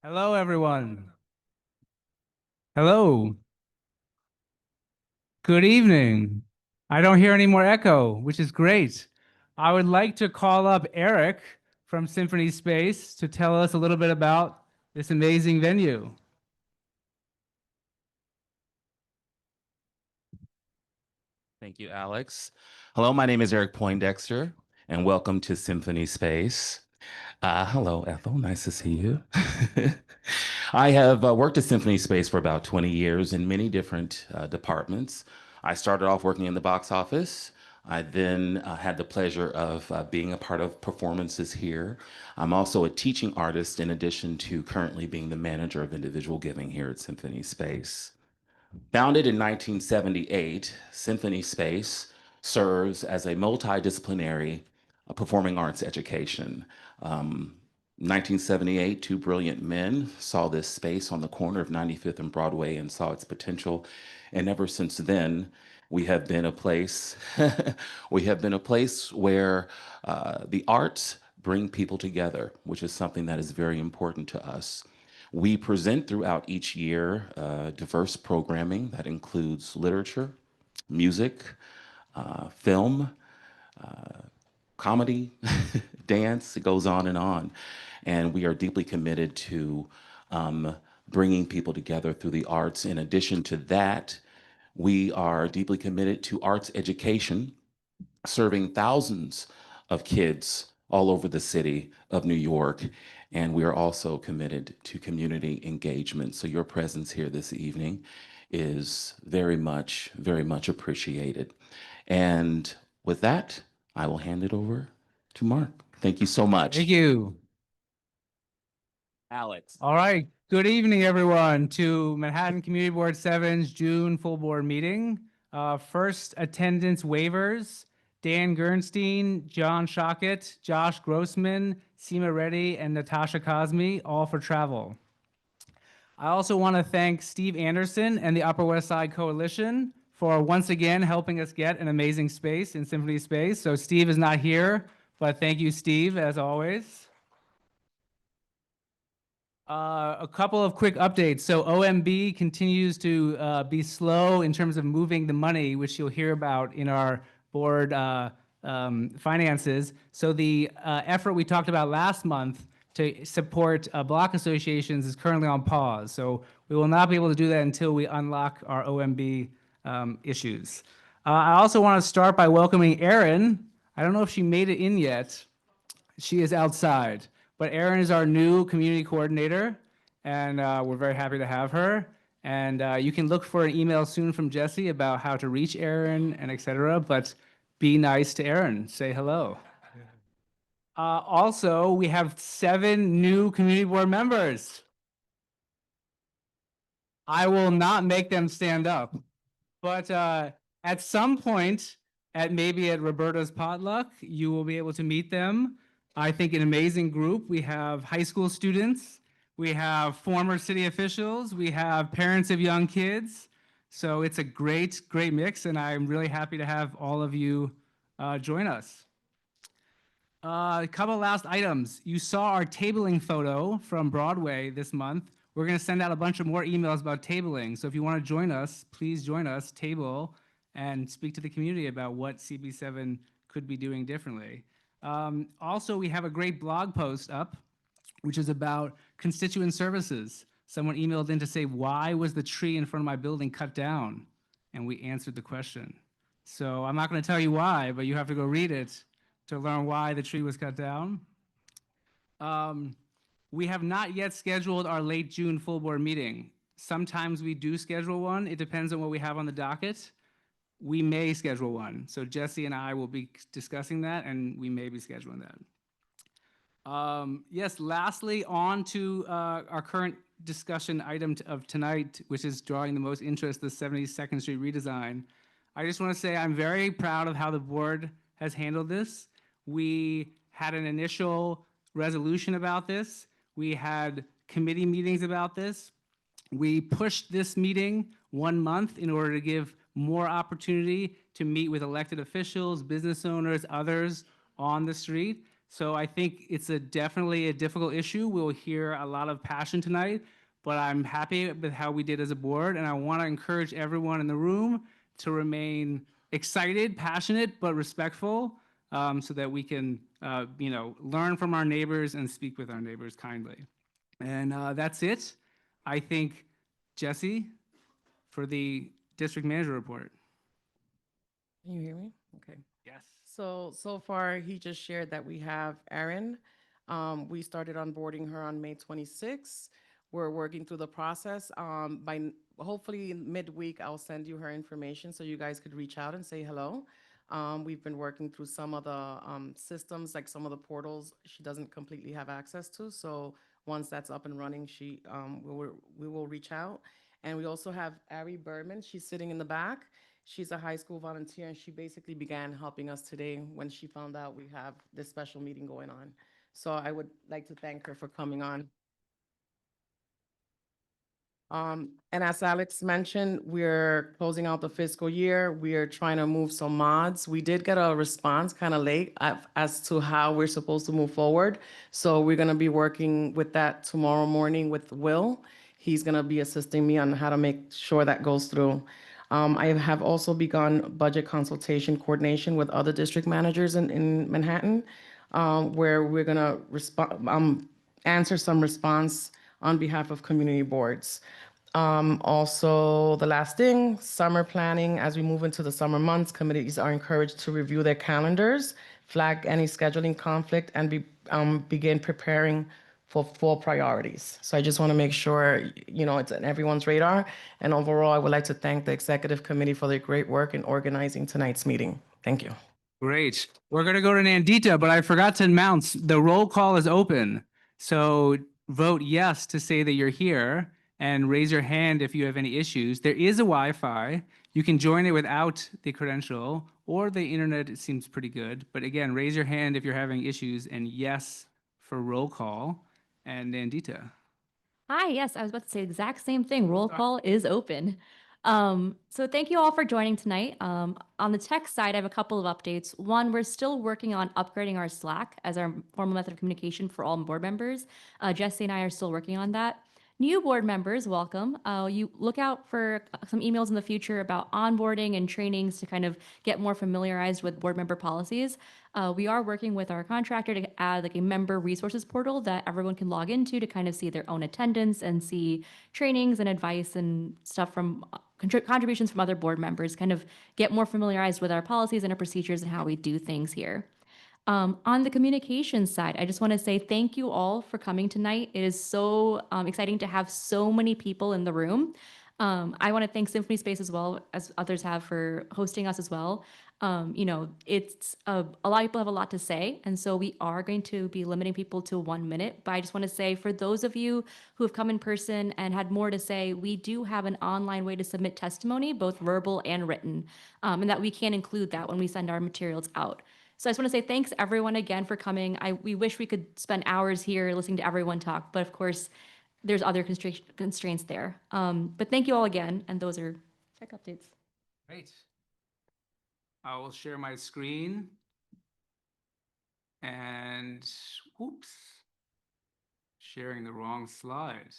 Hello, everyone. Hello. Good evening. I don't hear any more echo, which is great. I would like to call up Eric from Symphony Space to tell us a little bit about this amazing venue. Thank you, Alex. Hello, my name is Eric Poindexter, and welcome to Symphony Space. Hello, Ethel. Nice to see you. I have worked at Symphony Space for about 20 years in many different departments. I started off working in the box office. I then had the pleasure of being a part of performances here. I'm also a teaching artist in addition to currently being the manager of individual giving here at Symphony Space. Founded in 1978, Symphony Space serves as a multidisciplinary performing arts education. 1978, two brilliant men saw this space on the corner of 95th and Broadway and saw its potential. And ever since then, we have been a place, we have been a place where the arts bring people together, which is something that is very important to us. We present throughout each year diverse programming that includes literature, music, film, comedy, dance. It goes on and on. And we are deeply committed to bringing people together through the arts. In addition to that, we are deeply committed to arts education, serving thousands of kids all over the city of New York. And we are also committed to community engagement. So your presence here this evening is very much appreciated. And with that, I will hand it over to Mark. Thank you so much. Thank you. Alex. All right. Good evening, everyone, to Manhattan Community Board 7's June full board meeting. First attendance waivers. Dan Gernstein, John Shockett, Josh Grossman, Seema Reddy, and Natasha Cosme, all for travel. I also want to thank Steve Anderson and the Upper West Side Coalition for once again helping us get an amazing space in Symphony Space. So Steve is not here, but thank you, Steve, as always. A couple of quick updates. So OMB continues to be slow in terms of moving the money, which you'll hear about in our board finances. So the effort we talked about last month to support block associations is currently on pause. So we will not be able to do that until we unlock our OMB issues. I also want to start by welcoming Erin. I don't know if she made it in yet. She is outside. But Erin is our new community coordinator, and we're very happy to have her. And you can look for an email soon from Jessie about how to reach Erin and et cetera, but be nice to Erin. Say hello. Also, we have 7 new community board members. I will not make them stand up, but at some point, maybe at Roberta's potluck, you will be able to meet them. I think an amazing group. We have high school students, we have former city officials, we have parents of young kids. So it's a great mix, and I'm really happy to have all of you join us. A couple last items. You saw our tabling photo from Broadway this month. We're going to send out a bunch of more emails about tabling. So if you want to join us, please join us, table, and speak to the community about what CB7 could be doing differently. Also, we have a great blog post up, which is about constituent services. Someone emailed in to say, why was the tree in front of my building cut down? And we answered the question. So I'm not going to tell you why, but you have to go read it to learn why the tree was cut down. We have not yet scheduled our late June full board meeting. Sometimes we do schedule one. It depends on what we have on the docket. We may schedule one. So Jessie and I will be discussing that, and we may be scheduling that. Yes, lastly, on to our current discussion item of tonight, which is drawing the most interest, the 72nd Street redesign. I just want to say I'm very proud of how the board has handled this. We had an initial resolution about this. We had committee meetings about this. We pushed this meeting 1 month in order to give more opportunity to meet with elected officials, business owners, others on the street. So I think it's definitely a difficult issue. We'll hear a lot of passion tonight, but I'm happy with how we did as a board, and I want to encourage everyone in the room to remain excited, passionate, but respectful, so that we can, learn from our neighbors and speak with our neighbors kindly. And that's it. I think, Jessie, for the district manager report. Can you hear me? Okay. Yes. So far, he just shared that we have Erin. We started onboarding her on May 26th. We're working through the process. Hopefully midweek, I'll send you her information so you guys could reach out and say hello. We've been working through some of the systems, like some of the portals she doesn't completely have access to. So once that's up and running, we will reach out. And we also have Ari Berman. She's sitting in the back. She's a high school volunteer, and she basically began helping us today when she found out we have this special meeting going on. So I would like to thank her for coming on. And as Alex mentioned, we're closing out the fiscal year. We're trying to move some mods. We did get a response kind of late as to how we're supposed to move forward. So we're going to be working with that tomorrow morning with Will. He's going to be assisting me on how to make sure that goes through. I have also begun budget consultation coordination with other district managers in Manhattan, where we're going to answer some response on behalf of community boards. Also, the last thing, summer planning. As we move into the summer months, committees are encouraged to review their calendars, flag any scheduling conflict, and begin preparing for full priorities. So I just want to make sure, it's on everyone's radar. And overall, I would like to thank the executive committee for their great work in organizing tonight's meeting. Thank you. Great. We're going to go to Nandita, but I forgot to announce the roll call is open. So vote yes to say that you're here and raise your hand if you have any issues. There is a Wi-Fi. You can join it without the credential, or the internet, it seems pretty good. But again, raise your hand if you're having issues, and yes for roll call. And Nandita. Hi, yes, I was about to say the exact same thing. Roll call is open. So thank you all for joining tonight. On the tech side, I have a couple of updates. One, we're still working on upgrading our Slack as our formal method of communication for all board members. Jessie and I are still working on that. New board members, welcome. You look out for some emails in the future about onboarding and trainings to kind of get more familiarized with board member policies. We are working with our contractor to add like a member resources portal that everyone can log into to kind of see their own attendance and see trainings and advice and stuff from contributions from other board members, kind of get more familiarized with our policies and our procedures and how we do things here. On the communications side, I just want to say thank you all for coming tonight. It is so exciting to have so many people in the room. I want to thank Symphony Space as well, as others have, for hosting us as well. It's a lot of people have a lot to say, and so we are going to be limiting people to 1 minute. But I just want to say, for those of you who have come in person and had more to say, we do have an online way to submit testimony, both verbal and written, and that we can include that when we send our materials out. So I just want to say thanks everyone again for coming. We wish we could spend hours here listening to everyone talk, but of course, there's other constraints there. But thank you all again, and those are tech updates. Great. I will share my screen. And whoops, sharing the wrong slide.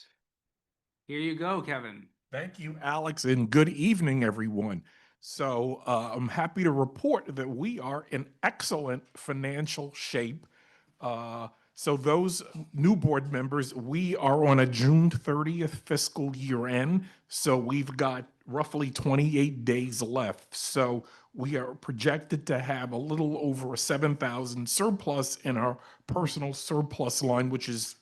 Here you go, Kevin. Thank you, Alex, and good evening, everyone. So I'm happy to report that we are in excellent financial shape. So those new board members, we are on a June 30th fiscal year end. So we've got roughly 28 days left. So we are projected to have a little over a 7,000 surplus in our personal surplus line, which is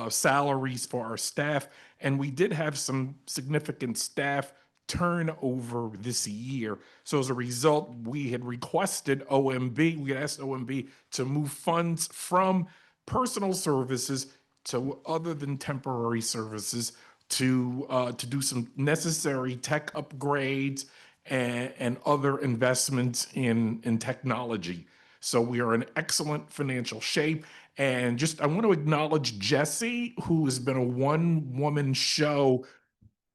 salaries for our staff. And we did have some significant staff turnover this year. So as a result, we had requested OMB, we had asked OMB to move funds from personal services to other than temporary services to do some necessary tech upgrades and other investments in technology. So we are in excellent financial shape. And I want to acknowledge Jessie, who has been a one-woman show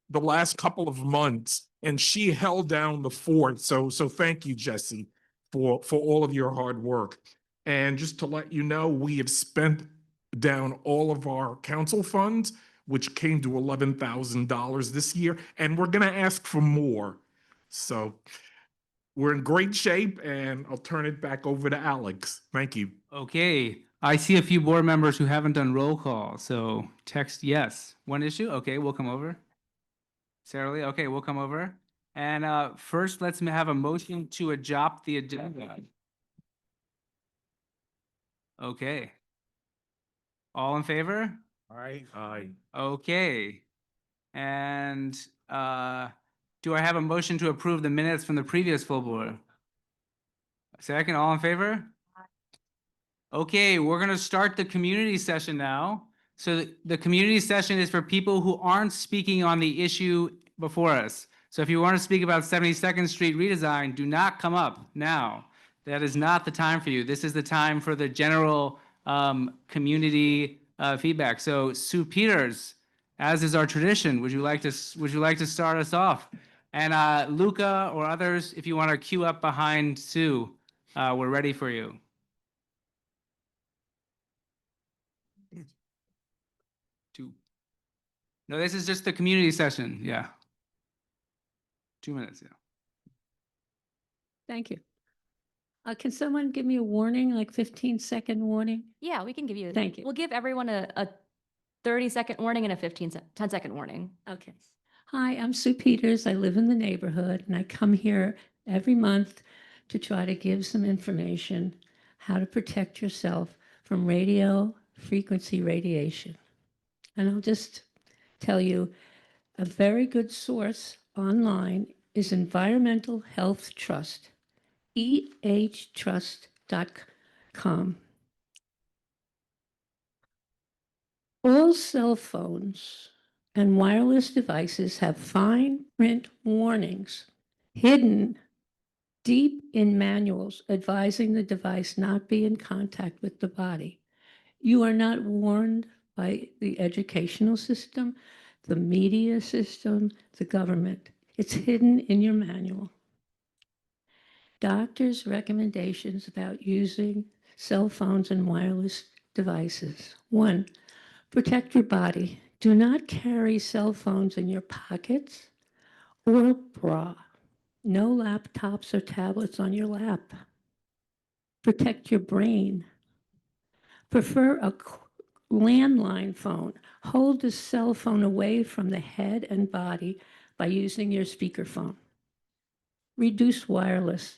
the last couple of months, and she held down the fort. So thank you, Jessie, for all of your hard work. And just to let you know, we have spent down all of our council funds, which came to $11,000 this year, and we're going to ask for more. So we're in great shape, and I'll turn it back over to Alex. Thank you. Okay, I see a few board members who haven't done roll call, so text yes. One issue? Okay, we'll come over. Sarah Lee, okay, we'll come over. And first, let's have a motion to adopt the agenda. Okay. All in favor? Aye. Okay. And do I have a motion to approve the minutes from the previous full board? Second, all in favor? Okay, we're gonna start the community session now. So the community session is for people who aren't speaking on the issue before us. So if you want to speak about 72nd Street redesign, do not come up now. That is not the time for you. This is the time for the general community feedback. So Sue Peters, as is our tradition, would you like to start us off? And Luca or others, if you want to queue up behind Sue, we're ready for you. Two. No, this is just the community session. Yeah. 2 minutes. Yeah. Thank you. Can someone give me a warning, like 15-second warning? Yeah, we can give you. Thank you. We'll give everyone a 30-second warning and a 10-second warning. Okay. Hi, I'm Sue Peters. I live in the neighborhood and I come here every month to try to give some information how to protect yourself from radio frequency radiation. And I'll just tell you, a very good source online is Environmental Health Trust, ehtrust.com. All cell phones and wireless devices have fine print warnings hidden deep in manuals advising the device not be in contact with the body. You are not warned by the educational system, the media system, the government. It's hidden in your manual. Doctors' recommendations about using cell phones and wireless devices. 1, protect your body. Do not carry cell phones in your pockets or bra. No laptops or tablets on your lap. Protect your brain. Prefer a landline phone. Hold the cell phone away from the head and body by using your speakerphone. Reduce wireless.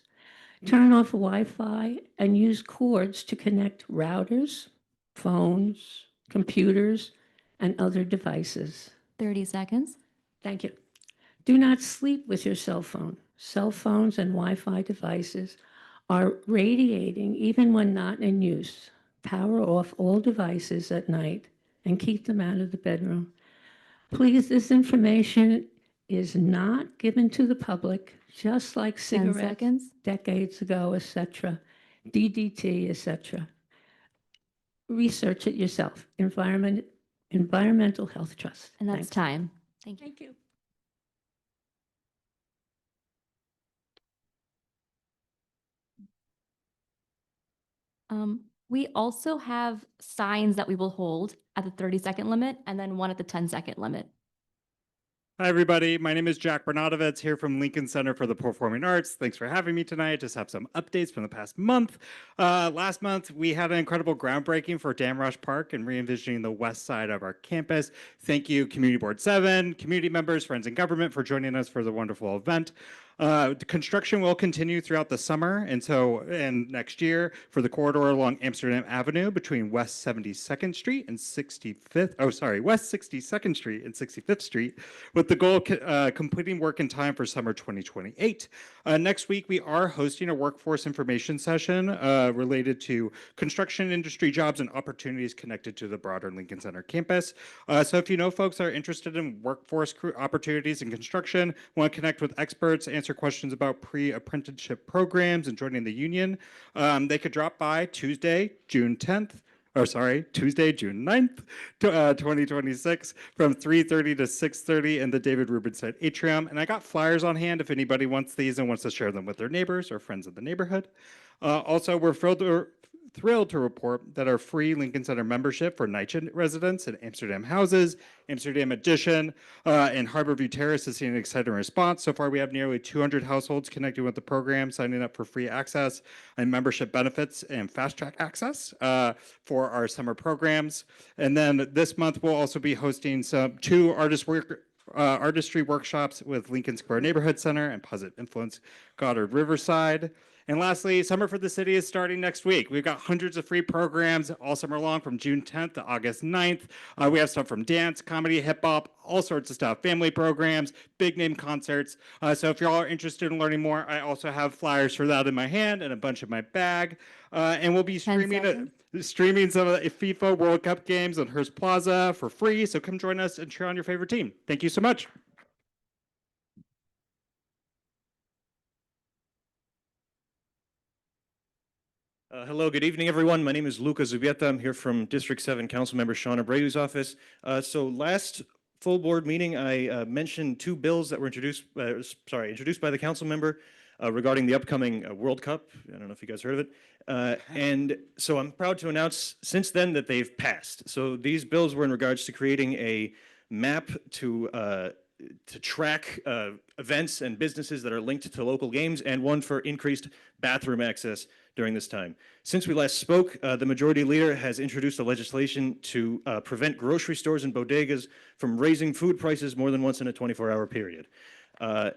Turn off Wi-Fi and use cords to connect routers, phones, computers, and other devices. 30 seconds. Thank you. Do not sleep with your cell phone. Cell phones and Wi-Fi devices are radiating even when not in use. Power off all devices at night and keep them out of the bedroom. Please, this information is not given to the public, just like 10 cigarettes seconds. decades ago, etc., DDT, etc. Research it yourself. Environmental Health Trust. And that's Thank you. time. Thank you. Thank you. We also have signs that we will hold at the 30-second limit and then one at the 10-second limit. Hi, everybody. My name is Jack Bernadovitz here from Lincoln Center for the Performing Arts. Thanks for having me tonight. I just have some updates from the past month. Last month, we had an incredible groundbreaking for Damrush Park and re-envisioning the west side of our campus. Thank you, Community Board 7, community members, friends in government for joining us for the wonderful event. The construction will continue throughout the summer and next year for the corridor along Amsterdam Avenue between West 62nd Street and West 62nd Street and 65th Street, with the goal of completing work in time for summer 2028. Next week, we are hosting a workforce information session related to construction industry jobs and opportunities connected to the broader Lincoln Center campus. So if you know folks that are interested in workforce opportunities in construction, want to connect with experts, answer questions about pre-apprenticeship programs and joining the union, they could drop by Tuesday, June 9th, 2026 from 3:30 to 6:30 in the David Rubenstein Atrium. And I got flyers on hand if anybody wants these and wants to share them with their neighbors or friends of the neighborhood. Also, we're thrilled to report that our free Lincoln Center membership for night residents in Amsterdam Houses, Amsterdam Addition, and Harborview Terrace has seen an exciting response. So far, we have nearly 200 households connected with the program, signing up for free access and membership benefits and fast track access for our summer programs. And then this month, we'll also be hosting two artistry workshops with Lincoln Square Neighborhood Center and Positive Influence Goddard Riverside. And lastly, Summer for the City is starting next week. We've got hundreds of free programs all summer long from June 10th to August 9th. We have stuff from dance, comedy, hip hop, all sorts of stuff, family programs, big name concerts. So if y'all are interested in learning more, I also have flyers for that in my hand and a bunch in my bag. And we'll be 10 streaming some of the FIFA World Cup games on Hearst Plaza for free. So come join us and cheer on your favorite team. Thank you so much. Hello, good evening, everyone. My name is Luca Zubieta. I'm here from District 7 Councilmember Sean Abreu's office. So last full board meeting, I mentioned two bills that were introduced by the council member regarding the upcoming World Cup. I don't know if you guys heard of it. And so I'm proud to announce since then that they've passed. So these bills were in regards to creating a map to track events and businesses that are linked to local games, and one for increased bathroom access during this time. Since we last spoke, the majority leader has introduced a legislation to prevent grocery stores and bodegas from raising food prices more than once in a 24-hour period.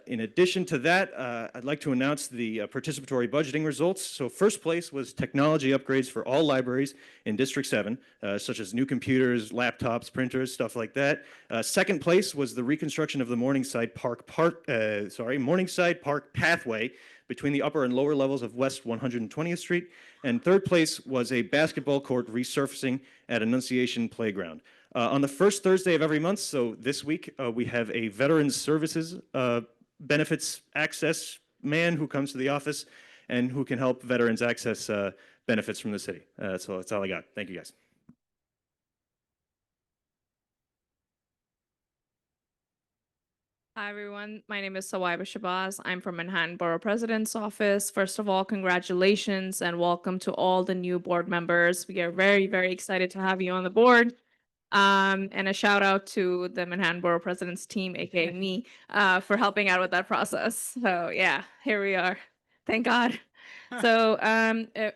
In addition to that, I'd like to announce the participatory budgeting results. So first place was technology upgrades for all libraries in District 7, such as new computers, laptops, printers, stuff like that. Second place was the reconstruction of the Morningside Park pathway between the upper and lower levels of West 120th Street. And third place was a basketball court resurfacing at Annunciation Playground. On the first Thursday of every month, so this week, we have a Veterans Services benefits access man who comes to the office and who can help veterans access benefits from the city. So that's all I got. Thank you, guys. Hi, everyone. My name is Sawaiba Shabazz. I'm from Manhattan Borough President's Office. First of all, congratulations and welcome to all the new board members. We are very, very excited to have you on the board. And a shout out to the Manhattan Borough President's team, aka me, for helping out with that process. So yeah, here we are. Thank God. So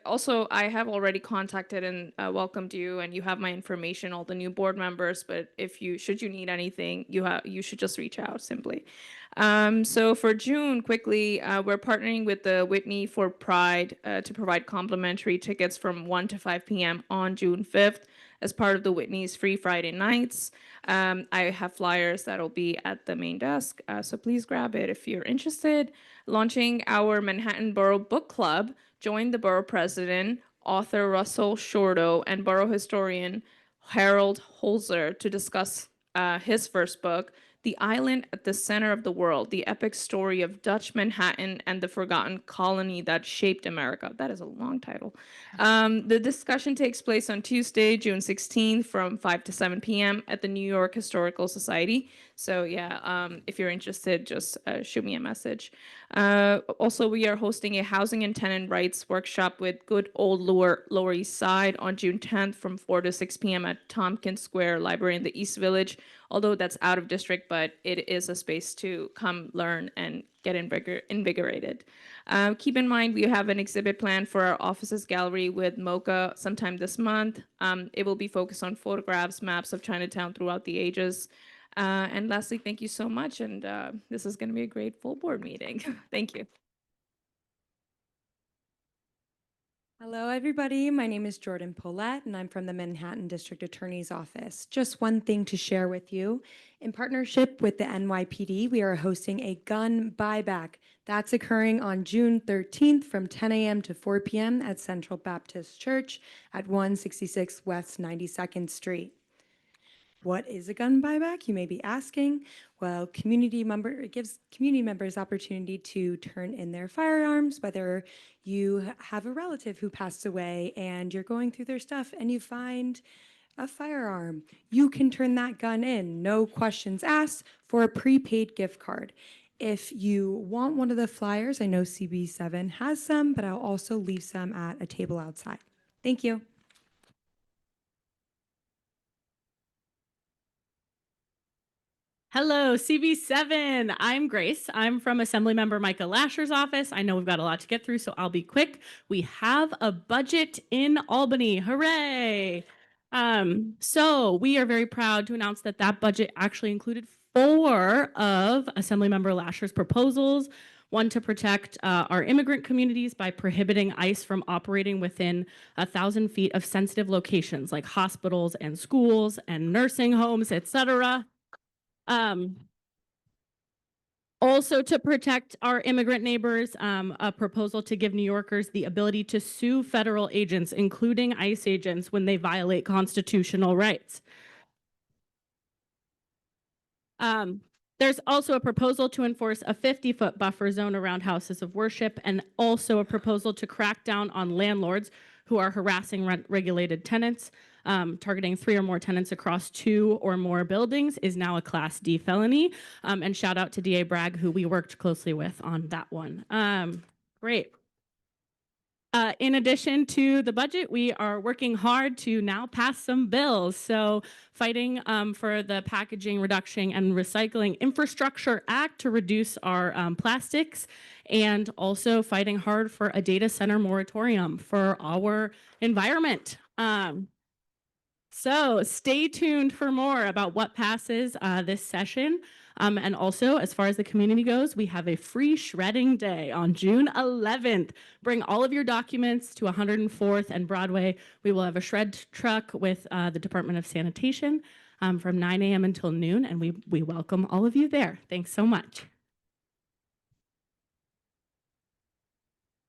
also, I have already contacted and welcomed you, and you have my information, all the new board members. But should you need anything, you should just reach out simply. So for June, quickly, we're partnering with the Whitney for Pride to provide complimentary tickets from 1 to 5 p.m. on June 5th as part of the Whitney's Free Friday Nights. I have flyers that'll be at the main desk, so please grab it if you're interested. Launching our Manhattan Borough Book Club, join the borough president, author Russell Shorto, and borough historian Harold Holzer to discuss his first book, The Island at the Center of the World, the epic story of Dutch Manhattan and the forgotten colony that shaped America. That is a long title. The discussion takes place on Tuesday, June 16th from 5 to 7 p.m. at the New York Historical Society. So yeah, if you're interested, just shoot me a message. Also, we are hosting a housing and tenant rights workshop with good old Lower East Side on June 10th from 4 to 6 p.m. at Tompkins Square Library in the East Village. Although that's out of district, but it is a space to come learn and get invigorated. Keep in mind, we have an exhibit planned for our offices gallery with MoCA sometime this month. It will be focused on photographs, maps of Chinatown throughout the ages. And lastly, thank you so much. And this is going to be a great full board meeting. Thank you. Hello, everybody. My name is Jordan Paulette, and I'm from the Manhattan District Attorney's Office. Just one thing to share with you. In partnership with the NYPD, we are hosting a gun buyback. That's occurring on June 13th from 10 a.m. to 4 p.m. at Central Baptist Church at 166 West 92nd Street. What is a gun buyback, you may be asking? Well, it gives community members opportunity to turn in their firearms, whether you have a relative who passed away and you're going through their stuff and you find a firearm. You can turn that gun in, no questions asked, for a prepaid gift card. If you want one of the flyers, I know CB7 has some, but I'll also leave some at a table outside. Thank you. Hello, CB7. I'm Grace. I'm from Assemblymember Micah Lasher's office. I know we've got a lot to get through, so I'll be quick. We have a budget in Albany. Hooray! So we are very proud to announce that that budget actually included 4 of Assemblymember Lasher's proposals. One to protect our immigrant communities by prohibiting ICE from operating within 1,000 feet of sensitive locations like hospitals and schools and nursing homes, etc. Also to protect our immigrant neighbors, a proposal to give New Yorkers the ability to sue federal agents, including ICE agents, when they violate constitutional rights. There's also a proposal to enforce a 50-foot buffer zone around houses of worship, and also a proposal to crack down on landlords who are harassing rent-regulated tenants. Targeting 3 or more tenants across 2 or more buildings is now a Class D felony. And shout out to DA Bragg, who we worked closely with on that one. Great. In addition to the budget, we are working hard to now pass some bills. So fighting for the Packaging Reduction and Recycling Infrastructure Act to reduce our plastics, and also fighting hard for a data center moratorium for our environment. So stay tuned for more about what passes this session. And also, as far as the community goes, we have a free shredding day on June 11th. Bring all of your documents to 104th and Broadway. We will have a shred truck with the Department of Sanitation from 9 a.m. until noon, and we welcome all of you there. Thanks so much.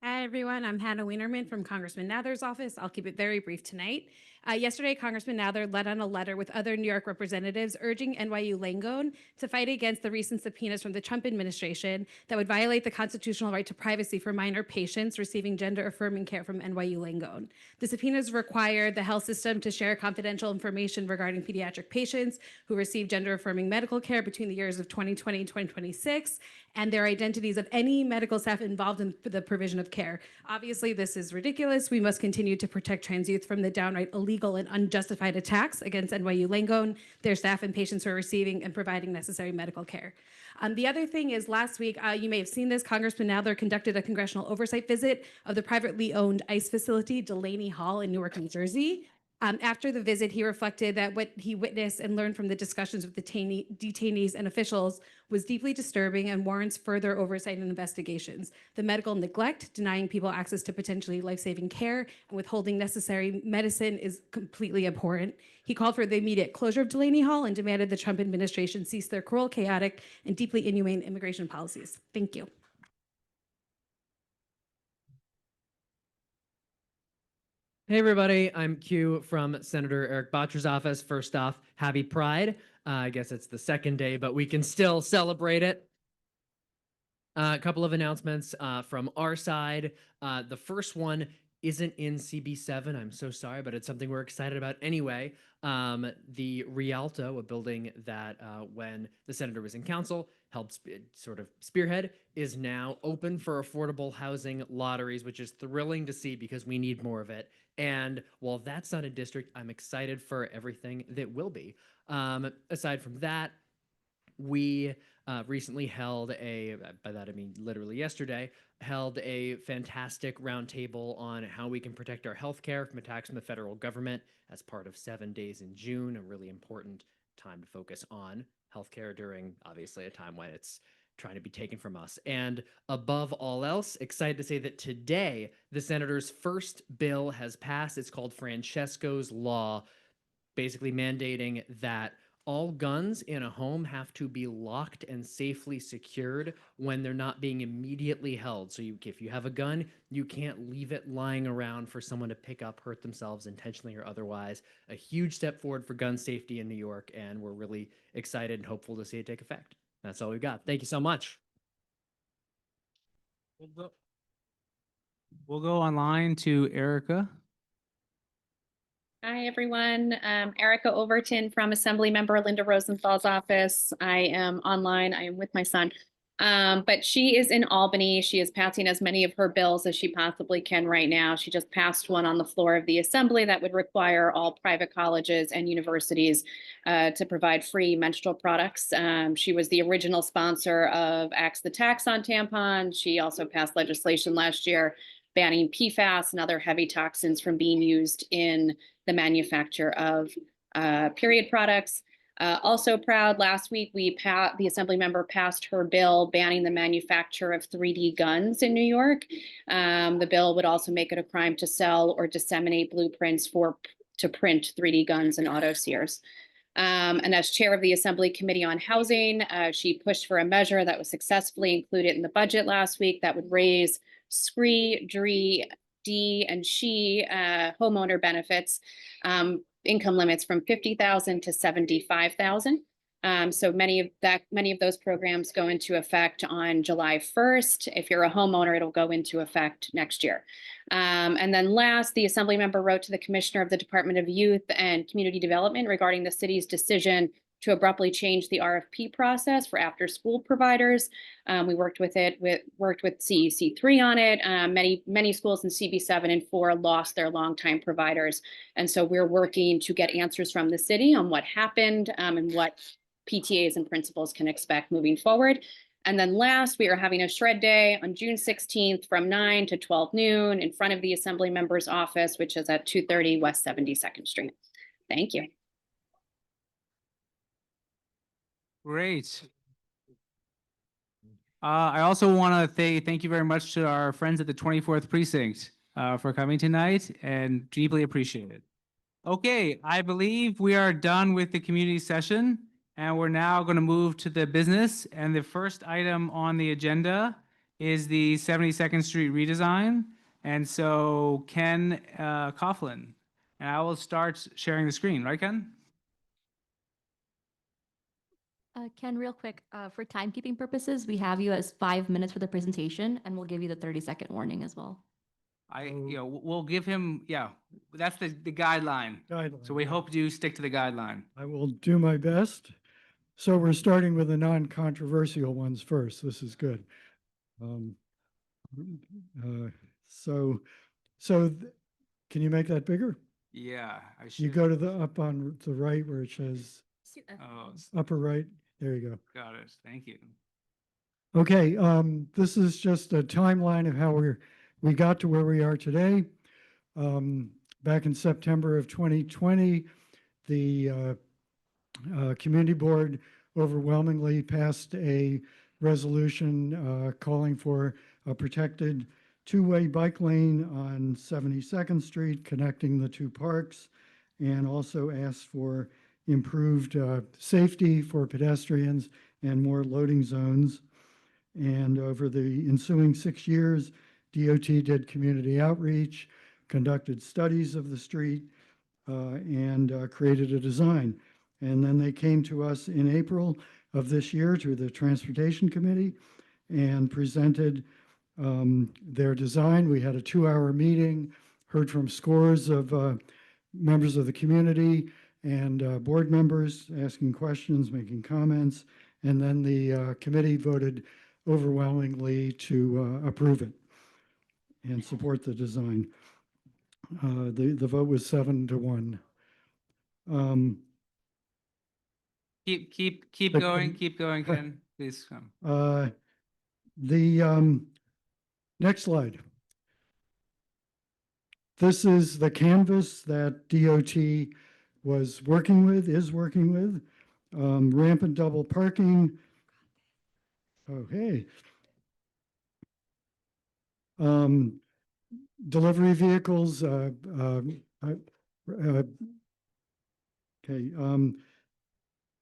Hi, everyone. I'm Hannah Wienerman from Congressman Nather's office. I'll keep it very brief tonight. Yesterday, Congressman Nather led on a letter with other New York representatives urging NYU Langone to fight against the recent subpoenas from the Trump administration that would violate the constitutional right to privacy for minor patients receiving gender-affirming care from NYU Langone. The subpoenas require the health system to share confidential information regarding pediatric patients who receive gender-affirming medical care between the years of 2020 and 2026, and their identities of any medical staff involved in the provision of care. Obviously, this is ridiculous. We must continue to protect trans youth from the downright illegal and unjustified attacks against NYU Langone, their staff, and patients who are receiving and providing necessary medical care. The other thing is, last week, you may have seen this, Congressman Nather conducted a congressional oversight visit of the privately owned ICE facility, Delaney Hall in Newark, New Jersey. After the visit, he reflected that what he witnessed and learned from the discussions with the detainees and officials was deeply disturbing and warrants further oversight and investigations. The medical neglect, denying people access to potentially life-saving care, and withholding necessary medicine is completely abhorrent. He called for the immediate closure of Delaney Hall and demanded the Trump administration cease their cruel, chaotic, and deeply inhumane immigration policies. Thank you. Hey everybody, I'm Q from Senator Eric Botcher's office. First off, happy Pride. I guess it's the second day, but we can still celebrate it. A couple of announcements from our side. The first one isn't in CB7. I'm so sorry, but it's something we're excited about anyway. The Rialto, a building that when the senator was in council, helped sort of spearhead, is now open for affordable housing lotteries, which is thrilling to see because we need more of it. And while that's not a district, I'm excited for everything that will be. Aside from that, we recently held by that I mean literally yesterday, held a fantastic roundtable on how we can protect our healthcare from attacks from the federal government as part of 7 days in June, a really important time to focus on healthcare during obviously a time when it's trying to be taken from us. And above all else, excited to say that today the senator's first bill has passed. It's called Francesco's Law, basically mandating that all guns in a home have to be locked and safely secured when they're not being immediately held. So if you have a gun, you can't leave it lying around for someone to pick up, hurt themselves intentionally or otherwise. A huge step forward for gun safety in New York, and we're really excited and hopeful to see it take effect. That's all we've got. Thank you so much. We'll go online to Erica. Hi, everyone. Erica Overton from Assemblymember Linda Rosenthal's office. I am online. I am with my son. But she is in Albany. She is passing as many of her bills as she possibly can right now. She just passed one on the floor of the assembly that would require all private colleges and universities to provide free menstrual products. She was the original sponsor of Axe the Tax on tampons. She also passed legislation last year banning PFAS and other heavy toxins from being used in the manufacture of period products. Also proud, last week the assembly member passed her bill banning the manufacture of 3D guns in New York. The bill would also make it a crime to sell or disseminate blueprints to print 3D guns and auto sears. And as chair of the Assembly Committee on Housing, she pushed for a measure that was successfully included in the budget last week that would raise SCREE, DREE, D, and SHE homeowner benefits income limits from 50,000 to 75,000. So many of those programs go into effect on July 1st. If you're a homeowner, it'll go into effect next year. And then last, the assembly member wrote to the commissioner of the Department of Youth and Community Development regarding the city's decision to abruptly change the RFP process for after-school providers. We worked with CEC3 on it. Many schools in CB7 and 4 lost their longtime providers. And so we're working to get answers from the city on what happened and what PTAs and principals can expect moving forward. And then last, we are having a shred day on June 16th from 9 to 12 noon in front of the assembly member's office, which is at 230 West 72nd Street. Thank you. Great. I also want to say thank you very much to our friends at the 24th Precinct for coming tonight and deeply appreciate it. Okay, I believe we are done with the community session and we're now going to move to the business. And the first item on the agenda is the 72nd Street redesign. And so Ken Coughlin, and I will start sharing the screen, right, Ken? Ken, real quick, for timekeeping purposes, we have you as 5 minutes for the presentation, and we'll give you the 30-second warning as well. We'll give him, that's the guideline. So we hope you stick to the guideline. I will do my best. So we're starting with the non-controversial ones first. This is good. Can you make that bigger? Yeah, I should. You go to the up on the right where it says upper right. There you go. Got it. Thank you. Okay, this is just a timeline of how we got to where we are today. Back in September of 2020, the community board overwhelmingly passed a resolution calling for a protected two-way bike lane on 72nd Street connecting the two parks, and also asked for improved safety for pedestrians and more loading zones. And over the ensuing 6 years, DOT did community outreach, conducted studies of the street, and created a design. And then they came to us in April of this year to the Transportation Committee and presented their design. We had a 2-hour meeting, heard from scores of members of the community and board members asking questions, making comments, and then the committee voted overwhelmingly to approve it and support the design. The vote was 7-1. Keep going, Ken. Please come. The next slide. This is the canvas that DOT is working with. Rampant double parking. Okay. Delivery vehicles. Okay.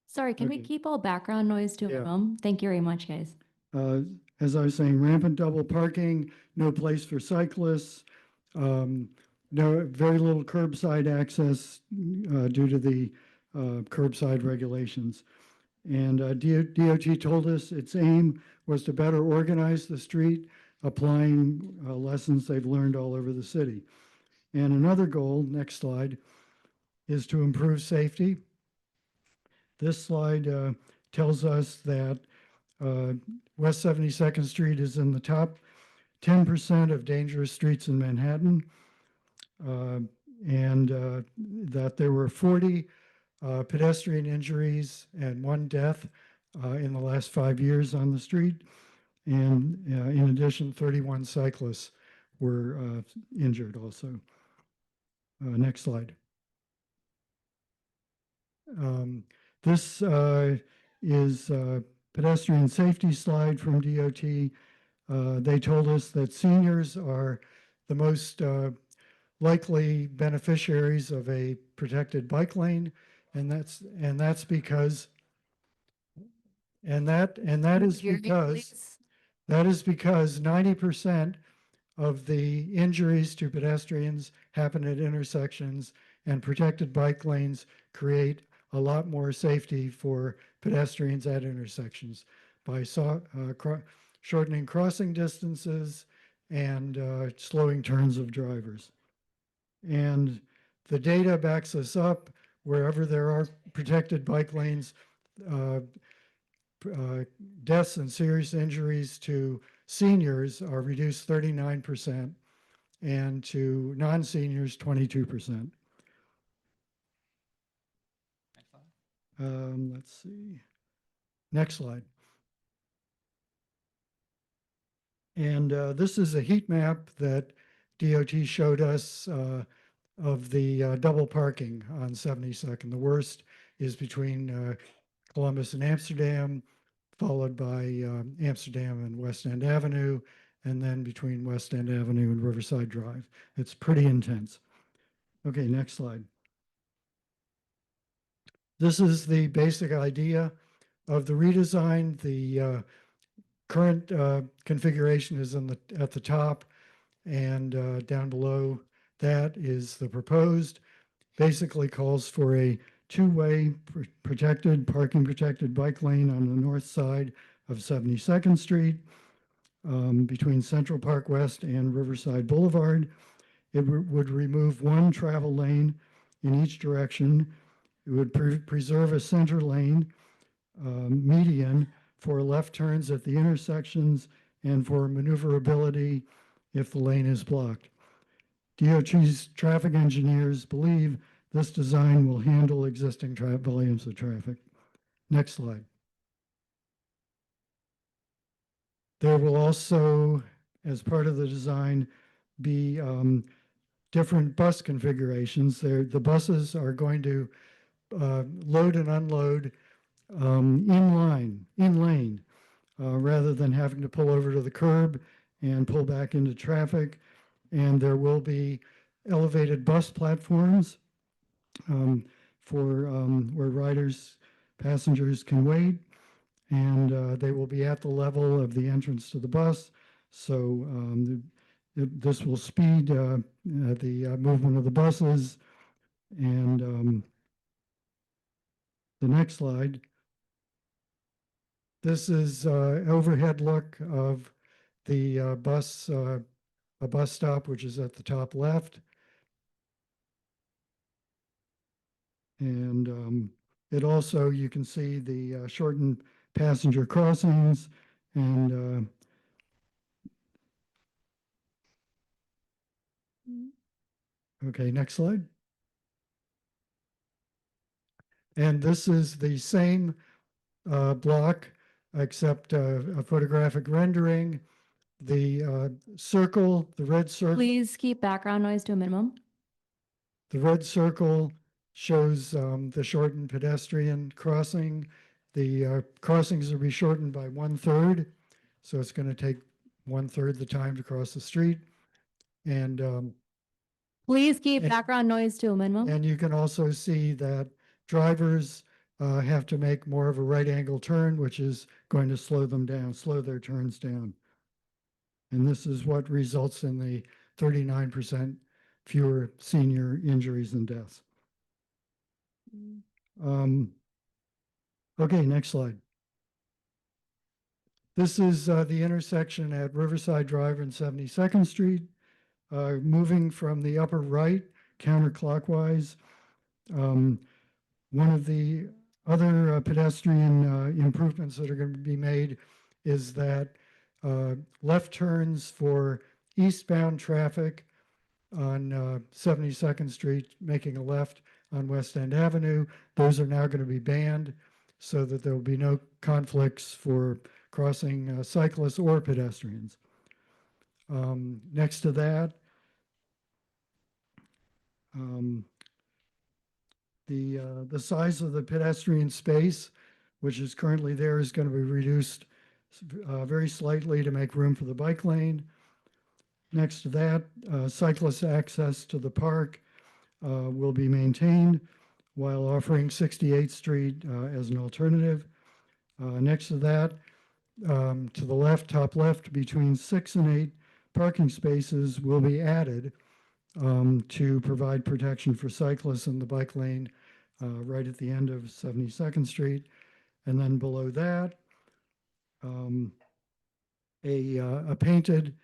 Sorry, can we keep all background noise to a minimum? Thank you very much, guys. As I was saying, rampant double parking, no place for cyclists, very little curbside access due to the curbside regulations. And DOT told us its aim was to better organize the street, applying lessons they've learned all over the city. And another goal, next slide, is to improve safety. This slide tells us that West 72nd Street is in the top 10% of dangerous streets in Manhattan, and that there were 40 pedestrian injuries and 1 death in the last 5 years on the street. And in addition, 31 cyclists were injured also. Next slide. This is a pedestrian safety slide from DOT. They told us that seniors are the most likely beneficiaries of a protected bike lane, and that's because that is because 90% of the injuries to pedestrians happen at intersections, and protected bike lanes create a lot more safety for pedestrians at intersections by shortening crossing distances and slowing turns of drivers. And the data backs us up. Wherever there are protected bike lanes, deaths and serious injuries to seniors are reduced 39%, and to non-seniors 22%. Let's see. Next slide. And this is a heat map that DOT showed us of the double parking on 72nd. The worst is between Columbus and Amsterdam, followed by Amsterdam and West End Avenue, and then between West End Avenue and Riverside Drive. It's pretty intense. Okay, next slide. This is the basic idea of the redesign. The current configuration is at the top, and down below that is the proposed. Basically calls for a two-way parking protected bike lane on the north side of 72nd Street between Central Park West and Riverside Boulevard. It would remove 1 travel lane in each direction. It would preserve a center lane median for left turns at the intersections and for maneuverability if the lane is blocked. DOT's traffic engineers believe this design will handle existing volumes of traffic. Next slide. There will also, as part of the design, be different bus configurations. The buses are going to load and unload in lane, rather than having to pull over to the curb and pull back into traffic. And there will be elevated bus platforms for where passengers can wait, and they will be at the level of the entrance to the bus. So this will speed the movement of the buses. And the next slide. This is an overhead look of the a bus stop, which is at the top left. And it also, you can see the shortened passenger crossings, and okay, next slide. And this is the same block, except a photographic rendering. The circle, the red circle. Please keep background noise to a minimum. The red circle shows the shortened pedestrian crossing. The crossings will be shortened by 1/3, so it's going to take 1/3 the time to cross the street. And please keep background noise to a minimum. And you can also see that drivers have to make more of a right angle turn, which is going to slow them down, slow their turns down. And this is what results in the 39% fewer senior injuries and deaths. Okay, next slide. This is the intersection at Riverside Drive and 72nd Street. Moving from the upper right counterclockwise, one of the Other pedestrian improvements that are going to be made is that left turns for eastbound traffic on 72nd Street, making a left on West End Avenue, those are now going to be banned so that there will be no conflicts for crossing cyclists or pedestrians. Next to that, the size of the pedestrian space, which is currently there, is going to be reduced very slightly to make room for the bike lane. Next to that, cyclist access to the park will be maintained while offering 68th Street as an alternative. Next to that, to the left, top left, between 6 and 8 parking spaces will be added to provide protection for cyclists in the bike lane right at the end of 72nd Street. And then below that, a painted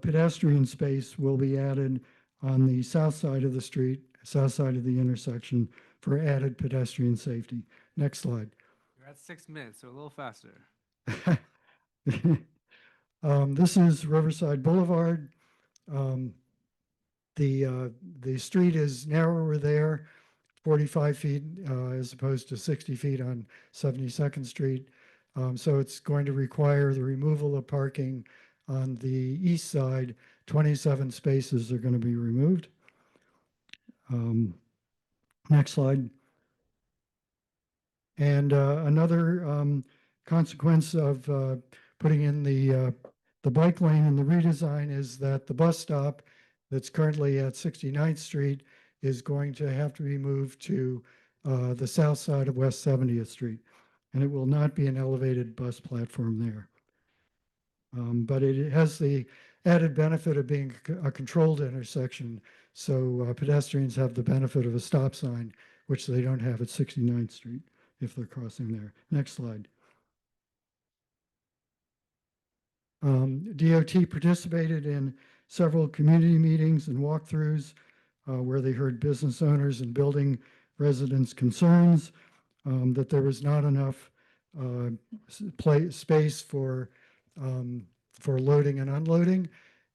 pedestrian space will be added on the south side of the street, south side of the intersection for added pedestrian safety. Next slide. You're at 6 minutes, so a little faster. This is Riverside Boulevard. The street is narrower there, 45 feet as opposed to 60 feet on 72nd Street. So it's going to require the removal of parking on the east side. 27 spaces are going to be removed. Next slide. And another consequence of putting in the bike lane in the redesign is that the bus stop that's currently at 69th Street is going to have to be moved to the south side of West 70th Street. And it will not be an elevated bus platform there. But it has the added benefit of being a controlled intersection. So pedestrians have the benefit of a stop sign, which they don't have at 69th Street if they're crossing there. Next slide. DOT participated in several community meetings and walkthroughs where they heard business owners and building residents' concerns that there was not enough space for loading and unloading.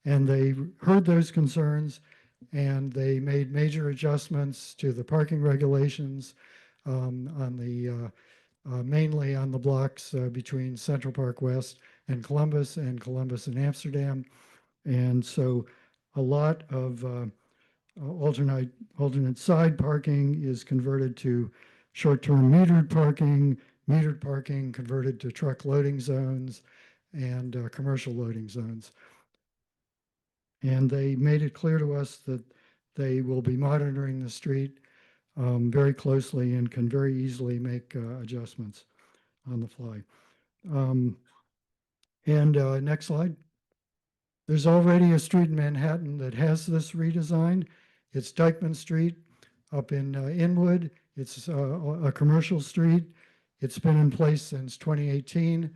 And they heard those concerns and they made major adjustments to the parking regulations on the mainly on the blocks between Central Park West and Columbus and Amsterdam. And so a lot of alternate side parking is converted to short-term metered parking converted to truck loading zones and commercial loading zones. And they made it clear to us that they will be monitoring the street very closely and can very easily make adjustments on the fly. Next slide. There's already a street in Manhattan that has this redesign. It's Dyckman Street up in Inwood. It's a commercial street. It's been in place since 2018.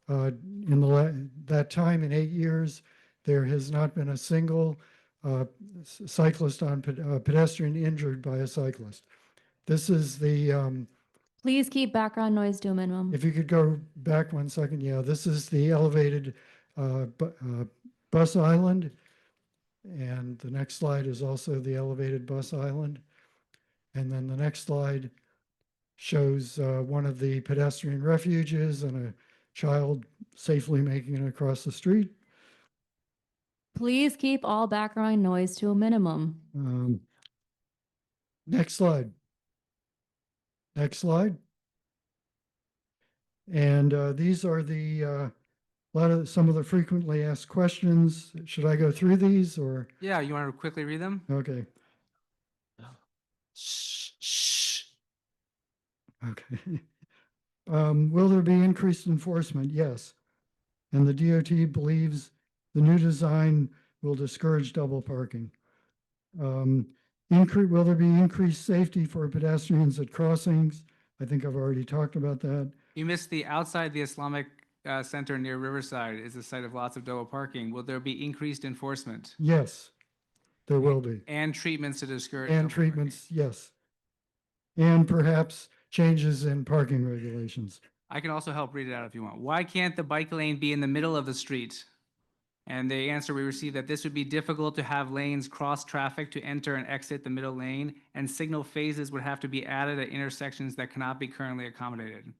In that time, in 8 years, there has not been a single cyclist on pedestrian injured by a cyclist. This is the Please keep background noise to a minimum. if you could go back 1 second, yeah, this is the elevated bus island. And the next slide is also the elevated bus island. And then the next slide shows one of the pedestrian refuges and a child safely making it across the street. Please keep all background noise to a minimum. Next slide. Next slide. And these are the some of the frequently asked questions. Should I go through these or? Yeah, you want to quickly read them? Okay. Okay. Will there be increased enforcement? Yes. And the DOT believes the new design will discourage double parking. Will there be increased safety for pedestrians at crossings? I think I've already talked about that. You missed the outside the Islamic Center near Riverside is a site of lots of double parking. Will there be increased enforcement? Yes, there will be. And treatments to discourage. And double parking? treatments, yes. And perhaps changes in parking regulations. I can also help read it out if you want. Why can't the bike lane be in the middle of the street? And the answer we received that this would be difficult to have lanes cross traffic to enter and exit the middle lane, and signal phases would have to be added at intersections that cannot be currently accommodated.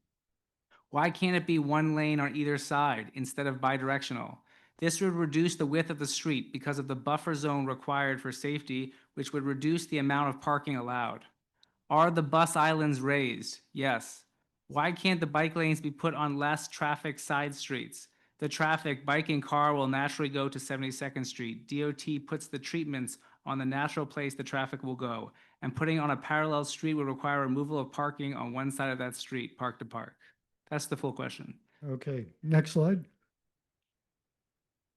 Why can't it be one lane on either side instead of bidirectional? This would reduce the width of the street because of the buffer zone required for safety, which would reduce the amount of parking allowed. Are the bus islands raised? Yes. Why can't the bike lanes be put on less traffic side streets? The traffic, bike and car will naturally go to 72nd Street. DOT puts the treatments on the natural place the traffic will go, and putting on a parallel street would require removal of parking on one side of that street, park to park. That's the full question. Okay, next slide.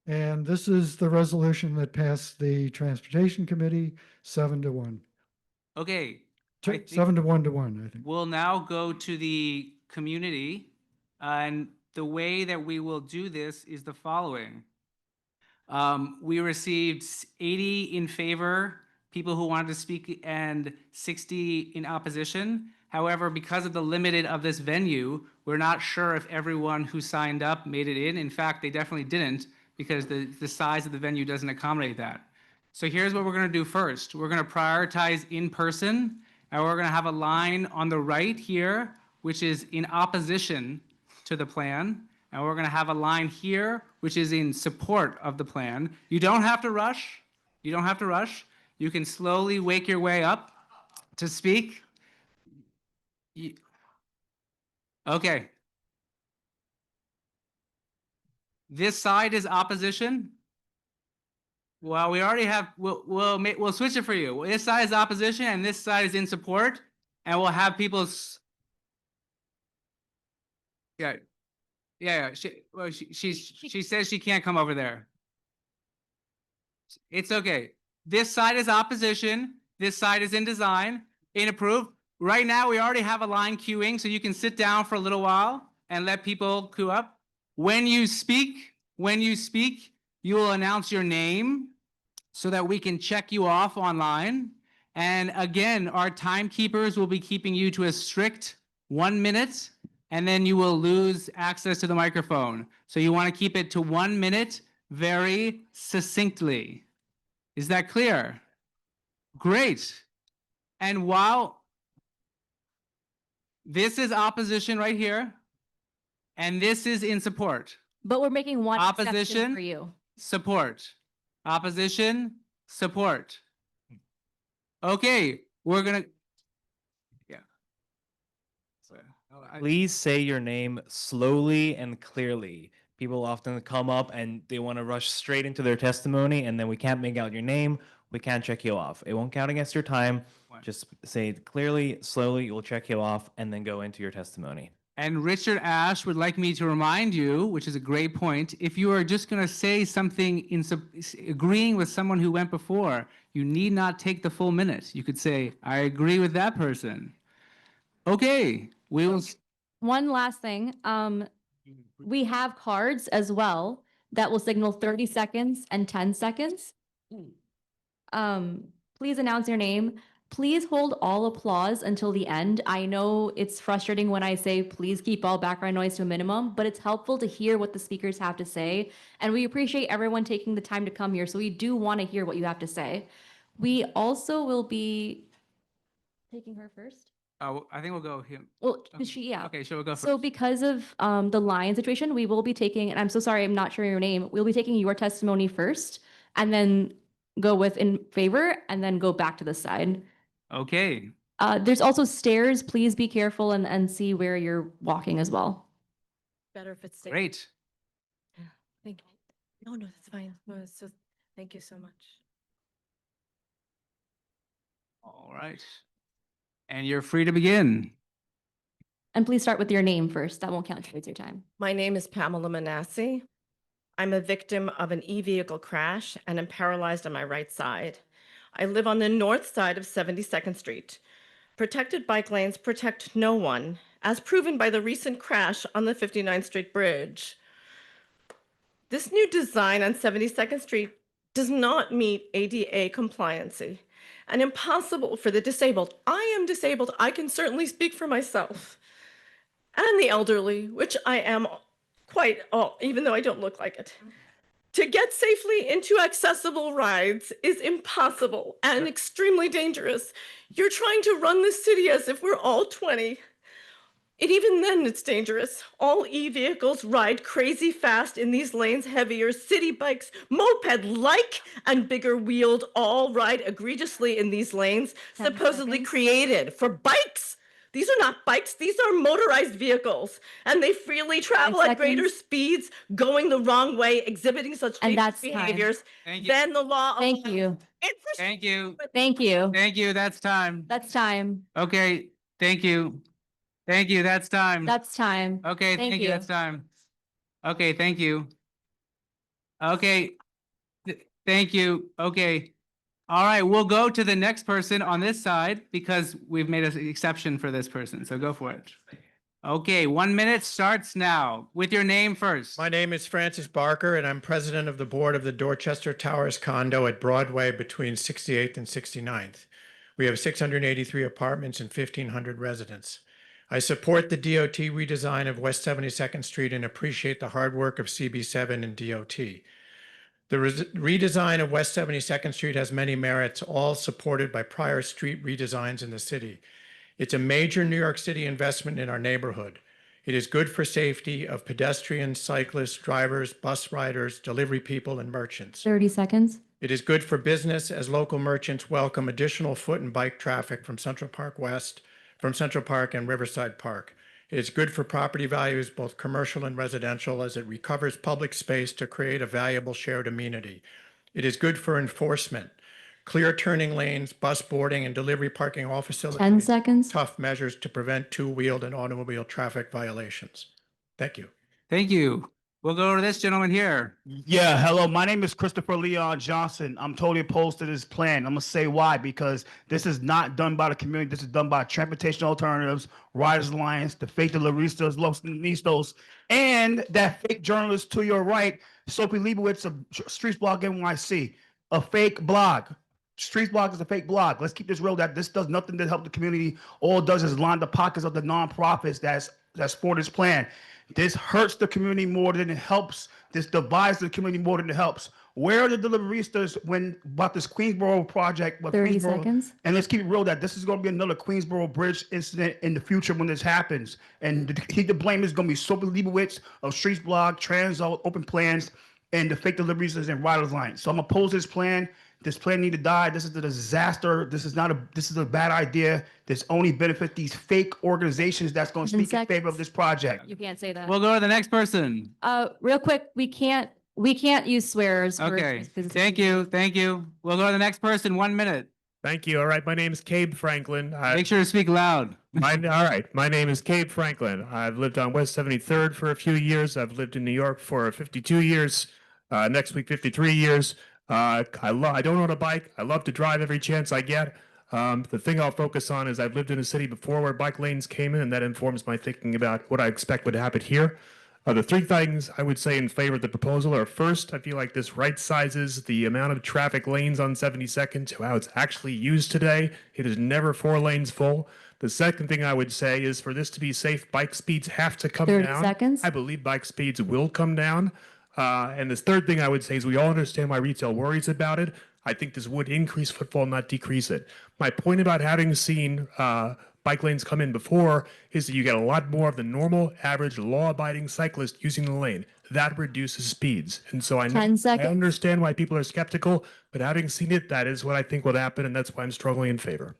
And this is the resolution that passed the Transportation Committee 7-1. Okay. I think 7-1, I think. we'll now go to the community, and the way that we will do this is the following. We received 80 in favor, people who wanted to speak, and 60 in opposition. However, because of the limited of this venue, we're not sure if everyone who signed up made it in. In fact, they definitely didn't, because the size of the venue doesn't accommodate that. So here's what we're going to do first. We're going to prioritize in person, and we're going to have a line on the right here, which is in opposition to the plan. And we're going to have a line here, which is in support of the plan. You don't have to rush. You don't have to rush. You can slowly wake your way up to speak. Okay. This side is opposition. Well, we already have, we'll switch it for you. This side is opposition and this side is in support, and we'll have people. Yeah. She says she can't come over there. It's okay. This side is opposition. This side is in design, in approved. Right now, we already have a line queuing, so you can sit down for a little while and let people queue up. When you speak, you will announce your name so that we can check you off online. And again, our timekeepers will be keeping you to a strict 1 minute, and then you will lose access to the microphone. So you want to keep it to 1 minute very succinctly. Is that clear? Great. And while this is opposition right here, and this is in support. But we're making one exception Opposition, for you. support. Opposition, support. Okay, we're gonna, yeah. Please say your name slowly and clearly. People often come up and they want to rush straight into their testimony, and then we can't make out your name. We can't check you off. It won't count against your time. Just say it clearly, slowly, we'll check you off, and then go into your testimony. And Richard Ash would like me to remind you, which is a great point, if you are just going to say something in agreeing with someone who went before, you need not take the full minute. You could say, I agree with that person. Okay, we will. One last thing. We have cards as well that will signal 30 seconds and 10 seconds. Please announce your name. Please hold all applause until the end. I know it's frustrating when I say please keep all background noise to a minimum, but it's helpful to hear what the speakers have to say. And we appreciate everyone taking the time to come here, so we do want to hear what you have to say. We also will be taking her first. I think we'll go him. Well, yeah. Okay, so we'll go first. So because of the lion situation, we will be taking, and I'm so sorry, I'm not sure your name. We'll be taking your testimony first, and then go with in favor, and then go back to the side. Okay. There's also stairs. Please be careful and see where you're walking as well. Better if it's. Great. Thank you. No, that's fine. No, it's just, thank you so much. All right. And you're free to begin. And please start with your name first. That won't count towards your time. My name is Pamela Manassi. I'm a victim of an e-vehicle crash and am paralyzed on my right side. I live on the north side of 72nd Street. Protected bike lanes protect no one, as proven by the recent crash on the 59th Street Bridge. This new design on 72nd Street does not meet ADA compliancy and impossible for the disabled. I am disabled. I can certainly speak for myself and the elderly, which I am quite all, even though I don't look like it. To get safely into accessible rides is impossible and extremely dangerous. You're trying to run the city as if we're all 20. And even then, it's dangerous. All e-vehicles ride crazy fast in these lanes. Heavier city bikes, moped-like and bigger wheeled, all ride egregiously in these lanes, 10 supposedly seconds. created for bikes. These are not bikes, these are motorized vehicles, and they freely travel at greater seconds. speeds, going the wrong way, exhibiting such And dangerous that's time. behaviors. Thank you. Then the law. Thank you. Thank you. Thank you. Thank you. That's time. That's time. Okay. Thank you. Thank you. That's time. That's time. Okay. Thank Thank you. you. That's time. Okay. Thank you. Okay. Thank you. Okay. All right. We'll go to the next person on this side because we've made an exception for this person. So go for it. Okay. 1 minute starts now with your name first. My name is Francis Barker, and I'm president of the board of the Dorchester Towers condo at Broadway between 68th and 69th. We have 683 apartments and 1,500 residents. I support the DOT redesign of West 72nd Street and appreciate the hard work of CB7 and DOT. The redesign of West 72nd Street has many merits, all supported by prior street redesigns in the city. It's a major New York City investment in our neighborhood. It is good for safety of pedestrians, cyclists, drivers, bus riders, delivery people, and merchants. 30 seconds. It is good for business as local merchants welcome additional foot and bike traffic from Central Park and Riverside Park. It is good for property values, both commercial and residential, as it recovers public space to create a valuable shared amenity. It is good for enforcement. Clear turning lanes, bus boarding, and delivery parking all 10 facilitate seconds. tough measures to prevent two-wheeled and automobile traffic violations. Thank you. Thank you. We'll go to this gentleman here. Yeah, hello. My name is Christopher Leon Johnson. I'm totally opposed to this plan. I'm gonna say why, because this is not done by the community. This is done by Transportation Alternatives, Riders Alliance, the fake deliveristas, Los Nistos, and that fake journalist to your right, Sophie Leibowitz of Streets Blog NYC, a fake blog. Streets Blog is a fake blog. Let's keep this real. That this does nothing to help the community. All it does is line the pockets of the nonprofits that's for this plan. This hurts the community more than it helps. This divides the community more than it helps. Where are the deliveristas when about this Queensboro project? 30 seconds. And let's keep it real that this is going to be another Queensboro Bridge incident in the future when this happens. And the blame is going to be Sophie Leibowitz of Streets Blog, Trans Open Plans, and the fake deliveristas and Riders Line. So I'm opposed to this plan. This plan need to die. This is a disaster. This is a bad idea. This only benefit these fake organizations that's going to speak in favor of this project. You can't say that. We'll go to the next person. Real quick, we can't use swears. Okay. Thank you. Thank you. We'll go to the next person. 1 minute. Thank you. All right. My name is Cabe Franklin. Make sure to speak loud. All right. My name is Cabe Franklin. I've lived on West 73rd for a few years. I've lived in New York for 52 years. Next week, 53 years. I don't own a bike. I love to drive every chance I get. The thing I'll focus on is I've lived in a city before where bike lanes came in, and that informs my thinking about what I expect would happen here. The three things I would say in favor of the proposal are, first, I feel like this right sizes the amount of traffic lanes on 72nd to how it's actually used today. It is never 4 lanes full. The second thing I would say is for this to be safe, bike speeds have to come 30 down. seconds. I believe bike speeds will come down. And this third thing I would say is we all understand why retail worries about it. I think this would increase footfall, not decrease it. My point about having seen bike lanes come in before is that you get a lot more of the normal, average, law-abiding cyclist using the lane. That reduces speeds. And so I 10 seconds. I understand why people are skeptical, but having seen it, that is what I think will happen, and that's why I'm strongly in favor.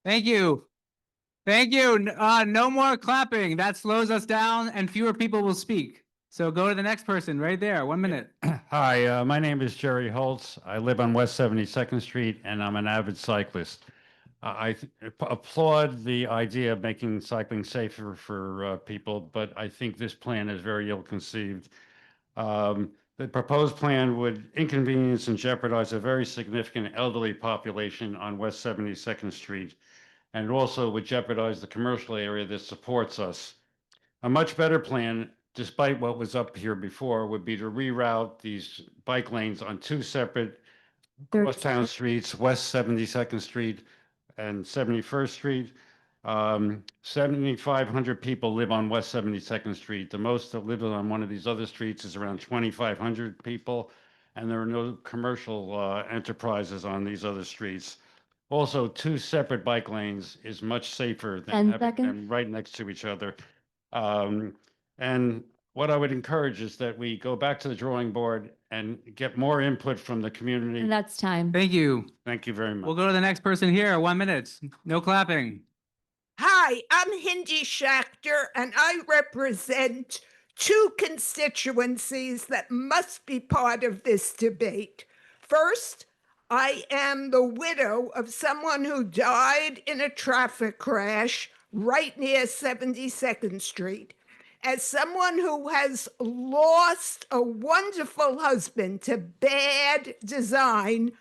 Thank you. Thank you. No more clapping. That slows us down and fewer people will speak. So go to the next person right there. 1 minute. Hi, my name is Jerry Holtz. I live on West 72nd Street, and I'm an avid cyclist. I applaud the idea of making cycling safer for people, but I think this plan is very ill-conceived. The proposed plan would inconvenience and jeopardize a very significant elderly population on West 72nd Street, and also would jeopardize the commercial area that supports us. A much better plan, despite what was up here before, would be to reroute these bike lanes on 2 separate crosstown streets, West 72nd Street and 71st Street. 7,500 people live on West 72nd Street. The most that live on one of these other streets is around 2,500 people, and there are no commercial enterprises on these other streets. Also, 2 separate bike lanes is much safer 10 than having them seconds. right next to each other. And what I would encourage is that we go back to the drawing board and get more input from the community. And that's time. Thank you. Thank you very much. We'll go to the next person here. 1 minute. No clapping. Hi, I'm Hindi Schachter, and I represent 2 constituencies that must be part of this debate. First, I am the widow of someone who died in a traffic crash right near 72nd Street. As someone who has lost a wonderful husband to bad design,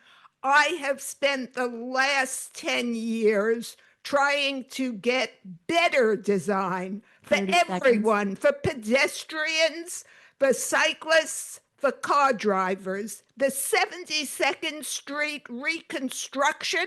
I have spent the last 10 years trying to get better design for 30 seconds. everyone, for pedestrians, for cyclists, for car drivers. The 72nd Street reconstruction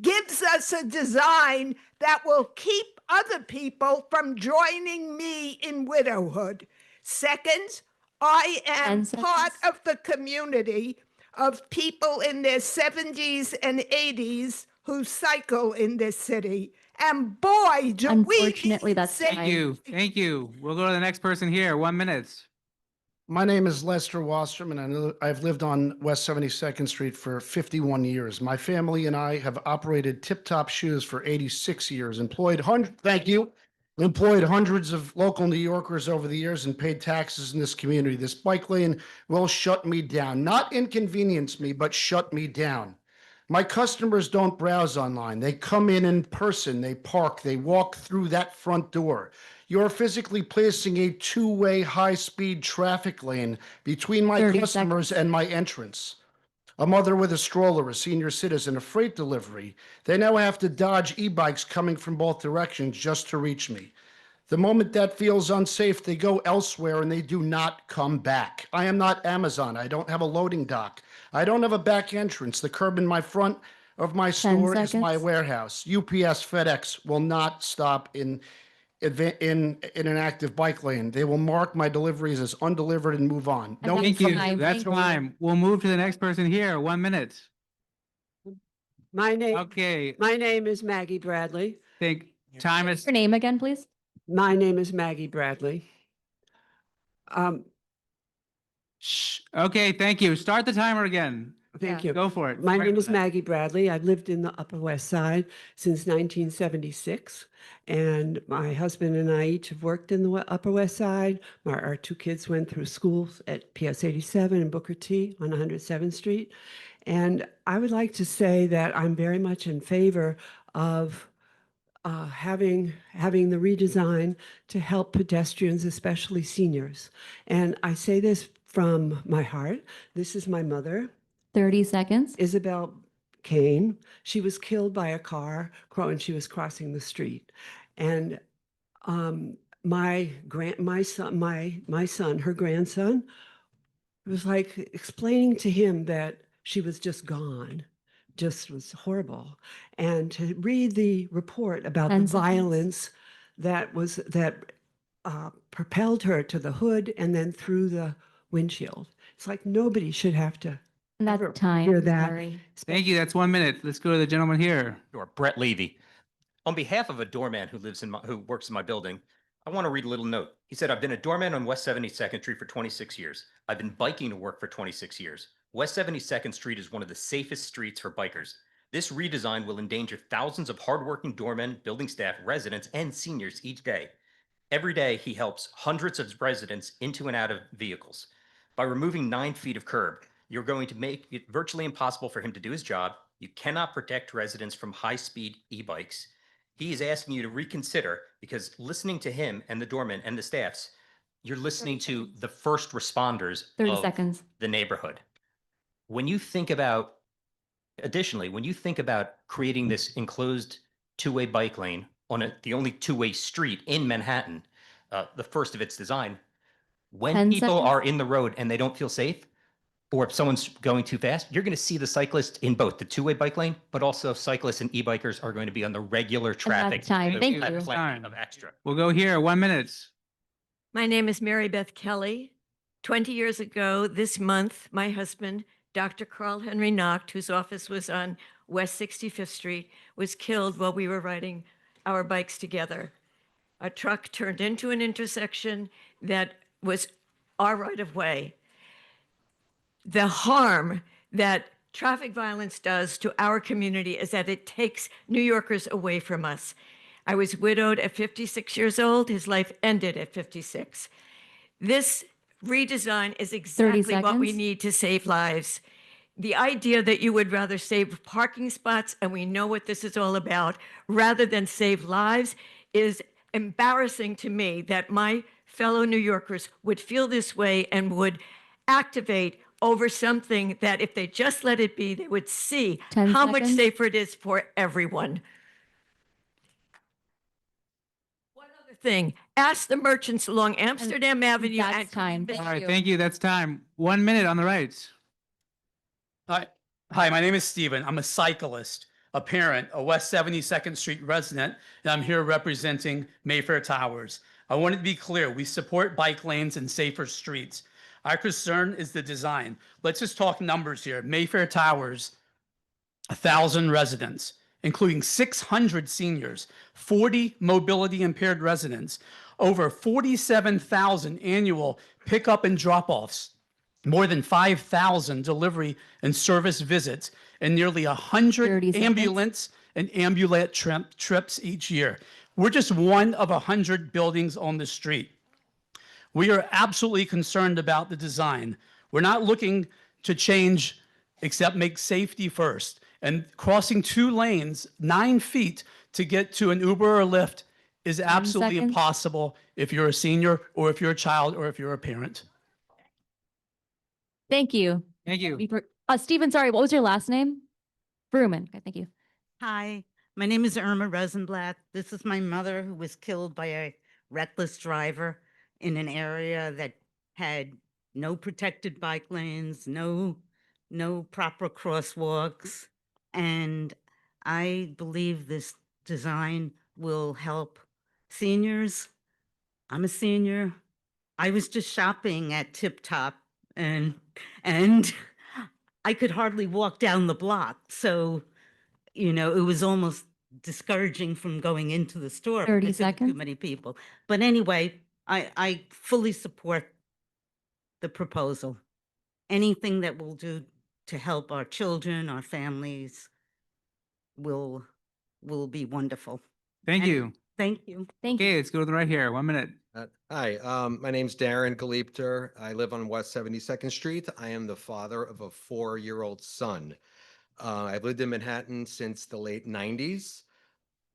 gives us a design that will keep other people from joining me in widowhood. Second, I am 10 part seconds. of the community of people in their 70s and 80s who cycle in this city. And boy, do we Unfortunately, that's safe. Thank you. Thank you. We'll go to the next person here. 1 minute. My name is Lester Wastrom, and I've lived on West 72nd Street for 51 years. My family and I have operated Tip Top Shoes for 86 years, employed hundreds of local New Yorkers over the years and paid taxes in this community. This bike lane will shut me down, not inconvenience me, but shut me down. My customers don't browse online. They come in person, they park, they walk through that front door. You're physically placing a 2-way high-speed traffic lane between my 30 customers and my entrance. A mother with a stroller, a senior citizen, a freight delivery. They now have to dodge e-bikes coming from both directions just to reach me. The moment that feels unsafe, they go elsewhere and they do not come back. I am not Amazon. I don't have a loading dock. I don't have a back entrance. The curb in my front of my 10 store is my seconds. warehouse. UPS, FedEx will not stop in an active bike lane. They will mark my deliveries as undelivered and move on. And that's Thank you. time. That's Thank you. time. We'll move to the next person here. 1 minute. My name Okay. is Maggie Bradley. Think time is. Your name again, please. My name is Maggie Bradley. Shh. Okay. Thank you. Start the timer again. Thank you. Go for it. My name is Maggie Bradley. I've lived in the Upper West Side since 1976. And my husband and I each have worked in the Upper West Side. Our 2 kids went through schools at PS 87 and Booker T on 107th Street. And I would like to say that I'm very much in favor of having the redesign to help pedestrians, especially seniors. And I say this from my heart. This is my mother, 30 seconds. Isabel Kane. She was killed by a car when she was crossing the street. And my son, her grandson, it was like explaining to him that she was just gone. Just was horrible. And to read the report about the 10 seconds. violence that propelled her to the hood and then through the windshield. It's like nobody should have to And that's ever time. hear that. Sorry. Thank you. That's 1 minute. Let's go to the gentleman here. Sure, Brett Levy. On behalf of a doorman who works in my building, I want to read a little note. He said, I've been a doorman on West 72nd Street for 26 years. I've been biking to work for 26 years. West 72nd Street is one of the safest streets for bikers. This redesign will endanger thousands of hardworking doormen, building staff, residents, and seniors each day. Every day, he helps hundreds of residents into and out of vehicles. By removing 9 feet of curb, you're going to make it virtually impossible for him to do his job. You cannot protect residents from high-speed e-bikes. He is asking you to reconsider because listening to him and the doormen and the staffs, you're listening to the first responders 30 of seconds. the neighborhood. When you think about, additionally, when you think about creating this enclosed 2-way bike lane on the only 2-way street in Manhattan, the first of its design, when 10 people seconds. are in the road and they don't feel safe, or if someone's going too fast, you're going to see the cyclists in both the two-way bike lane, but also cyclists and e-bikers are going to be on the regular traffic. time. So Thank that you. plenty of extra. We'll go here, 1 minute. My name is Mary Beth Kelly. 20 years ago this month, my husband, Dr. Carl Henry Nacht, whose office was on West 65th Street, was killed while we were riding our bikes together. A truck turned into an intersection that was our right of way. The harm that traffic violence does to our community is that it takes New Yorkers away from us. I was widowed at 56 years old. His life ended at 56. This redesign is exactly what we seconds. need to save lives. The idea that you would rather save parking spots, and we know what this is all about, rather than save lives is embarrassing to me that my fellow New Yorkers would feel this way and would activate over something that if they just let it be, they would see 10 how much seconds. safer it is for everyone. One other thing, ask the merchants along Amsterdam Avenue. That's time. All right, thank you. That's time. 1 minute on the right. Hi, my name is Steven. I'm a cyclist, a parent, a West 72nd Street resident, and I'm here representing Mayfair Towers. I want to be clear, we support bike lanes and safer streets. Our concern is the design. Let's just talk numbers here. Mayfair Towers, 1,000 residents, including 600 seniors, 40 mobility impaired residents, over 47,000 annual pickup and drop-offs, more than 5,000 delivery and service visits, and nearly 100 30 seconds. ambulance and ambulance trips each year. We're just one of 100 buildings on the street. We are absolutely concerned about the design. We're not looking to change except make safety first. And crossing 2 lanes, 9 feet to get to an Uber or Lyft is absolutely seconds. impossible if you're a senior or if you're a child or if you're a parent. Thank you. Thank you. Stephen, sorry, what was your last name? Bruman. Okay, thank you. Hi, my name is Irma Rosenblatt. This is my mother who was killed by a reckless driver in an area that had no protected bike lanes, no proper crosswalks. And I believe this design will help seniors. I'm a senior. I was just shopping at Tip Top and I could hardly walk down the block. So, you know, it was almost discouraging from going into the store. 30 because there were seconds. Too many people. But anyway, I fully support the proposal. Anything that will do to help our children, our families will be wonderful. Thank And you. Thank you. Thank Okay, let's go to the right here. 1 minute. Hi, my name's Darren Galipter. I live on West 72nd Street. I am the father of a 4-year-old son. I've lived in Manhattan since the late 90s.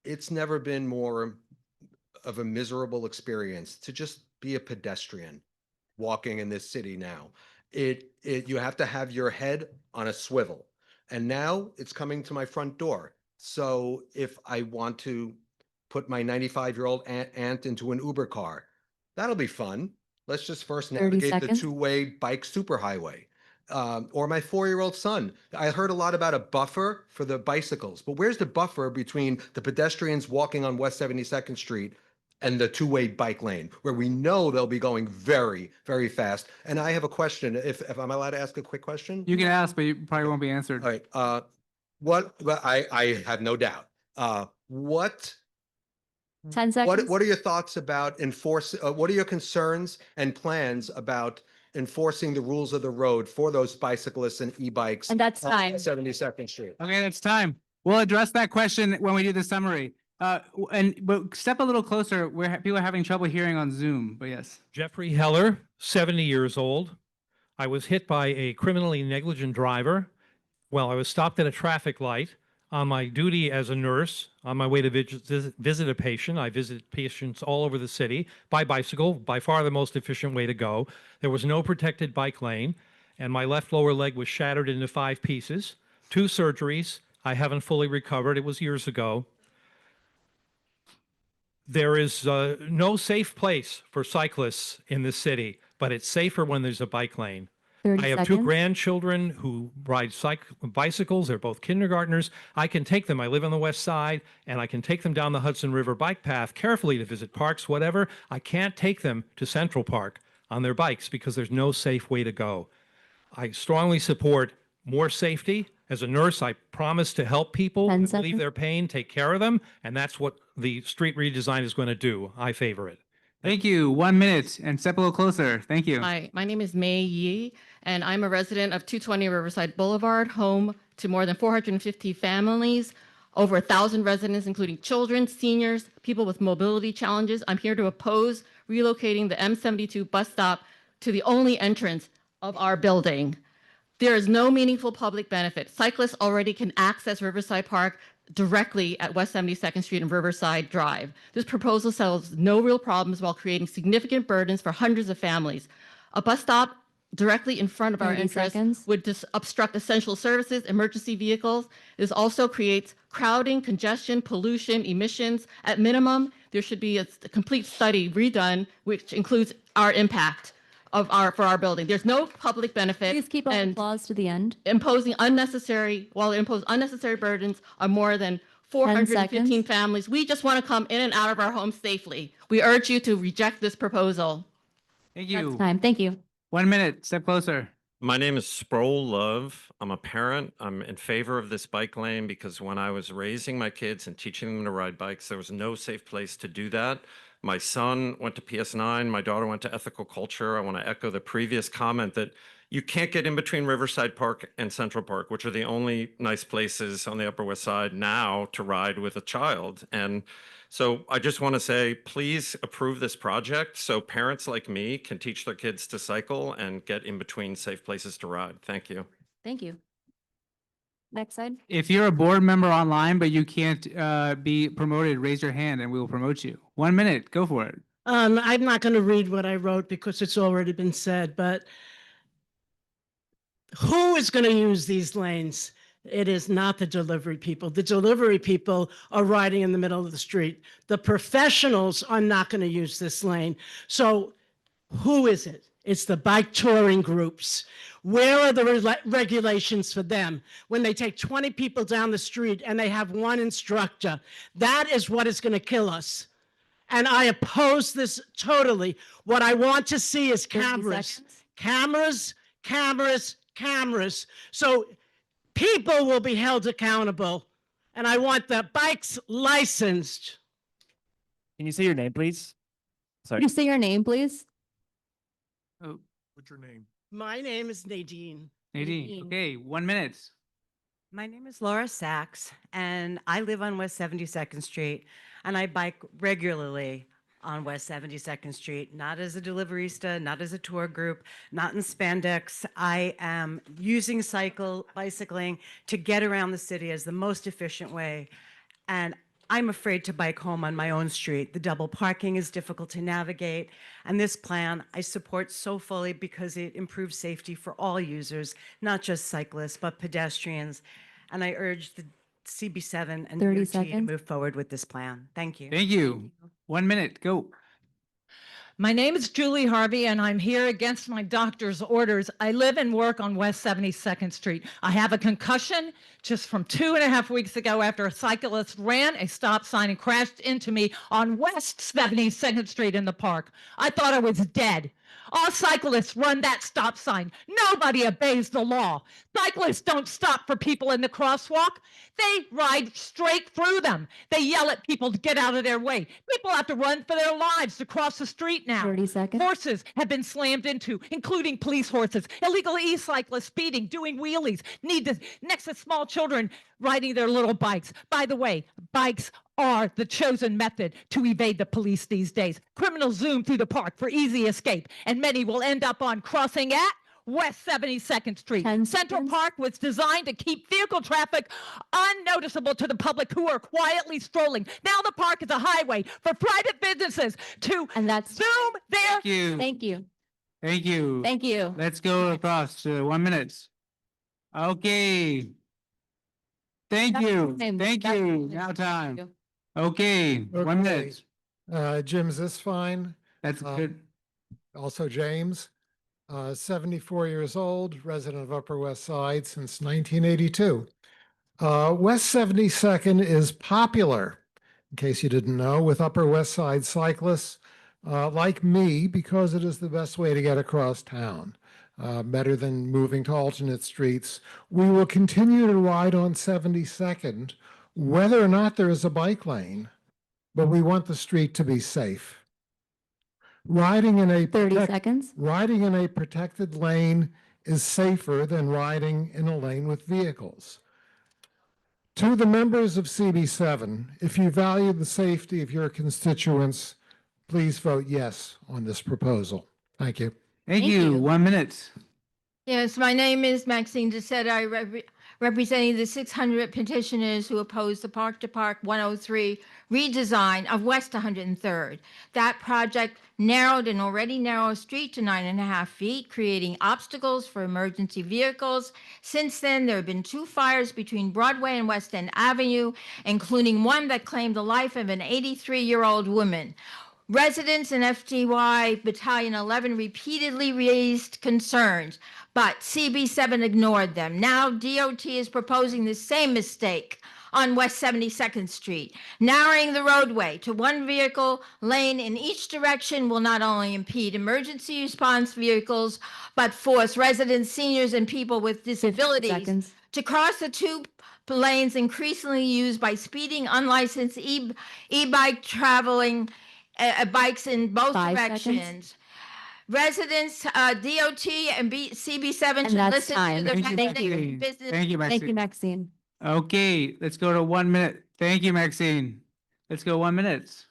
It's never been more of a miserable experience to just be a pedestrian walking in this city now. You have to have your head on a swivel. And now it's coming to my front door. So if I want to put my 95-year-old aunt into an Uber car, that'll be fun. Let's just first 30 navigate the seconds. 2-way bike superhighway. Or my 4-year-old son. I heard a lot about a buffer for the bicycles, but where's the buffer between the pedestrians walking on West 72nd Street and the 2-way bike lane, where we know they'll be going very, very fast? And I have a question. If I'm allowed to ask a quick question? You can ask, but you probably won't be answered. All right. Well, I have no doubt. What 10 seconds. What are your thoughts about what are your concerns and plans about enforcing the rules of the road for those bicyclists and e-bikes? And that's on time. 72nd Street. Okay, that's time. We'll address that question when we do the summary. But step a little closer. People are having trouble hearing on Zoom, but yes. Jeffrey Heller, 70 years old. I was hit by a criminally negligent driver while I was stopped at a traffic light on my duty as a nurse on my way to visit a patient. I visit patients all over the city by bicycle, by far the most efficient way to go. There was no protected bike lane, and my left lower leg was shattered into 5 pieces. 2 surgeries. I haven't fully recovered. It was years ago. There is no safe place for cyclists in this city, but it's safer when there's a bike lane. 30 I have two seconds. grandchildren who ride bicycles. They're both kindergartners. I can take them. I live on the west side, and I can take them down the Hudson River bike path carefully to visit parks, whatever. I can't take them to Central Park on their bikes because there's no safe way to go. I strongly support more safety. As a nurse, I promise to help people, 10 relieve seconds. their pain, take care of them, and that's what the street redesign is going to do. I favor it. Thank you. 1 minute and step a little closer. Thank you. Hi, my name is Mei Yi, and I'm a resident of 220 Riverside Boulevard, home to more than 450 families, over 1,000 residents, including children, seniors, people with mobility challenges. I'm here to oppose relocating the M72 bus stop to the only entrance of our building. There is no meaningful public benefit. Cyclists already can access Riverside Park directly at West 72nd Street and Riverside Drive. This proposal solves no real problems while creating significant burdens for hundreds of families. A bus stop directly in front of our 30 entrance seconds. would obstruct essential services, emergency vehicles. This also creates crowding, congestion, pollution, emissions. At minimum, there should be a complete study redone, which includes our impact for our building. There's no public benefit. Please keep up the and applause to the end. imposing unnecessary burdens on more than 415 seconds. families. We just want to come in and out of our homes safely. We urge you to reject this proposal. Thank That's you. time. Thank you. 1 minute. Step closer. My name is Sproul Love. I'm a parent. I'm in favor of this bike lane because when I was raising my kids and teaching them to ride bikes, there was no safe place to do that. My son went to PS9. My daughter went to ethical culture. I want to echo the previous comment that you can't get in between Riverside Park and Central Park, which are the only nice places on the Upper West Side now to ride with a child. And so I just want to say, please approve this project so parents like me can teach their kids to cycle and get in between safe places to ride. Thank you. Thank you. Next slide. If you're a board member online, but you can't be promoted, raise your hand and we will promote you. 1 minute. Go for it. I'm not going to read what I wrote because it's already been said, but who is going to use these lanes? It is not the delivery people. The delivery people are riding in the middle of the street. The professionals are not going to use this lane. So who is it? It's the bike touring groups. Where are the regulations for them? When they take 20 people down the street and they have one instructor, that is what is going to kill us. And I oppose this totally. What I want to see is 30 cameras, seconds. cameras, cameras, cameras. So people will be held accountable. And I want the bikes licensed. Can you say your name, please? Sorry. Could you say your name, please? Oh, What's your name? My name is Nadine. Nadine. Okay, 1 minute. My name is Laura Sachs, and I live on West 72nd Street, and I bike regularly on West 72nd Street, not as a deliverista, not as a tour group, not in spandex. I am using bicycling to get around the city as the most efficient way, and I'm afraid to bike home on my own street. The double parking is difficult to navigate, and this plan I support so fully because it improves safety for all users, not just cyclists, but pedestrians. And I urge the CB7 and 30 DOT to seconds. move forward with this plan. Thank you. Thank you. 1 minute. Go. My name is Julie Harvey, and I'm here against my doctor's orders. I live and work on West 72nd Street. I have a concussion just from 2.5 weeks ago after a cyclist ran a stop sign and crashed into me on West 72nd Street in the park. I thought I was dead. All cyclists run that stop sign. Nobody obeys the law. Cyclists don't stop for people in the crosswalk. They ride straight through them. They yell at people to get out of their way. People have to run for their lives to cross the street now. 30 seconds. Horses have been slammed into, including police horses, illegal e-cyclists speeding, doing wheelies, next to small children riding their little bikes. By the way, bikes are the chosen method to evade the police these days. Criminals zoom through the park for easy escape, and many will end up on crossing at West 72nd Street. Central Park was designed to keep vehicle traffic unnoticeable to the public who are quietly strolling. Now the park is a highway for private businesses to zoom their... Thank you. Thank you. Thank you. Thank you. Let's go across to 1 minute. Okay. Thank you. Thank you. Now time. Okay, 1 minute. Jim, is this fine? That's good. Also James. 74 years old, resident of Upper West Side since 1982. West 72nd is popular, in case you didn't know, with Upper West Side cyclists like me, because it is the best way to get across town, better than moving to alternate streets. We will continue to ride on 72nd, whether or not there is a bike lane, but we want the street to be safe. Riding in a 30 seconds. Riding in a protected lane is safer than riding in a lane with vehicles. To the members of CB7, if you value the safety of your constituents, please vote yes on this proposal. Thank you. Thank you. 1 minute. Yes, my name is Maxine Doucette. Representing the 600 petitioners who oppose the Park to Park 103 redesign of West 103rd. That project narrowed an already narrow street to 9.5 feet, creating obstacles for emergency vehicles. Since then, there have been 2 fires between Broadway and West End Avenue, including one that claimed the life of an 83-year-old woman. Residents in FTY Battalion 11 repeatedly raised concerns, but CB7 ignored them. Now DOT is proposing the same mistake on West 72nd Street. Narrowing the roadway to 1 vehicle lane in each direction will not only impede emergency response vehicles, but force residents, seniors, and people with disabilities to cross the 2 lanes increasingly used by speeding, unlicensed e-bike traveling bikes in both 5 directions. seconds. Residents, DOT and CB7 And should that's listen time. to the Thank you, Maxine. business. Thank you, Maxine. Thank you, Maxine. Okay, let's go to 1 minute. Thank you, Maxine. Let's go 1 minute.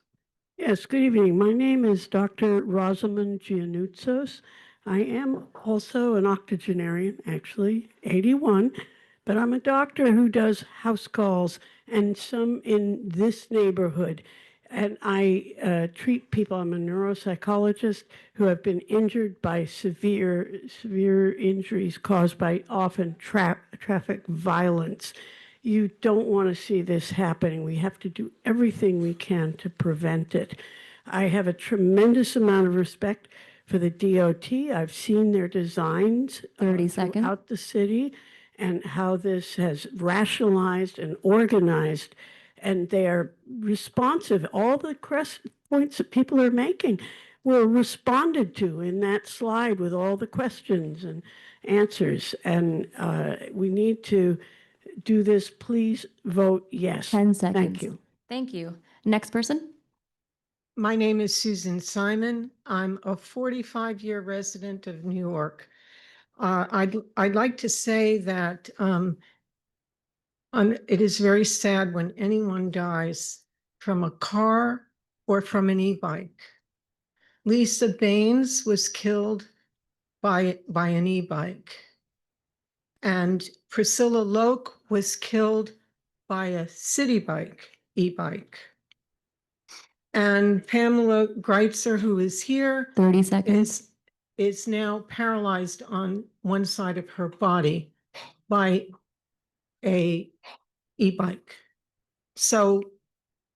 Yes, good evening. My name is Dr. Rosamund Giannoutsos. I am also an octogenarian, actually, 81, but I'm a doctor who does house calls and some in this neighborhood. And I treat people, I'm a neuropsychologist who have been injured by severe injuries caused by often traffic violence. You don't want to see this happening. We have to do everything we can to prevent it. I have a tremendous amount of respect for the DOT. I've seen their designs 30 seconds. throughout the city and how this has rationalized and organized, and they are responsive. All the points that people are making were responded to in that slide with all the questions and answers. And we need to do this. Please vote yes. 10 seconds. Thank you. Thank you. Next person. My name is Susan Simon. I'm a 45-year resident of New York. I'd like to say that it is very sad when anyone dies from a car or from an e-bike. Lisa Baines was killed by an e-bike. And Priscilla Loke was killed by a city bike, e-bike. And Pamela Greitzer, who is here, 30 seconds. is now paralyzed on one side of her body by a e-bike. So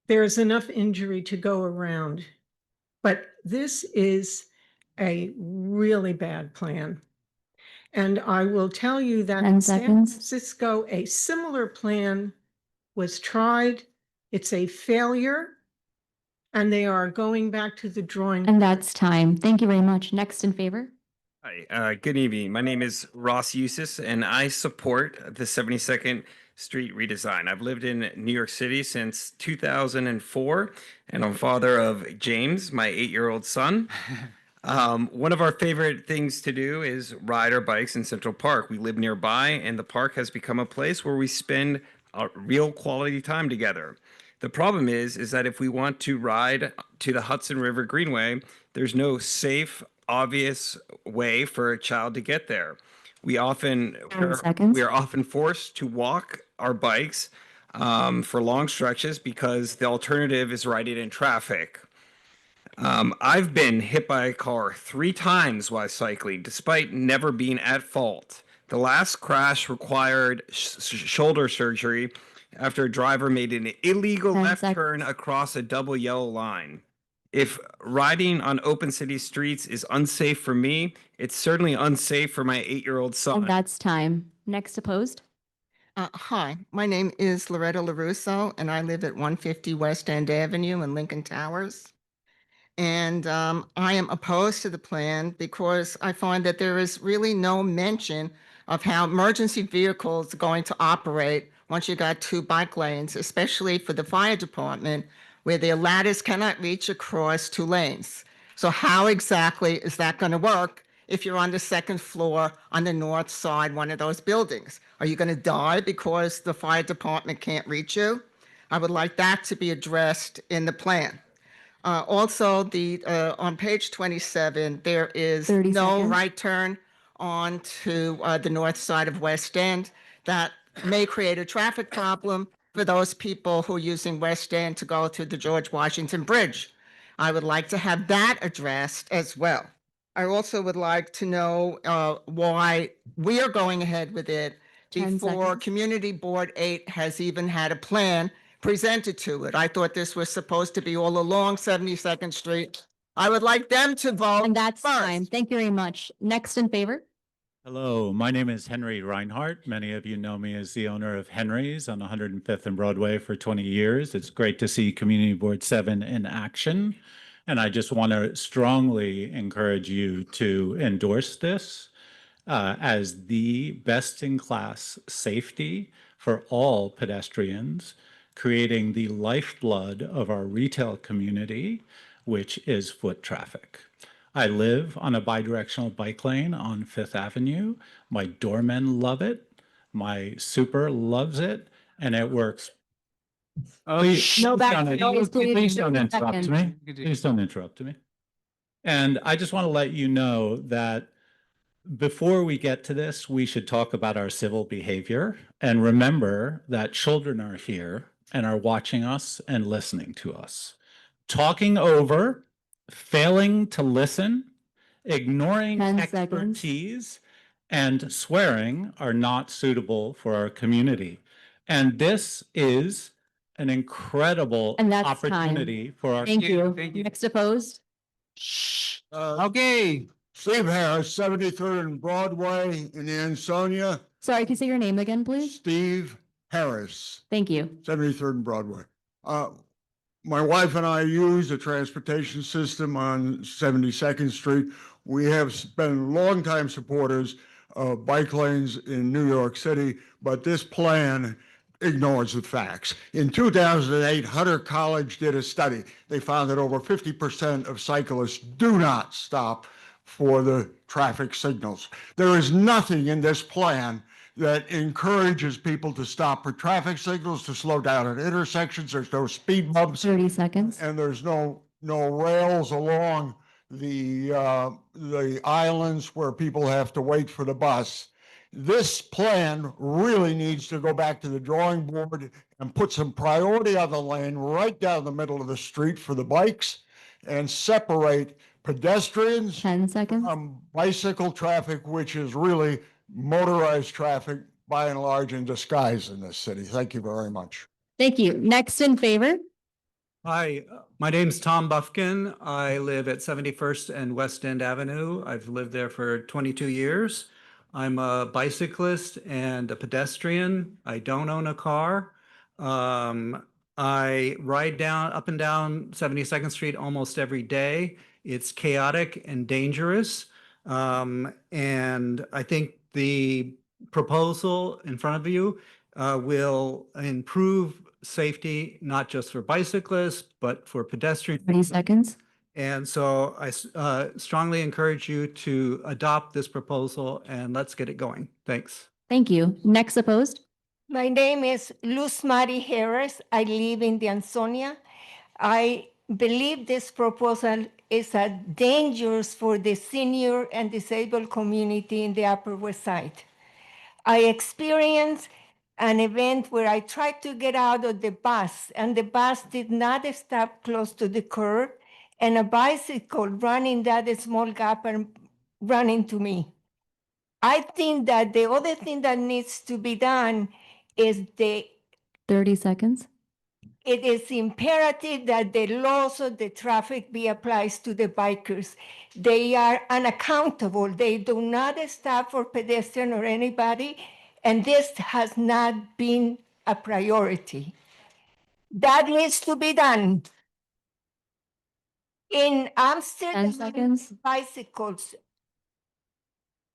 there's enough injury to go around. But this is a really bad plan. And I will tell you that 10 in San seconds. Francisco, a similar plan was tried. It's a failure. And they are going back to the drawing And that's time. Thank you very much. Next in favor. Hi, good evening. My name is Ross Eustace, and I support the 72nd Street redesign. I've lived in New York City since 2004, and I'm father of James, my 8-year-old son. One of our favorite things to do is ride our bikes in Central Park. We live nearby, and the park has become a place where we spend real quality time together. The problem is that if we want to ride to the Hudson River Greenway, there's no safe, obvious way for a child to get there. We are often forced to walk our bikes for long stretches because the alternative is riding in traffic. I've been hit by a car 3 times while cycling, despite never being at fault. The last crash required shoulder surgery after a driver made an illegal left turn across a double yellow line. If riding on open city streets is unsafe for me, it's certainly unsafe for my 8-year-old son. And that's time. Next opposed? Hi, my name is Loretta LaRusso, and I live at 150 West End Avenue in Lincoln Towers. And I am opposed to the plan because I find that there is really no mention of how emergency vehicles are going to operate once you got 2 bike lanes, especially for the fire department, where their ladders cannot reach across 2 lanes. So how exactly is that going to work if you're on the 2nd floor on the north side, one of those buildings? Are you going to die because the fire department can't reach you? I would like that to be addressed in the plan. Also, on page 27, there is 30 no seconds. right turn onto the north side of West End. That may create a traffic problem for those people who are using West End to go through the George Washington Bridge. I would like to have that addressed as well. I also would like to know why we are going ahead with it 10 before seconds. Community Board 8 has even had a plan presented to it. I thought this was supposed to be all along 72nd Street. I would like them to vote And that's first. time. Thank you very much. Next in favor? Hello, my name is Henry Reinhardt. Many of you know me as the owner of Henry's on 105th and Broadway for 20 years. It's great to see Community Board 7 in action. And I just want to strongly encourage you to endorse this as the best-in-class safety for all pedestrians, creating the lifeblood of our retail community, which is foot traffic. I live on a bidirectional bike lane on 5th Avenue. My doormen love it. My super loves it, and it works. Please, No back- please no, please, please don't 30 interrupt seconds. me. Please don't interrupt me. And I just want to let you know that before we get to this, we should talk about our civil behavior and remember that children are here and are watching us and listening to us. Talking over, failing to listen, ignoring 10 seconds. expertise, and swearing are not suitable for our community. And this is an incredible And that's opportunity for our. Thank you. Thank you. Next opposed? Okay. Steve Harris, 73rd and Broadway in Ansonia. Sorry, can you say your name again, please? Steve Harris, Thank you. 73rd and Broadway. My wife and I use the transportation system on 72nd Street. We have been longtime supporters of bike lanes in New York City, but this plan ignores the facts. In 2008, Hunter College did a study. They found that over 50% of cyclists do not stop for the traffic signals. There is nothing in this plan that encourages people to stop for traffic signals, to slow down at intersections. There's no speed bumps. 30 seconds. And there's no rails along the islands where people have to wait for the bus. This plan really needs to go back to the drawing board and put some priority on the lane right down the middle of the street for the bikes and separate pedestrians 10 seconds. from bicycle traffic, which is really motorized traffic by and large in disguise in this city. Thank you very much. Thank you. Next in favor? Hi, my name's Tom Buffkin. I live at 71st and West End Avenue. I've lived there for 22 years. I'm a bicyclist and a pedestrian. I don't own a car. I ride up and down 72nd Street almost every day. It's chaotic and dangerous. And I think the proposal in front of you will improve safety, not just for bicyclists, but for pedestrians. 30 seconds. And so I strongly encourage you to adopt this proposal and let's get it going. Thanks. Thank you. Next opposed? My name is Luz Mari Harris. I live in the Ansonia. I believe this proposal is dangerous for the senior and disabled community in the Upper West Side. I experienced an event where I tried to get out of the bus and the bus did not stop close to the curb, and a bicycle running that small gap and ran into me. I think that the other thing that needs to be done is 30 seconds. it is imperative that the laws of the traffic be applied to the bikers. They are unaccountable. They do not stop for pedestrian or anybody, and this has not been a priority. That needs to be done. In Amsterdam, seconds. bicycles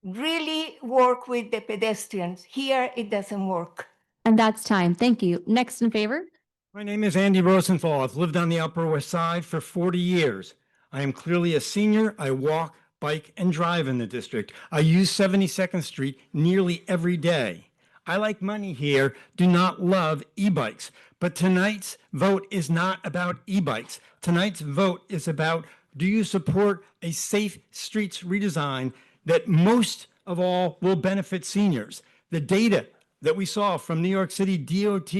really work with the pedestrians. Here, it doesn't work. And that's time. Thank you. Next in favor? My name is Andy Rosenthal. I've lived on the Upper West Side for 40 years. I am clearly a senior. I walk, bike, and drive in the district. I use 72nd Street nearly every day. I like money here, do not love e-bikes. But tonight's vote is not about e-bikes. Tonight's vote is about, do you support a safe streets redesign that most of all will benefit seniors? The data that we saw from New York City DOT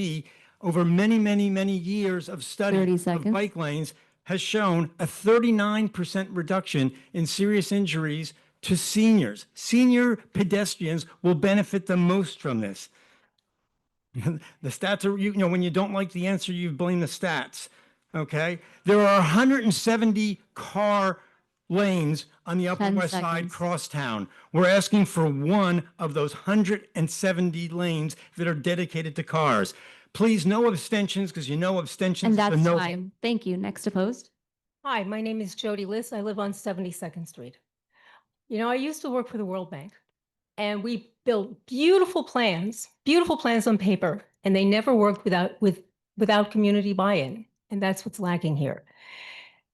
over many, many, many years of study of bike lanes has shown a 39% reduction in serious injuries to seniors. Senior pedestrians will benefit the most from this. The stats are, when you don't like the answer, you blame the stats, okay? There are 170 car lanes on the Upper West Side crosstown. We're asking for one of those 170 lanes that are dedicated to cars. Please, no abstentions, because abstentions And is a that's no. time. Thank you. Next opposed? Hi, my name is Jody Liss. I live on 72nd Street. I used to work for the World Bank, and we built beautiful plans on paper, and they never worked without community buy-in, and that's what's lacking here.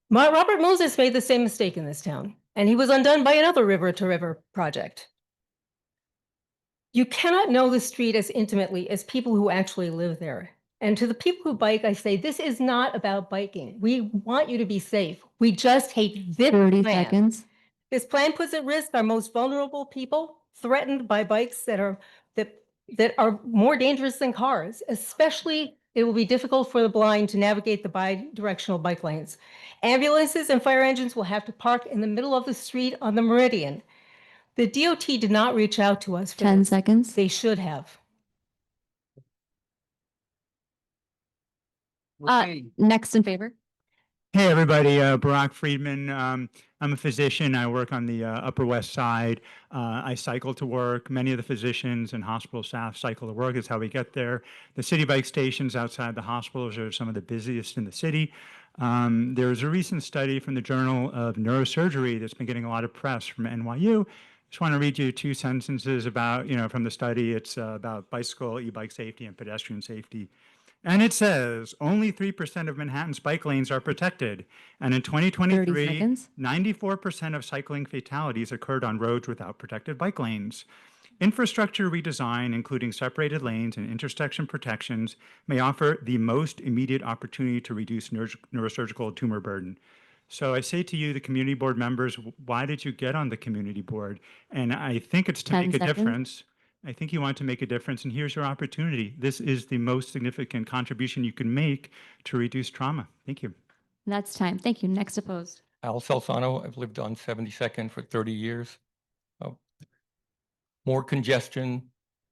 Robert Moses made the same mistake in this town, and he was undone by another river-to-river project. You cannot know the street as intimately as people who actually live there. And to the people who bike, I say, this is not about biking. We want you to be safe. We just hate this 30 plan. seconds. This plan puts at risk our most vulnerable people, threatened by bikes that are more dangerous than cars. Especially, it will be difficult for the blind to navigate the bi-directional bike lanes. Ambulances and fire engines will have to park in the middle of the street on the Meridian. The DOT did not reach out to us for 10 this. seconds. They should have. Next in favor? Hey, everybody, Barack Friedman. I'm a physician. I work on the Upper West Side. I cycle to work. Many of the physicians and hospital staff cycle to work. It's how we get there. The city bike stations outside the hospitals are some of the busiest in the city. There's a recent study from the Journal of Neurosurgery that's been getting a lot of press from NYU. Just want to read you 2 sentences about, from the study. It's about bicycle, e-bike safety, and pedestrian safety. And it says only 3% of Manhattan's bike lanes are protected. And in 2023, 94% of cycling fatalities occurred on roads without protected bike lanes. Infrastructure redesign, including separated lanes and intersection protections, may offer the most immediate opportunity to reduce neurosurgical tumor burden. So I say to you, the community board members, why did you get on the community board? And I think it's to make a difference. I think you want to make a difference, and here's your opportunity. This is the most significant contribution you can make to reduce trauma. Thank you. And that's time. Thank you. Next opposed. Al Salzano, I've lived on 72nd for 30 years. More congestion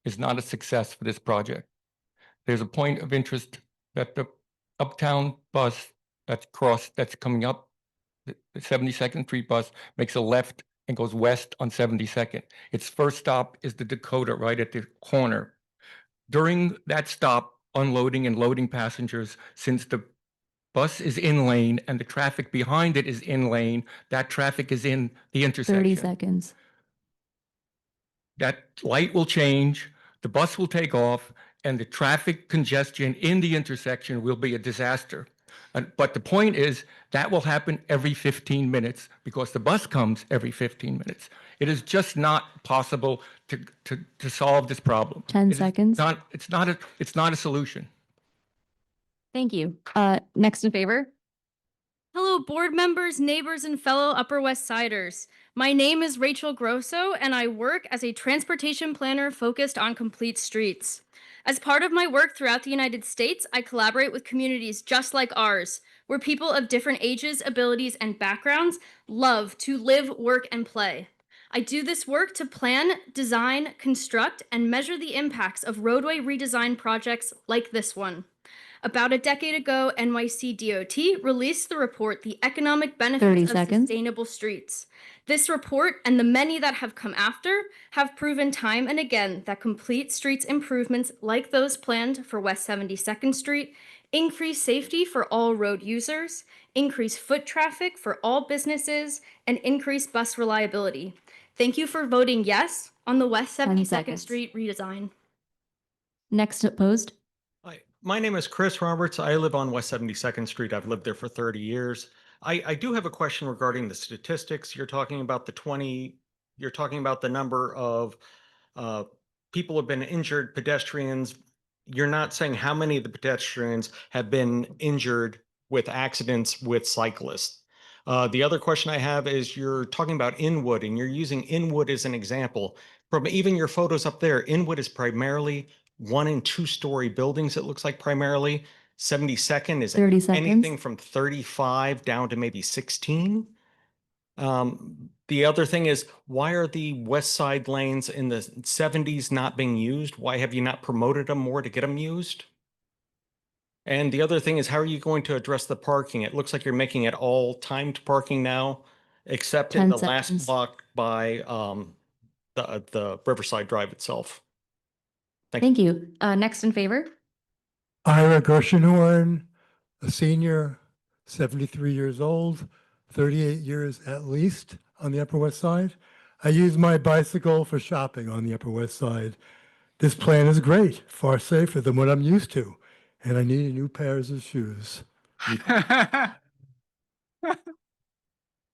is not a success for this project. There's a point of interest that the Uptown bus that's coming up, the 72nd Street bus, makes a left and goes west on 72nd. Its first stop is the Dakota right at the corner. During that stop, unloading and loading passengers, since the bus is in lane and the traffic behind it is in lane, that traffic is in the intersection. 30 seconds. That light will change, the bus will take off, and the traffic congestion in the intersection will be a disaster. But the point is that will happen every 15 minutes because the bus comes every 15 minutes. It is just not possible to solve this problem. 10 seconds. It's not a solution. Thank you. Next in favor? Hello, board members, neighbors, and fellow Upper West Siders. My name is Rachel Grosso, and I work as a transportation planner focused on complete streets. As part of my work throughout the United States, I collaborate with communities just like ours, where people of different ages, abilities, and backgrounds love to live, work, and play. I do this work to plan, design, construct, and measure the impacts of roadway redesign projects like this one. About a decade ago, NYC DOT released the report, The Economic 30 Benefits of seconds. Sustainable Streets. This report and the many that have come after have proven time and again that complete streets improvements like those planned for West 72nd Street increase safety for all road users, increase foot traffic for all businesses, and increase bus reliability. Thank you for voting yes on the West 10 72nd seconds. Street redesign. Next opposed. Hi, my name is Chris Roberts. I live on West 72nd Street. I've lived there for 30 years. I do have a question regarding the statistics. You're talking about you're talking about the number of people who have been injured, pedestrians. You're not saying how many of the pedestrians have been injured with accidents with cyclists. The other question I have is you're talking about Inwood and you're using Inwood as an example. From even your photos up there, Inwood is primarily 1- and 2-story buildings, it looks like primarily. 72nd is 30 seconds. anything from 35 down to maybe 16. The other thing is, why are the west side lanes in the 70s not being used? Why have you not promoted them more to get them used? And the other thing is, how are you going to address the parking? It looks like you're making it all timed parking now, except in 10 the last seconds. block by the Riverside Drive itself. Thank you. Next in favor. Ira Gershenhorn, a senior, 73 years old, 38 years at least on the Upper West Side. I use my bicycle for shopping on the Upper West Side. This plan is great, far safer than what I'm used to, and I need new pairs of shoes.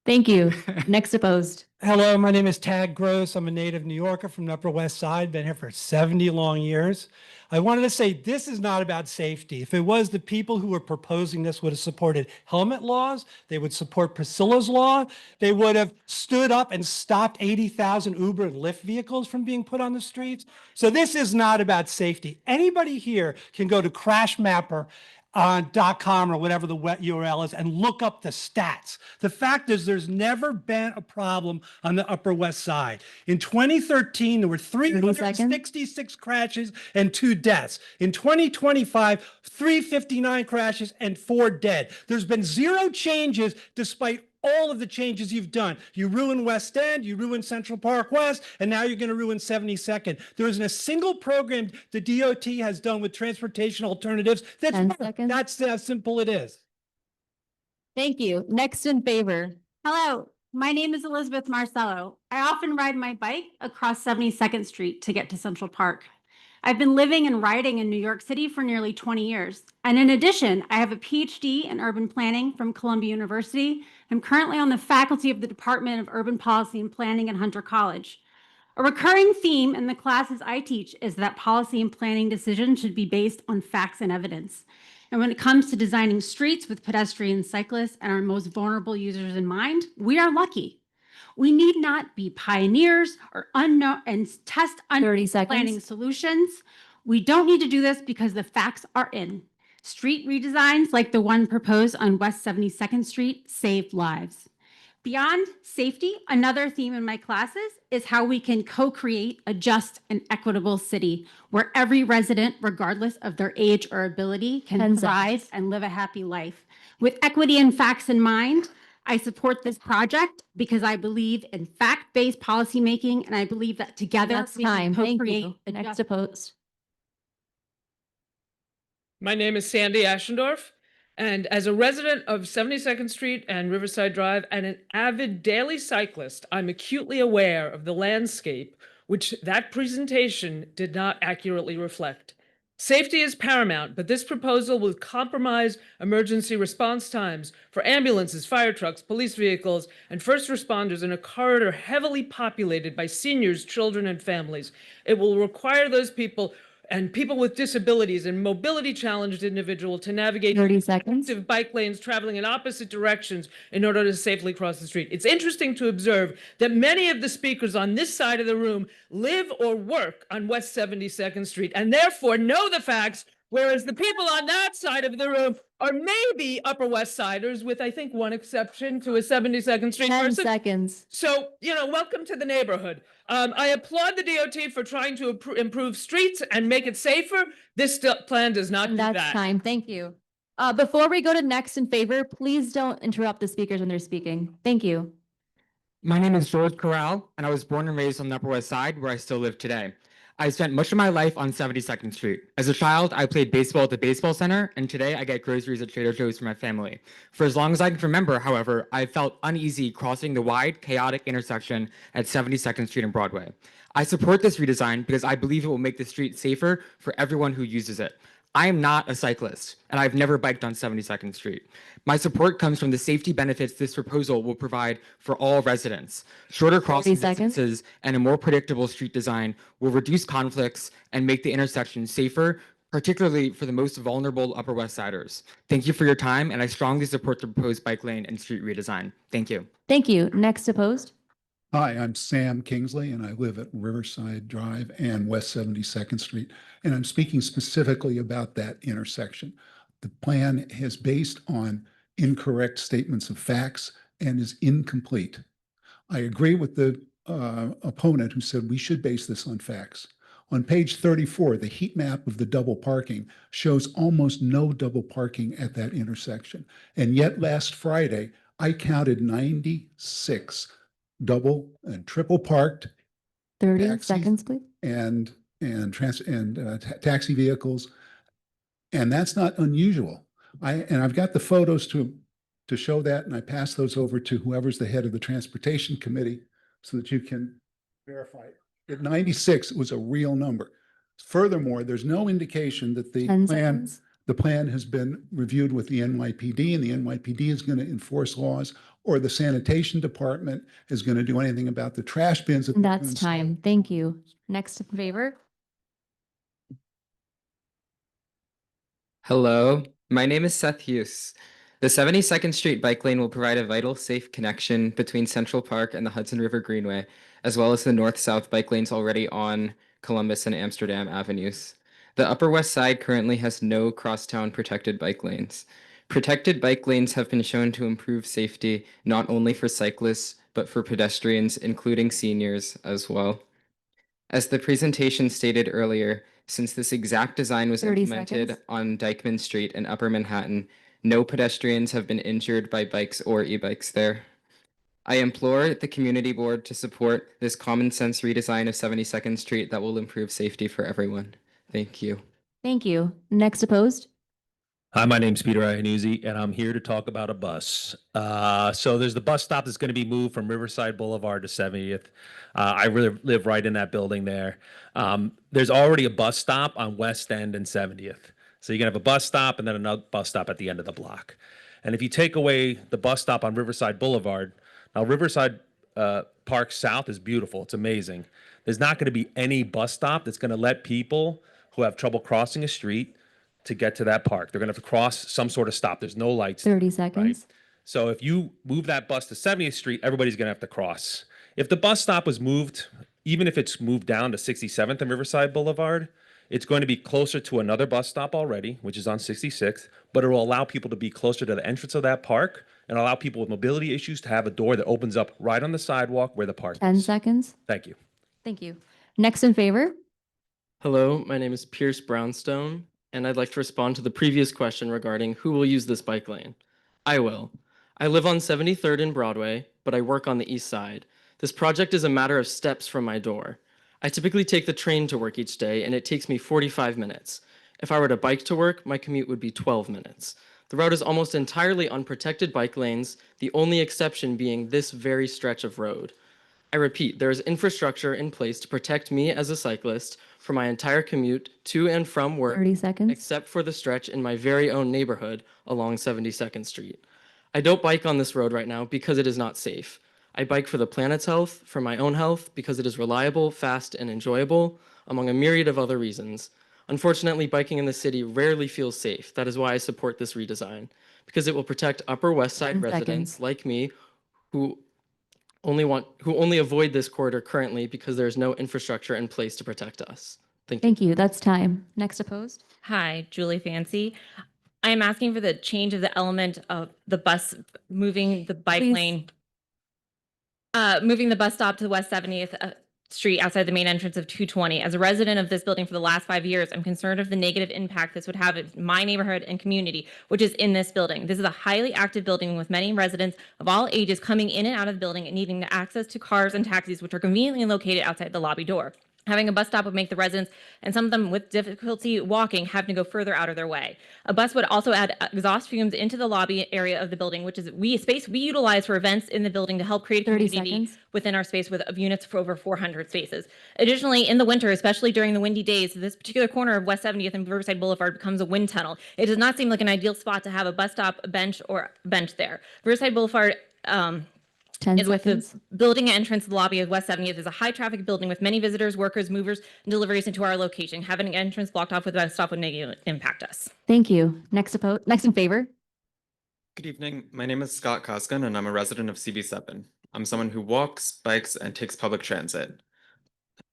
Thank you. Next opposed. Hello, my name is Tad Gross. I'm a native New Yorker from the Upper West Side, been here for 70 long years. I wanted to say this is not about safety. If it was, the people who were proposing this would have supported helmet laws. They would support Priscilla's law. They would have stood up and stopped 80,000 Uber and Lyft vehicles from being put on the streets. So this is not about safety. Anybody here can go to CrashMapper on .com or whatever the web URL is and look up the stats. The fact is there's never been a problem on the Upper West Side. In 2013, there were 366 crashes and 2 deaths. In 2025, 359 crashes and 4 dead. There's been 0 changes despite all of the changes you've done. You ruined West End, you ruined Central Park West, and now you're going to ruin 72nd. There isn't a single program the DOT has done with transportation alternatives. That's how simple it is. Thank you. Next in favor. Hello, my name is Elizabeth Marcello. I often ride my bike across 72nd Street to get to Central Park. I've been living and riding in New York City for nearly 20 years. And in addition, I have a PhD in urban planning from Columbia University. I'm currently on the faculty of the Department of Urban Policy and Planning at Hunter College. A recurring theme in the classes I teach is that policy and planning decisions should be based on facts and evidence. And when it comes to designing streets with pedestrians, cyclists, and our most vulnerable users in mind, we are lucky. We need not be pioneers or unknown and test 30 seconds. planning solutions. We don't need to do this because the facts are in. Street redesigns like the one proposed on West 72nd Street save lives. Beyond safety, another theme in my classes is how we can co-create a just and equitable city where every resident, regardless of their age or ability, can 10 thrive seconds. and live a happy life. With equity and facts in mind, I support this project because I believe in fact-based policymaking, and I believe that together That's we can time. Thank co-create you. a Next just opposed. My name is Sandy Ashendorf, and as a resident of 72nd Street and Riverside Drive and an avid daily cyclist, I'm acutely aware of the landscape which that presentation did not accurately reflect. Safety is paramount, but this proposal will compromise emergency response times for ambulances, fire trucks, police vehicles, and first responders in a corridor heavily populated by seniors, children, and families. It will require those people and people with disabilities and mobility challenged individuals to navigate 30 seconds. bike lanes traveling in opposite directions in order to safely cross the street. It's interesting to observe that many of the speakers on this side of the room live or work on West 72nd Street and therefore know the facts Whereas the people on that side of the room are maybe Upper West Siders with, I think, one exception to a 72nd Street 10 person. seconds. So, welcome to the neighborhood. I applaud the DOT for trying to improve streets and make it safer. This plan does not And do that's that. time. Thank you. Before we go to next in favor, please don't interrupt the speakers when they're speaking. Thank you. My name is George Corral, and I was born and raised on the Upper West Side, where I still live today. I spent much of my life on 72nd Street. As a child, I played baseball at the baseball center, and today I get groceries at Trader Joe's for my family. For as long as I can remember, however, I felt uneasy crossing the wide, chaotic intersection at 72nd Street and Broadway. I support this redesign because I believe it will make the street safer for everyone who uses it. I am not a cyclist, and I've never biked on 72nd Street. My support comes from the safety benefits this proposal will provide for all residents. Shorter crossing distances and a more predictable street design will reduce conflicts and make the intersection safer, particularly for the most vulnerable Upper West Siders. Thank you for your time, and I strongly support the proposed bike lane and street redesign. Thank you. Thank you. Next opposed. Hi, I'm Sam Kingsley, and I live at Riverside Drive and West 72nd Street, and I'm speaking specifically about that intersection. The plan is based on incorrect statements of facts and is incomplete. I agree with the opponent who said we should base this on facts. On page 34, the heat map of the double parking shows almost no double parking at that intersection. And yet last Friday, I counted 96 double and triple parked 30 taxis seconds, please. and taxi vehicles, and that's not unusual. I've got the photos to show that, and I pass those over to whoever's the head of the transportation committee so that you can verify it. At 96, it was a real number. Furthermore, there's no indication that the 10 plan seconds. the plan has been reviewed with the NYPD, and the NYPD is going to enforce laws, or the sanitation department is going to do anything about the trash bins. that And they're that's gonna install. time. Thank you. Next in favor. Hello, my name is Seth Hughes. The 72nd Street bike lane will provide a vital, safe connection between Central Park and the Hudson River Greenway, as well as the north-south bike lanes already on Columbus and Amsterdam avenues. The Upper West Side currently has no crosstown protected bike lanes. Protected bike lanes have been shown to improve safety not only for cyclists, but for pedestrians, including seniors as well. As the presentation stated earlier, since this exact design was 30 implemented seconds. on Dyckman Street in Upper Manhattan, no pedestrians have been injured by bikes or e-bikes there. I implore the community board to support this common sense redesign of 72nd Street that will improve safety for everyone. Thank you. Thank you. Next opposed. Hi, my name's Peter Iannuzzi, and I'm here to talk about a bus. So there's the bus stop that's going to be moved from Riverside Boulevard to 70th. I really live right in that building there. There's already a bus stop on West End and 70th. So you can have a bus stop and then another bus stop at the end of the block. And if you take away the bus stop on Riverside Boulevard, now Riverside Park South is beautiful. It's amazing. There's not going to be any bus stop that's going to let people who have trouble crossing a street to get to that park. They're going to have to cross some sort of stop. There's no lights. 30 seconds. So if you move that bus to 70th Street, everybody's going to have to cross. If the bus stop was moved, even if it's moved down to 67th and Riverside Boulevard, it's going to be closer to another bus stop already, which is on 66th, but it will allow people to be closer to the entrance of that park and allow people with mobility issues to have a door that opens up right on the sidewalk where the park 10 is. seconds. Thank you. Thank you. Next in favor. Hello, my name is Pierce Brownstone, and I'd like to respond to the previous question regarding who will use this bike lane. I will. I live on 73rd and Broadway, but I work on the east side. This project is a matter of steps from my door. I typically take the train to work each day, and it takes me 45 minutes. If I were to bike to work, my commute would be 12 minutes. The route is almost entirely on protected bike lanes, the only exception being this very stretch of road. I repeat, there is infrastructure in place to protect me as a cyclist for my entire commute to and from work, 30 seconds. except for the stretch in my very own neighborhood along 72nd Street. I don't bike on this road right now because it is not safe. I bike for the planet's health, for my own health, because it is reliable, fast, and enjoyable, among a myriad of other reasons. Unfortunately, biking in the city rarely feels safe. That is why I support this redesign, because it will protect Upper West Side 10 residents seconds. like me who only avoid this corridor currently because there is no infrastructure in place to protect us. Thank Thank you. That's time. Next opposed. Hi, Julie Fancy. I am asking for the change of the element of the bus, moving the bike Please. lane, moving the bus stop to West 70th Street outside the main entrance of 220. As a resident of this building for the last 5 years, I'm concerned of the negative impact this would have in my neighborhood and community, which is in this building. This is a highly active building with many residents of all ages coming in and out of the building and needing access to cars and taxis, which are conveniently located outside the lobby door. Having a bus stop would make the residents, and some of them with difficulty walking, have to go further out of their way. A bus would also add exhaust fumes into the lobby area of the building, which is space we utilize for events in the building to help create a 30 community seconds. within our space of units for over 400 spaces. Additionally, in the winter, especially during the windy days, this particular corner of West 70th and Riverside Boulevard becomes a wind tunnel. It does not seem like an ideal spot to have a bus stop, a bench there. Riverside Boulevard, 10 is with seconds. the building entrance to the lobby of West 70th is a high traffic building with many visitors, workers, movers, and deliveries into our location. Having an entrance blocked off with a bus stop would negatively impact us. Thank you. Next opposed. Next in favor. Good evening. My name is Scott Koskin, and I'm a resident of CB7. I'm someone who walks, bikes, and takes public transit.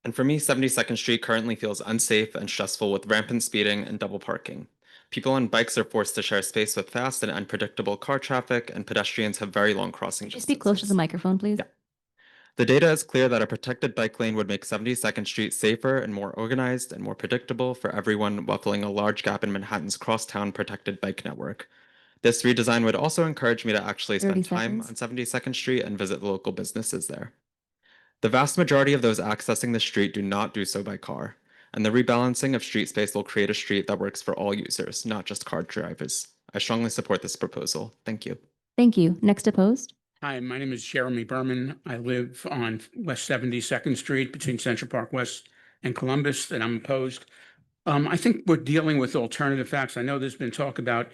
And for me, 72nd Street currently feels unsafe and stressful with rampant speeding and double parking. People on bikes are forced to share space with fast and unpredictable car traffic, and pedestrians have very long crossing Just distances. speak close to the microphone, please. Yeah. The data is clear that a protected bike lane would make 72nd Street safer and more organized and more predictable for everyone while filling a large gap in Manhattan's crosstown protected bike network. This redesign would also encourage me to actually 30 spend time seconds. on 72nd Street and visit the local businesses there. The vast majority of those accessing the street do not do so by car, and the rebalancing of street space will create a street that works for all users, not just car drivers. I strongly support this proposal. Thank you. Thank you. Next opposed. Hi, my name is Jeremy Berman. I live on West 72nd Street between Central Park West and Columbus, and I'm opposed. I think we're dealing with alternative facts. I know there's been talk about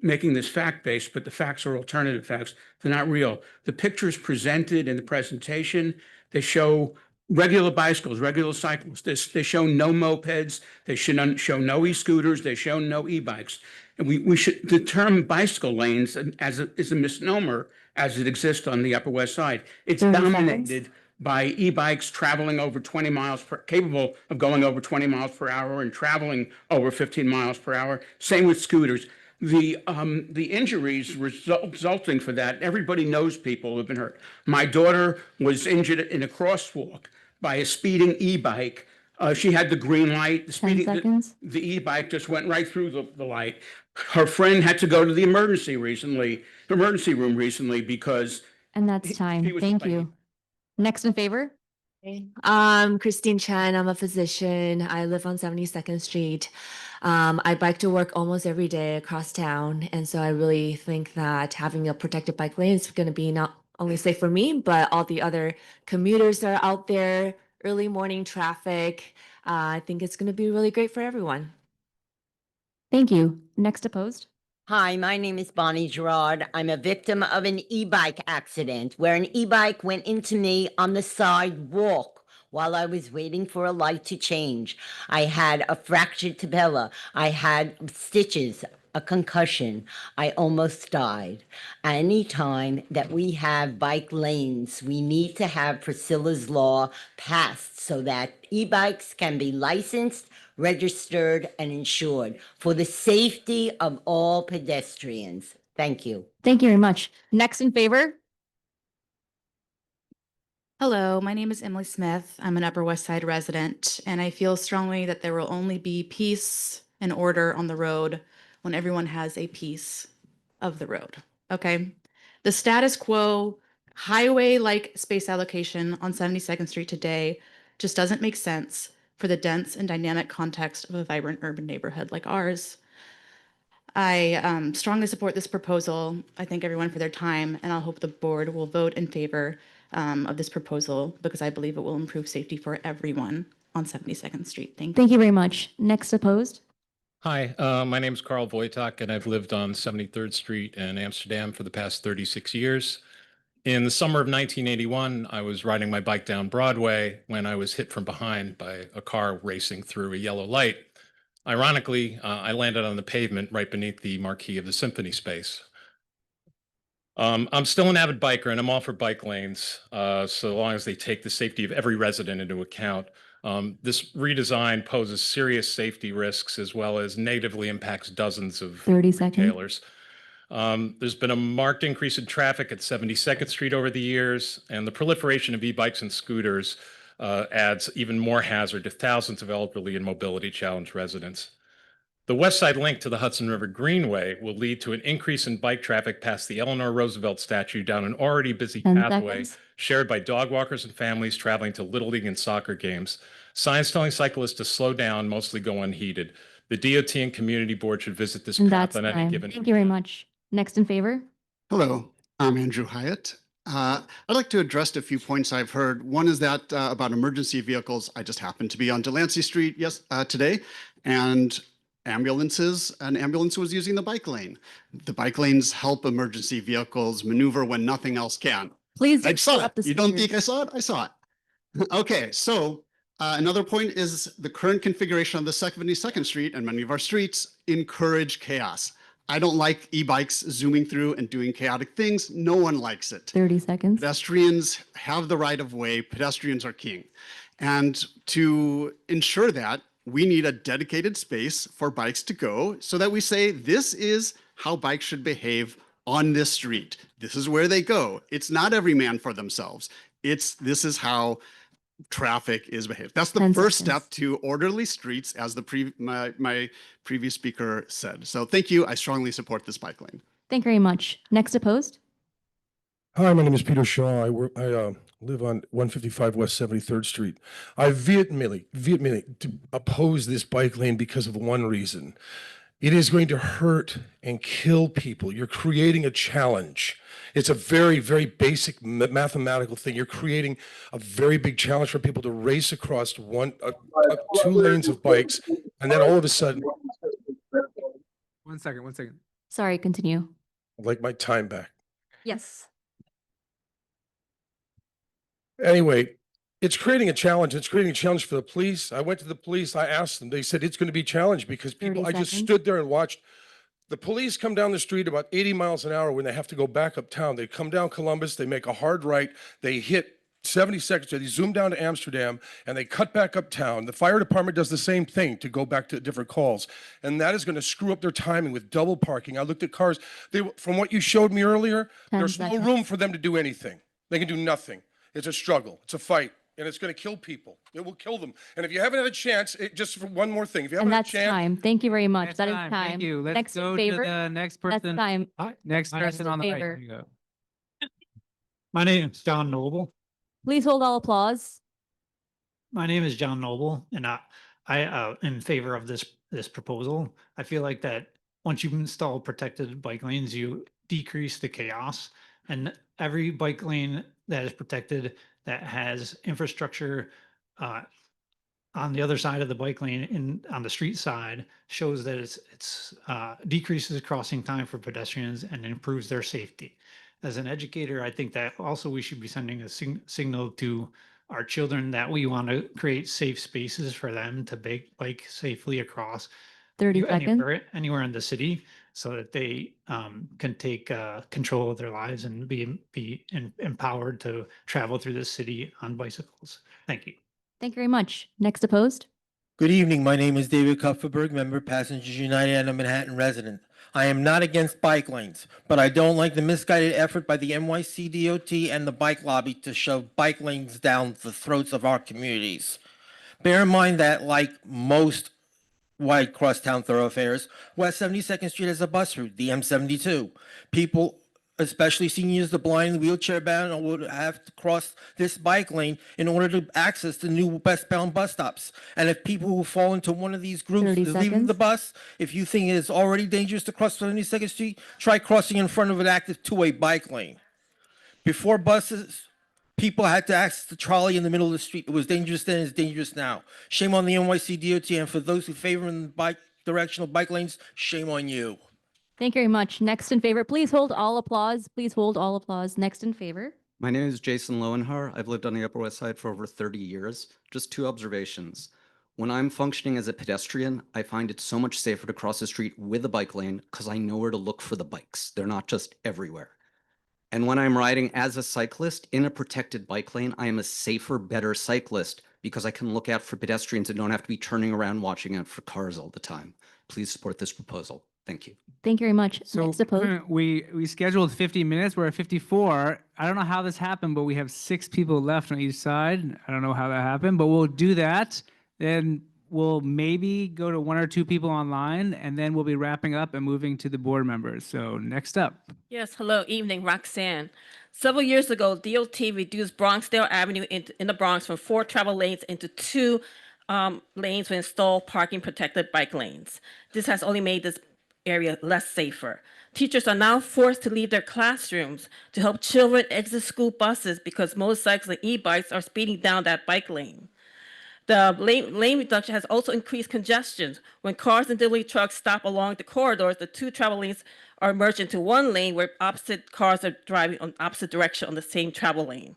making this fact-based, but the facts are alternative facts. They're not real. The pictures presented in the presentation, they show regular bicycles, regular cyclists. They show no mopeds. They should show no e-scooters. They show no e-bikes. And we should, the term bicycle lanes is a misnomer as it exists on the Upper West Side. It's 30 dominated by e-bikes traveling over 20 miles per, capable of going over 20 miles per hour and traveling over 15 miles per hour. Same with scooters. The injuries resulting for that, everybody knows people who have been hurt. My daughter was injured in a crosswalk by a speeding e-bike. She had the green light. Seconds. The e-bike just went right through the light. Her friend had to go to the emergency room recently because. And that's time. was Thank fighting. you. Next in favor. Christine Chen. I'm a physician. I live on 72nd Street. I bike to work almost every day across town. And so I really think that having a protected bike lane is going to be not only safe for me, but all the other commuters that are out there, early morning traffic. I think it's going to be really great for everyone. Thank you. Next opposed. Hi, my name is Bonnie Gerard. I'm a victim of an e-bike accident where an e-bike went into me on the sidewalk while I was waiting for a light to change. I had a fractured tibia. I had stitches, a concussion. I almost died. Anytime that we have bike lanes, we need to have Priscilla's Law passed so that e-bikes can be licensed, registered, and insured for the safety of all pedestrians. Thank you. Thank you very much. Next in favor. Hello, my name is Emily Smith. I'm an Upper West Side resident, and I feel strongly that there will only be peace and order on the road when everyone has a piece of the road, okay? The status quo highway-like space allocation on 72nd Street today just doesn't make sense for the dense and dynamic context of a vibrant urban neighborhood like ours. I strongly support this proposal. I thank everyone for their time, and I hope the board will vote in favor of this proposal because I believe it will improve safety for everyone on 72nd Street. Thank you. Thank you very much. Next opposed. Hi, my name is Carl Wojtak, and I've lived on 73rd Street in Amsterdam for the past 36 years. In the summer of 1981, I was riding my bike down Broadway when I was hit from behind by a car racing through a yellow light. Ironically, I landed on the pavement right beneath the marquee of the Symphony space. I'm still an avid biker, and I'm all for bike lanes, so long as they take the safety of every resident into account. This redesign poses serious safety risks as well as negatively impacts dozens of 30 seconds. retailers. There's been a marked increase in traffic at 72nd Street over the years, and the proliferation of e-bikes and scooters adds even more hazard to thousands of elderly and mobility challenged residents. The West Side link to the Hudson River Greenway will lead to an increase in bike traffic past the Eleanor Roosevelt statue down an already busy 10 pathway seconds. shared by dog walkers and families traveling to Little League and soccer games. Signs telling cyclists to slow down mostly go unheeded. The DOT and Community Board should visit this And path that's on any time. given. Thank you very much. Next in favor? Hello, I'm Andrew Hyatt. I'd like to address a few points I've heard. One is that about emergency vehicles. I just happened to be on Delancey Street today, and an ambulance was using the bike lane. The bike lanes help emergency vehicles maneuver when nothing else can. Please. I saw it. up the You don't speakers. think I saw it? I saw it. Okay, so another point is the current configuration of the 72nd Street and many of our streets encourage chaos. I don't like e-bikes zooming through and doing chaotic things. No one likes it. 30 seconds. Pedestrians have the right of way. Pedestrians are king. And to ensure that, we need a dedicated space for bikes to go so that we say, this is how bikes should behave on this street. This is where they go. It's not every man for themselves. This is how traffic is behaved. That's the 10 first seconds. step to orderly streets, as my previous speaker said. So thank you. I strongly support this bike lane. Thank you very much. Next opposed? Hi, my name is Peter Shaw. I live on 155 West 73rd Street. I vehemently oppose this bike lane because of one reason. It is going to hurt and kill people. You're creating a challenge. It's a very, very basic mathematical thing. You're creating a very big challenge for people to race across two lanes of bikes, and then all of a sudden, One second. Sorry, continue. I'd like my time back. Yes. Anyway, it's creating a challenge. It's creating a challenge for the police. I went to the police. I asked them. They said it's going to be challenged because 30 I just seconds. stood there and watched the police come down the street about 80 miles an hour when they have to go back uptown. They come down Columbus. They make a hard right. They hit 72nd Street. They zoom down to Amsterdam and they cut back uptown. The fire department does the same thing to go back to different calls. And that is going to screw up their timing with double parking. I looked at cars. From what you showed me earlier, 10 there's no seconds. room for them to do anything. They can do nothing. It's a struggle. It's a fight. And it's going to kill people. It will kill them. And if you haven't had a chance, just for one more thing, if you haven't And had a that's chance, time. Thank you very much. That's That is time. time. Thank you. Let's Next go in to favor? the next That's person. time. Next person on the right. favor. Here you go. My name is John Noble. Please hold all applause. My name is John Noble, and I in favor of this proposal. I feel like that once you install protected bike lanes, you decrease the chaos, and every bike lane that is protected that has infrastructure on the other side of the bike lane on the street side shows that it's decreases crossing time for pedestrians and improves their safety. As an educator, I think that also we should be sending a signal to our children that we want to create safe spaces for them to bike safely across 30 seconds. anywhere in the city so that they can take control of their lives and be empowered to travel through the city on bicycles. Thank you. Thank you very much. Next opposed? Good evening. My name is David Kupferberg, member Passengers United and a Manhattan resident. I am not against bike lanes, but I don't like the misguided effort by the NYC DOT and the bike lobby to shove bike lanes down the throats of our communities. Bear in mind that, like most wide crosstown thoroughfares, West 72nd Street has a bus route, the M72. People, especially seniors, the blind, wheelchair bound, would have to cross this bike lane in order to access the new westbound bus stops. And if people who fall into one of these groups 30 is leaving seconds. the bus, if you think it is already dangerous to cross 72nd Street, try crossing in front of an active two-way bike lane. Before buses, people had to access the trolley in the middle of the street. It was dangerous then, it's dangerous now. Shame on the NYC DOT, and for those who favor the directional bike lanes, shame on you. Thank you very much. Next in favor, please hold all applause. Please hold all applause. Next in favor. My name is Jason Lowenhar. I've lived on the Upper West Side for over 30 years. Just two observations. When I'm functioning as a pedestrian, I find it so much safer to cross the street with a bike lane because I know where to look for the bikes. They're not just everywhere. And when I'm riding as a cyclist in a protected bike lane, I am a safer, better cyclist because I can look out for pedestrians and don't have to be turning around watching out for cars all the time. Please support this proposal. Thank you. Thank you very much. So Next opposed. we scheduled 50 minutes. We're at 54. I don't know how this happened, but we have 6 people left on each side. I don't know how that happened, but we'll do that. Then we'll maybe go to 1 or 2 people online, and then we'll be wrapping up and moving to the board members. So next up. Yes, hello, evening, Roxanne. Several years ago, DOT reduced Bronxdale Avenue in the Bronx from 4 travel lanes into 2 lanes to install parking protected bike lanes. This has only made this area less safer. Teachers are now forced to leave their classrooms to help children exit school buses because motorcycles and e-bikes are speeding down that bike lane. The lane reduction has also increased congestion. When cars and delivery trucks stop along the corridors, the 2 travel lanes are merged into 1 lane where opposite cars are driving on opposite direction on the same travel lane.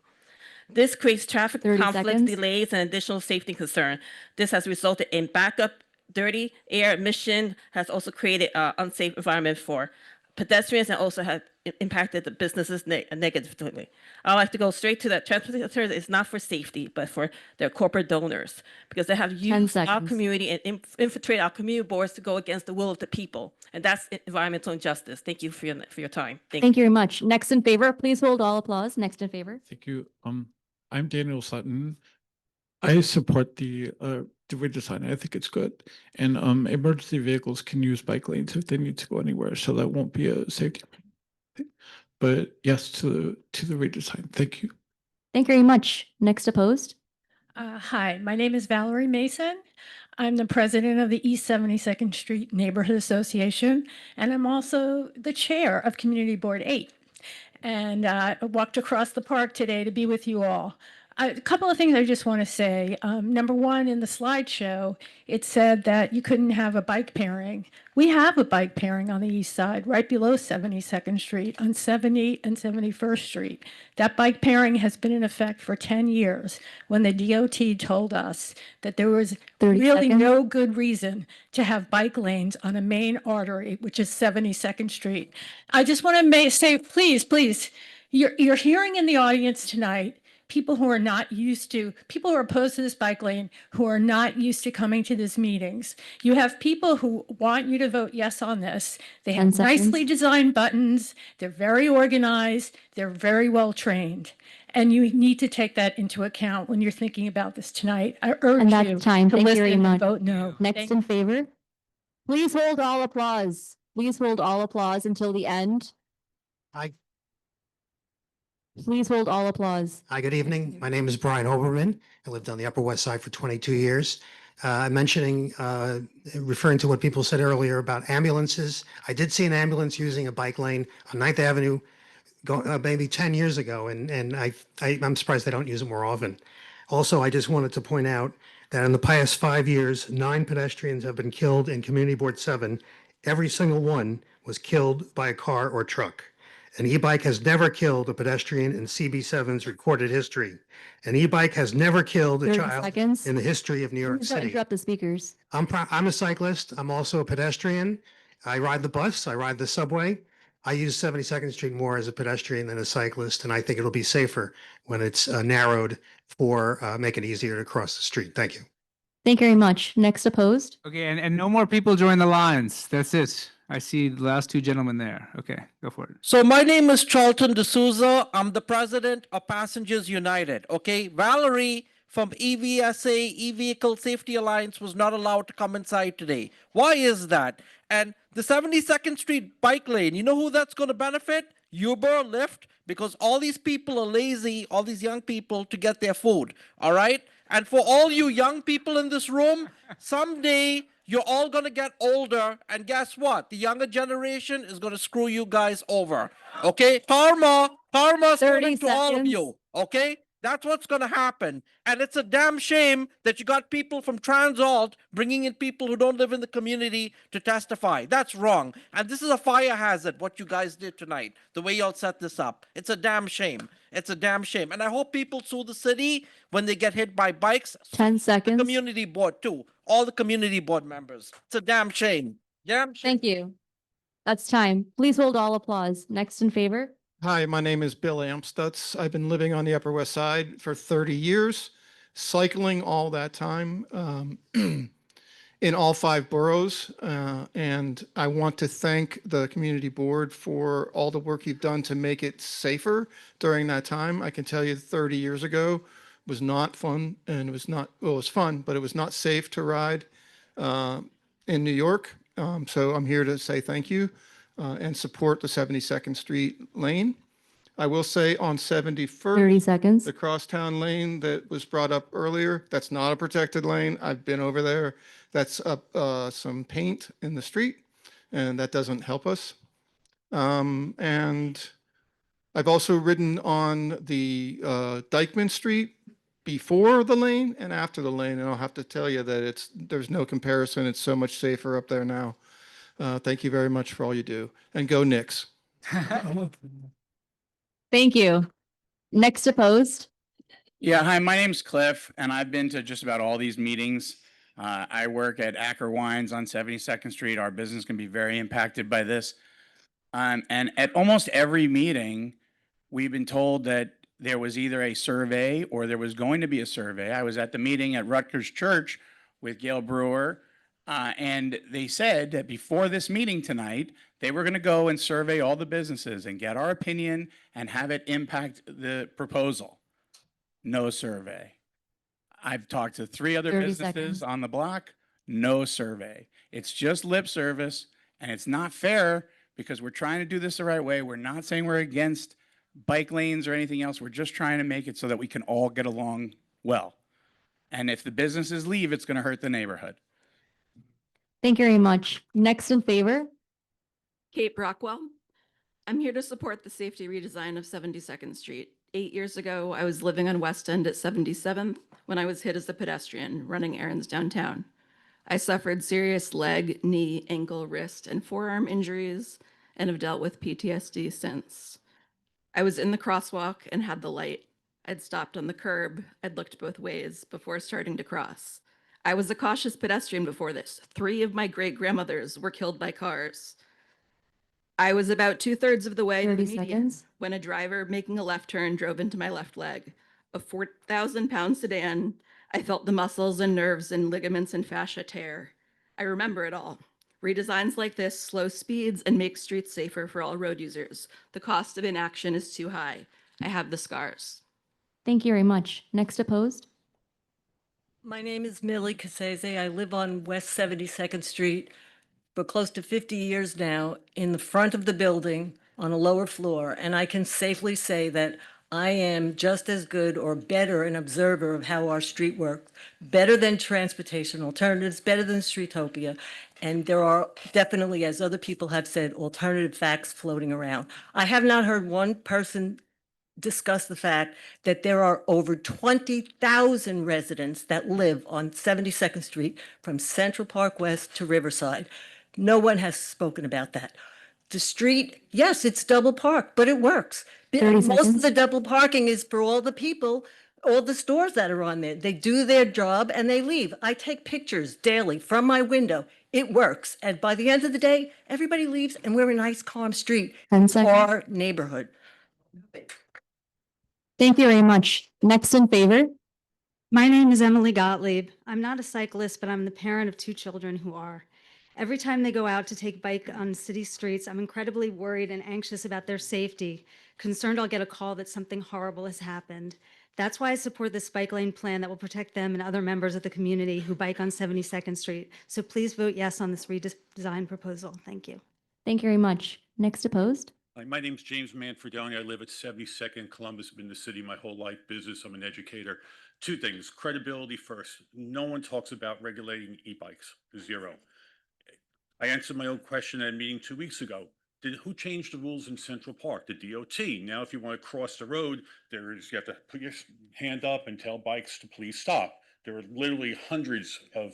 This creates traffic 30 conflicts, seconds. delays, and additional safety concern. This has resulted in backup, dirty air emission, has also created an unsafe environment for pedestrians and also has impacted the businesses negatively. I'd like to go straight to that. Transportation is not for safety, but for their corporate donors, because they have used our community and infiltrated our community boards to go against the will of the people. And that's environmental injustice. Thank you for your time. Thank you very much. Next in favor, please hold all applause. Next in favor. Thank you. I'm Daniel Sutton. I support the redesign. I think it's good. And emergency vehicles can use bike lanes if they need to go anywhere, so that won't be a safety thing. But yes to the redesign. Thank you. Thank you very much. Next opposed. Hi, my name is Valerie Mason. I'm the president of the East 72nd Street Neighborhood Association, and I'm also the chair of Community Board 8. And I walked across the park today to be with you all. A couple of things I just want to say. Number one, in the slideshow, it said that you couldn't have a bike pairing. We have a bike pairing on the east side, right below 72nd Street, on 70 and 71st Street. That bike pairing has been in effect for 10 years when the DOT told us that there was really no good reason to have bike lanes on a main artery, which is 72nd Street. I just want to say, please, you're hearing in the audience tonight people who are not used to, people who are opposed to this bike lane, who are not used to coming to these meetings. You have people who want you to vote yes on this. They have nicely designed buttons. They're very organized. They're very well trained. And you need to take that into account when you're thinking about this tonight. I urge And that's you time. to Thank you listen very and much. vote no. Next in favor. Please hold all applause. Please hold all applause until the end. Please hold all applause. Hi, good evening. My name is Brian Oberman. I lived on the Upper West Side for 22 years. Referring to what people said earlier about ambulances. I did see an ambulance using a bike lane on 9th Avenue maybe 10 years ago, and I'm surprised they don't use it more often. Also, I just wanted to point out that in the past 5 years, 9 pedestrians have been killed in Community Board 7. Every single one was killed by a car or truck. An e-bike has never killed a pedestrian in CB7's recorded history. An e-bike has never killed a 30 child seconds. in the history of New York Please don't City. interrupt the speakers. I'm a cyclist. I'm also a pedestrian. I ride the bus. I ride the subway. I use 72nd Street more as a pedestrian than a cyclist, and I think it'll be safer when it's narrowed for make it easier to cross the street. Thank you. Thank you very much. Next opposed. Okay, and no more people join the lines. That's it. I see the last 2 gentlemen there. Okay, go for it. So my name is Charlton D'Souza. I'm the president of Passengers United. Okay, Valerie from EVSA, E-Vehicle Safety Alliance, was not allowed to come inside today. Why is that? And the 72nd Street bike lane, you know who that's going to benefit? Uber, Lyft, because all these people are lazy, all these young people, to get their food. All right? And for all you young people in this room, someday you're all going to get older, and guess what? The younger generation is going to screw you guys over. Okay? Karma's coming to all of you. Okay? That's what's going to happen. And it's a damn shame that you got people from Transalt bringing in people who don't live in the community to testify. That's wrong. And this is a fire hazard, what you guys did tonight, the way y'all set this up. It's a damn shame. It's a damn shame. And I hope people sue the city when they get hit by bikes. 10 seconds. The community board, too. All the community board members. It's a damn shame. Damn shame. Thank you. That's time. Please hold all applause. Next in favor. Hi, my name is Bill Amstutz. I've been living on the Upper West Side for 30 years, cycling all that time in all 5 boroughs. And I want to thank the community board for all the work you've done to make it safer during that time. I can tell you 30 years ago was not fun, and it was not, well, it was fun, but it was not safe to ride in New York. So I'm here to say thank you and support the 72nd Street lane. I will say on 71st, 30 seconds. the crosstown lane that was brought up earlier, that's not a protected lane. I've been over there. That's up some paint in the street, and that doesn't help us. And I've also ridden on the Dykeman Street before the lane and after the lane, and I'll have to tell you that there's no comparison. It's so much safer up there now. Thank you very much for all you do, and go Knicks. Thank you. Next opposed. Yeah, hi, my name's Cliff, and I've been to just about all these meetings. I work at Acker Wines on 72nd Street. Our business can be very impacted by this. And at almost every meeting, we've been told that there was either a survey or there was going to be a survey. I was at the meeting at Rutgers Church with Gail Brewer, and they said that before this meeting tonight, they were going to go and survey all the businesses and get our opinion and have it impact the proposal. No survey. I've talked to 3 other 30 businesses seconds. on the block, no survey. It's just lip service, and it's not fair because we're trying to do this the right way. We're not saying we're against bike lanes or anything else. We're just trying to make it so that we can all get along well. And if the businesses leave, it's going to hurt the neighborhood. Thank you very much. Next in favor. Kate Brockwell. I'm here to support the safety redesign of 72nd Street. 8 years ago, I was living on West End at 77th when I was hit as a pedestrian running errands downtown. I suffered serious leg, knee, ankle, wrist, and forearm injuries and have dealt with PTSD since. I was in the crosswalk and had the light. I'd stopped on the curb. I'd looked both ways before starting to cross. I was a cautious pedestrian before this. 3 of my great-grandmothers were killed by cars. I was about 2/3 of the way to the 30 median seconds. when a driver making a left turn drove into my left leg. A 4,000-pound sedan. I felt the muscles and nerves and ligaments and fascia tear. I remember it all. Redesigns like this slow speeds and make streets safer for all road users. The cost of inaction is too high. I have the scars. Thank you very much. Next opposed. My name is Millie Casese. I live on West 72nd Street for close to 50 years now in the front of the building on a lower floor. And I can safely say that I am just as good or better an observer of how our street works, better than transportation alternatives, better than Streetopia. And there are definitely, as other people have said, alternative facts floating around. I have not heard one person discuss the fact that there are over 20,000 residents that live on 72nd Street from Central Park West to Riverside. No one has spoken about that. The street, yes, it's double parked, but it works. 30 Most of seconds. the double parking is for all the people, all the stores that are on there. They do their job and they leave. I take pictures daily from my window. It works. And by the end of the day, everybody leaves and we're a nice, calm street 10 for seconds. our neighborhood. Thank you very much. Next in favor. My name is Emily Gottlieb. I'm not a cyclist, but I'm the parent of 2 children who are. Every time they go out to take bike on city streets, I'm incredibly worried and anxious about their safety, concerned I'll get a call that something horrible has happened. That's why I support this bike lane plan that will protect them and other members of the community who bike on 72nd Street. So please vote yes on this redesign proposal. Thank you. Thank you very much. Next opposed. Hi, my name's James Manfredoni. I live at 72nd Columbus. Been in the city my whole life, business. I'm an educator. 2 things, credibility first. No one talks about regulating e-bikes, 0. I answered my own question at a meeting 2 weeks ago. Who changed the rules in Central Park? The DOT. Now, if you want to cross the road, you have to put your hand up and tell bikes to please stop. There are literally hundreds of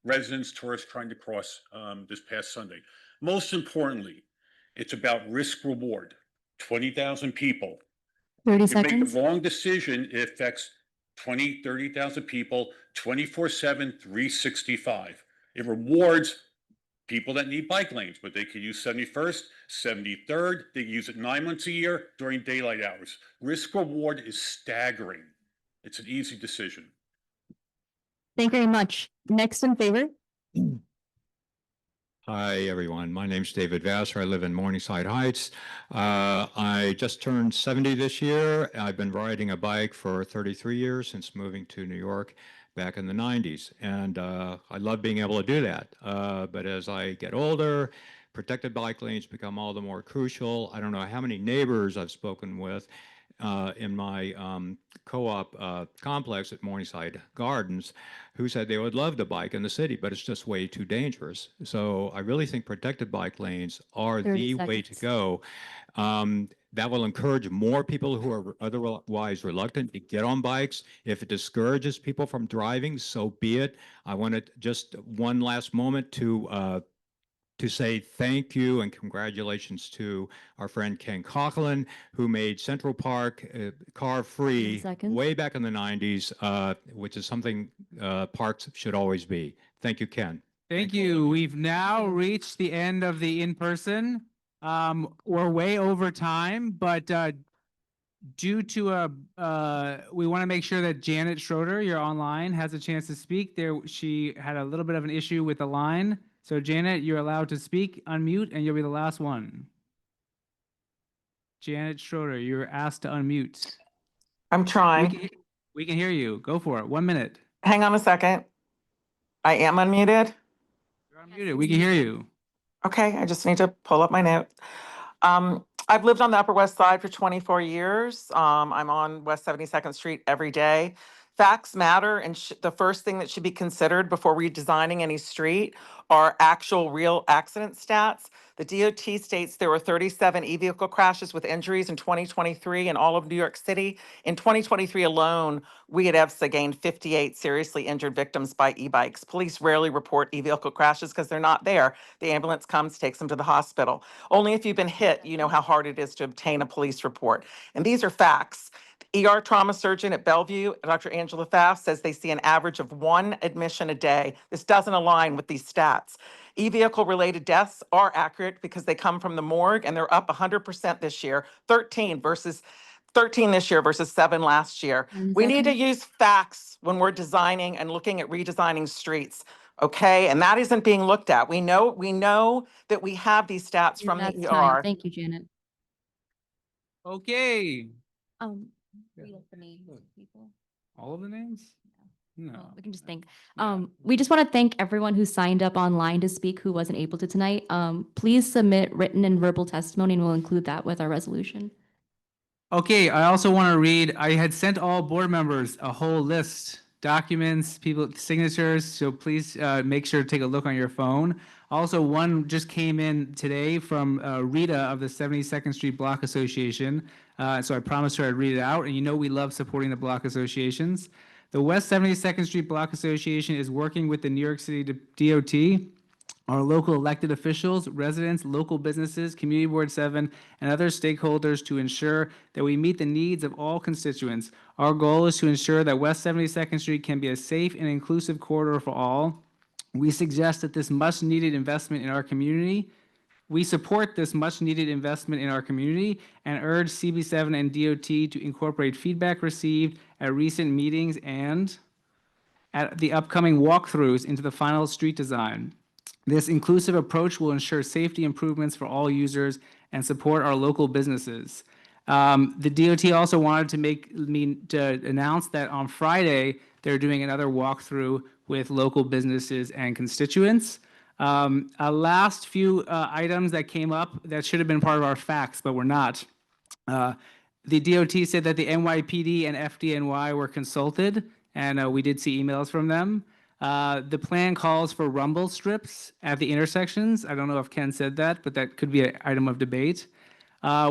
residents, tourists trying to cross this past Sunday. Most importantly, it's about risk reward. 20,000 people. 30 You seconds. make the wrong decision, it affects 20, 30,000 people, 24/7, 365. It rewards people that need bike lanes, but they could use 71st, 73rd. They use it 9 months a year during daylight hours. Risk reward is staggering. It's an easy decision. Thank you very much. Next in favor. Hi, everyone. My name's David Vassar. I live in Morningside Heights. I just turned 70 this year. I've been riding a bike for 33 years since moving to New York back in the 90s. And I love being able to do that. But as I get older, protected bike lanes become all the more crucial. I don't know how many neighbors I've spoken with in my co-op complex at Morningside Gardens who said they would love to bike in the city, but it's just way too dangerous. So I really think protected bike lanes are 30 the way to seconds. go. That will encourage more people who are otherwise reluctant to get on bikes. If it discourages people from driving, so be it. I wanted just one last moment to say thank you and congratulations to our friend Ken Coughlin, who made Central Park car-free 30 seconds. way back in the 90s, which is something parks should always be. Thank you, Ken. Thank you. We've now reached the end of the in-person. We're way over time, but due to we want to make sure that Janet Schroeder, you're online, has a chance to speak. She had a little bit of an issue with the line. So Janet, you're allowed to speak, unmute, and you'll be the last one. Janet Schroeder, you're asked to unmute. I'm trying. We can hear you. Go for it. 1 minute. Hang on a second. I am unmuted. You're unmuted. We can hear you. Okay, I just need to pull up my note. I've lived on the Upper West Side for 24 years. I'm on West 72nd Street every day. Facts matter, and the first thing that should be considered before redesigning any street are actual real accident stats. The DOT states there were 37 e-vehicle crashes with injuries in 2023 in all of New York City. In 2023 alone, we at EVSA gained 58 seriously injured victims by e-bikes. Police rarely report e-vehicle crashes because they're not there. The ambulance comes, takes them to the hospital. Only if you've been hit, you know how hard it is to obtain a police report. And these are facts. ER trauma surgeon at Bellevue, Dr. Angela Pfaff, says they see an average of 1 admission a day. This doesn't align with these stats. E-vehicle related deaths are accurate because they come from the morgue and they're up 100% this year, 13 this year versus 7 last year. We need to use facts when we're designing and looking at redesigning streets. Okay, and that isn't being looked at. We know that we have these stats from the ER. Thank you, Janet. Okay. Read up the names of people. All of the names? No. We can just think. We just want to thank everyone who signed up online to speak who wasn't able to tonight. Please submit written and verbal testimony and we'll include that with our resolution. Okay, I also want to read, I had sent all board members a whole list, documents, people, signatures, so please make sure to take a look on your phone. Also, one just came in today from Rita of the 72nd Street Block Association. So I promised her I'd read it out, and you know we love supporting the block associations. The West 72nd Street Block Association is working with the New York City DOT, our local elected officials, residents, local businesses, Community Board 7, and other stakeholders to ensure that we meet the needs of all constituents. Our goal is to ensure that West 72nd Street can be a safe and inclusive corridor for all. We suggest that this much-needed investment in our community We support this much-needed investment in our community and urge CB7 and DOT to incorporate feedback received at recent meetings and at the upcoming walkthroughs into the final street design. This inclusive approach will ensure safety improvements for all users and support our local businesses. The DOT also wanted to announce that on Friday, they're doing another walkthrough with local businesses and constituents. A last few items that came up that should have been part of our facts, but were not. The DOT said that the NYPD and FDNY were consulted, and we did see emails from them. The plan calls for rumble strips at the intersections. I don't know if Ken said that, but that could be an item of debate.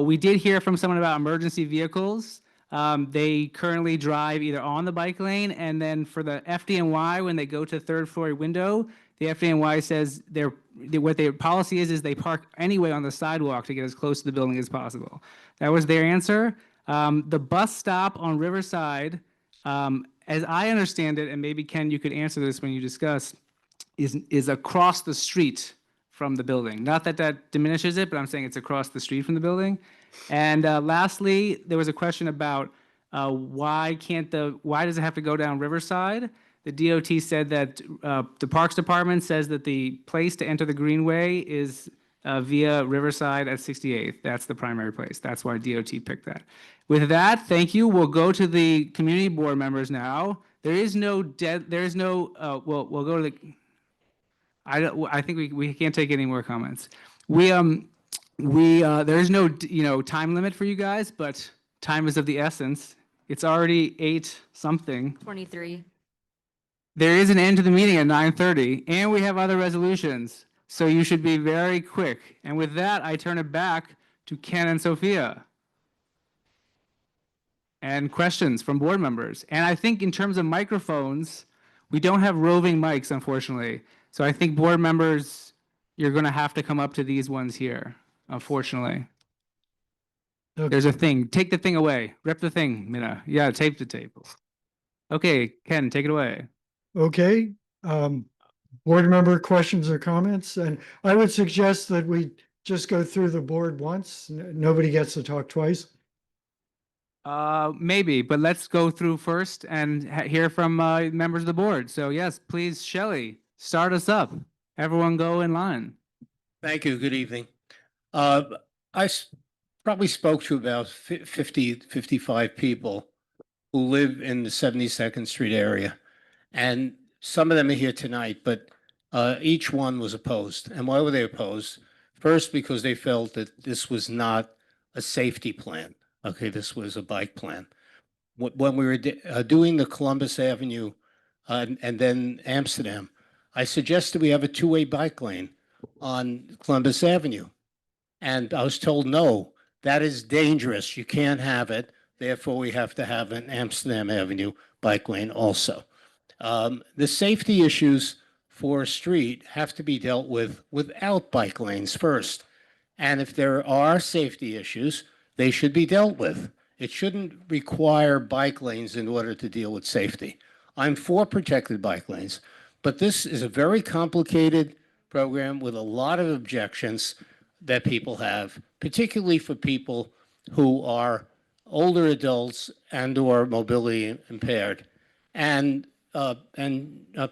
We did hear from someone about emergency vehicles. They currently drive either on the bike lane, and then for the FDNY, when they go to third floor window, the FDNY says what their policy is they park anyway on the sidewalk to get as close to the building as possible. That was their answer. The bus stop on Riverside, as I understand it, and maybe Ken, you could answer this when you discuss, is across the street from the building. Not that that diminishes it, but I'm saying it's across the street from the building. And lastly, there was a question about why does it have to go down Riverside? The DOT said that the Parks Department says that the place to enter the Greenway is via Riverside at 68th. That's the primary place. That's why DOT picked that. With that, thank you. We'll go to the community board members now. There is no we'll go to the, I think we can't take any more comments. There is no, time limit for you guys, but time is of the essence. It's already 8 something. 23. There is an end to the meeting at 9:30, and we have other resolutions. So you should be very quick. And with that, I turn it back to Ken and Sophia. And questions from board members. And I think in terms of microphones, we don't have roving mics, unfortunately. So I think board members, you're going to have to come up to these ones here, unfortunately. Okay. There's a thing. Take the thing away. Rip the thing, Mina. Yeah, tape the tape. Okay, Ken, take it away. Okay. Board member questions or comments? And I would suggest that we just go through the board once. Nobody gets to talk twice. Maybe, but let's go through first and hear from members of the board. So yes, please, Shelley, start us up. Everyone go in line. Thank you. Good evening. Probably spoke to about 55 people who live in the 72nd Street area. And some of them are here tonight, but each one was opposed. And why were they opposed? First, because they felt that this was not a safety plan. Okay, this was a bike plan. When we were doing the Columbus Avenue and then Amsterdam, I suggested we have a two-way bike lane on Columbus Avenue. And I was told, no, that is dangerous. You can't have it. Therefore, we have to have an Amsterdam Avenue bike lane also. The safety issues for a street have to be dealt with without bike lanes first. And if there are safety issues, they should be dealt with. It shouldn't require bike lanes in order to deal with safety. I'm for protected bike lanes, but this is a very complicated program with a lot of objections that people have, particularly for people who are older adults and or mobility impaired, and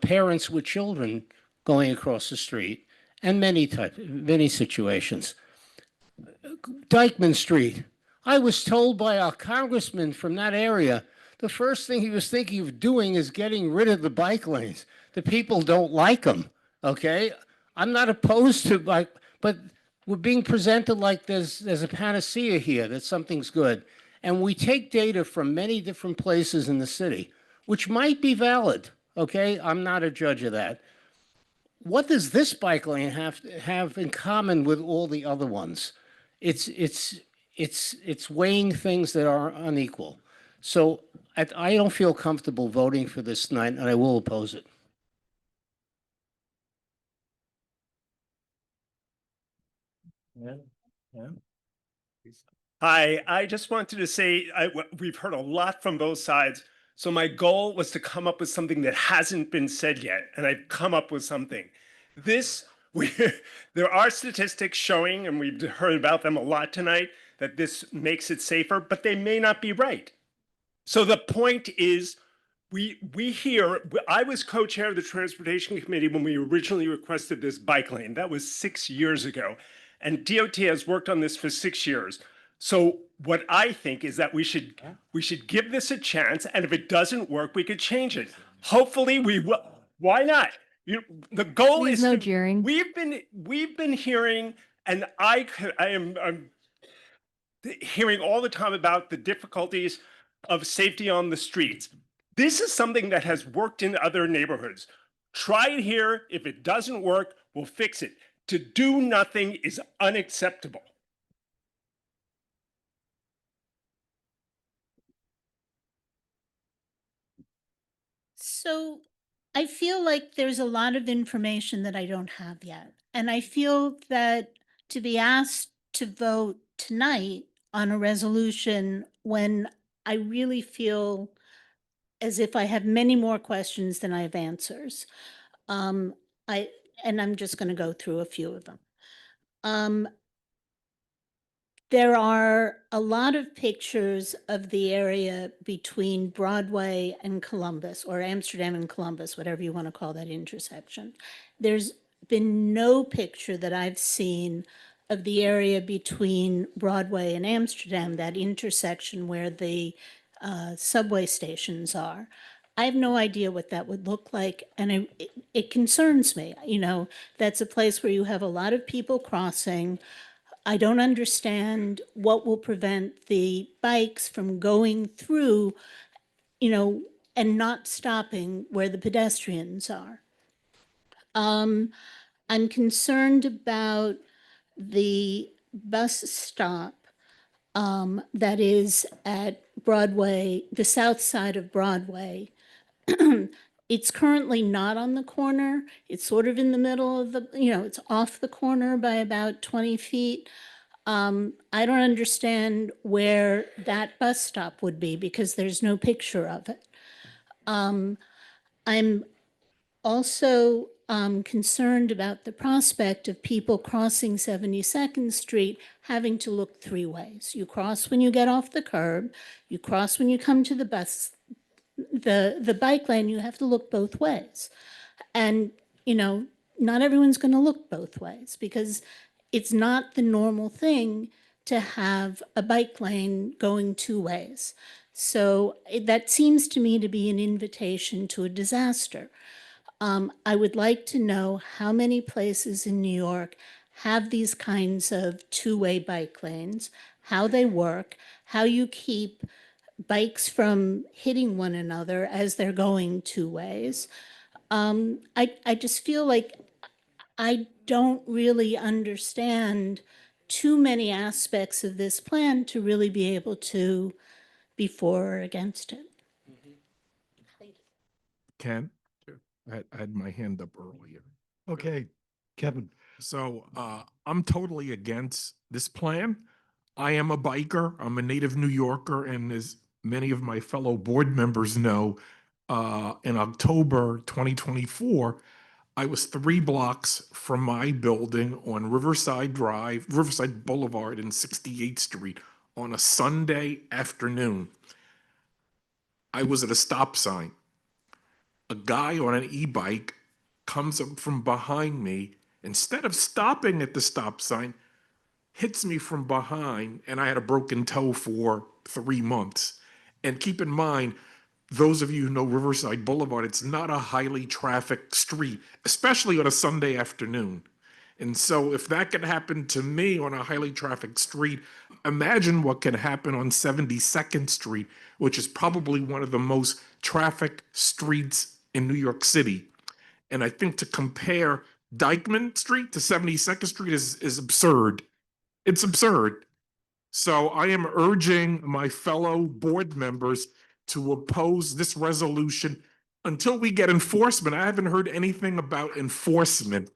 parents with children going across the street, and many situations. Dyckman Street. I was told by our congressman from that area, the first thing he was thinking of doing is getting rid of the bike lanes. The people don't like them, okay? I'm not opposed to bike, but we're being presented like there's a panacea here, that something's good. And we take data from many different places in the city, which might be valid, okay? I'm not a judge of that. What does this bike lane have in common with all the other ones? It's weighing things that are unequal. So I don't feel comfortable voting for this tonight, and I will oppose it. Hi, I just wanted to say we've heard a lot from both sides. So my goal was to come up with something that hasn't been said yet, and I've come up with something. There are statistics showing, and we've heard about them a lot tonight, that this makes it safer, but they may not be right. So the point is, I was co-chair of the Transportation Committee when we originally requested this bike lane. That was 6 years ago. And DOT has worked on this for 6 years. So what I think is that we should give this a chance, and if it doesn't work, we could change it. Hopefully we will. Why not? The goal is no jeering. We've been hearing, and I'm hearing all the time about the difficulties of safety on the streets. This is something that has worked in other neighborhoods. Try it here. If it doesn't work, we'll fix it. To do nothing is unacceptable. So I feel like there's a lot of information that I don't have yet. And I feel that to be asked to vote tonight on a resolution when I really feel as if I have many more questions than I have answers. and I'm just going to go through a few of them. There are a lot of pictures of the area between Broadway and Columbus, or Amsterdam and Columbus, whatever you want to call that intersection. There's been no picture that I've seen of the area between Broadway and Amsterdam, that intersection where the subway stations are. I have no idea what that would look like, and it concerns me. You know, that's a place where you have a lot of people crossing. I don't understand what will prevent the bikes from going through, you know, and not stopping where the pedestrians are. I'm concerned about the bus stop that is at Broadway, the south side of Broadway. It's currently not on the corner. It's sort of in the middle of the, you know, it's off the corner by about 20 feet. I don't understand where that bus stop would be because there's no picture of it. I'm also concerned about the prospect of people crossing 72nd Street having to look three ways. You cross when you get off the curb, you cross when you come to the bus, the bike lane, you have to look both ways. And, you know, not everyone's going to look both ways because it's not the normal thing to have a bike lane going two ways. So that seems to me to be an invitation to a disaster. I would like to know how many places in New York have these kinds of two-way bike lanes, how they work, how you keep bikes from hitting one another as they're going two ways. I just feel like I don't really understand too many aspects of this plan to really be able to be for or against it. Ken, I had my hand up earlier. Okay, Kevin. So I'm totally against this plan. I am a biker. I'm a native New Yorker, and as many of my fellow board members know, in October 2024, I was 3 blocks from my building on Riverside Boulevard and 68th Street on a Sunday afternoon. I was at a stop sign. A guy on an e-bike comes up from behind me. Instead of stopping at the stop sign, hits me from behind, and I had a broken toe for 3 months. And keep in mind, those of you who know Riverside Boulevard, it's not a highly trafficked street, especially on a Sunday afternoon. And so if that could happen to me on a highly trafficked street, imagine what can happen on 72nd Street, which is probably one of the most trafficked streets in New York City. And I think to compare Dyckman Street to 72nd Street is absurd. It's absurd. So I am urging my fellow board members to oppose this resolution until we get enforcement. I haven't heard anything about enforcement.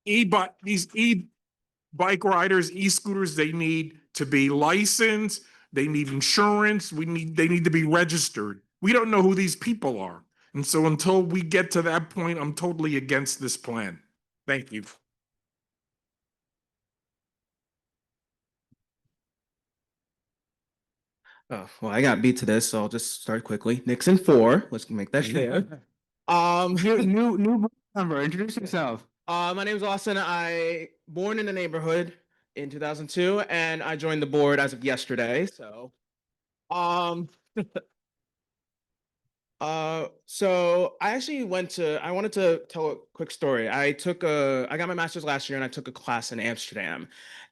These e-bike riders, e-scooters, they need to be licensed. They need insurance. They need to be registered. We don't know who these people are. And so until we get to that point, I'm totally against this plan. Thank you. Oh, well, I got beat to this, so I'll just start quickly. Nixon 4. Let's make that clear. New member. Introduce yourself. My name is Austin. I born in the neighborhood in 2002, and I joined the board as of yesterday. So, so I actually I wanted to tell a quick story. I got my master's last year, and I took a class in Amsterdam.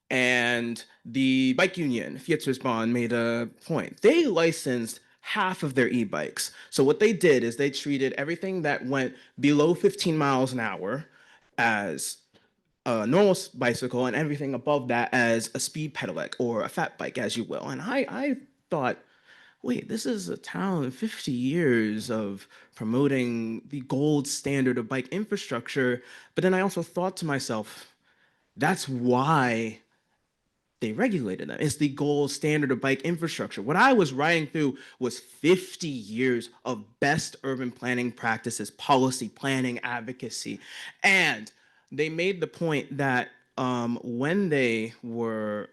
And the bike union, Fietsverbond, made a point. They licensed half of their e-bikes. So what they did is they treated everything that went below 15 miles an hour as a normal bicycle and everything above that as a speed pedelec or a fat bike, as you will. And I thought, wait, this is a town 50 years of promoting the gold standard of bike infrastructure. But then I also thought to myself, that's why they regulated them. It's the gold standard of bike infrastructure. What I was writing through was 50 years of best urban planning practices, policy planning, advocacy. And they made the point that when they were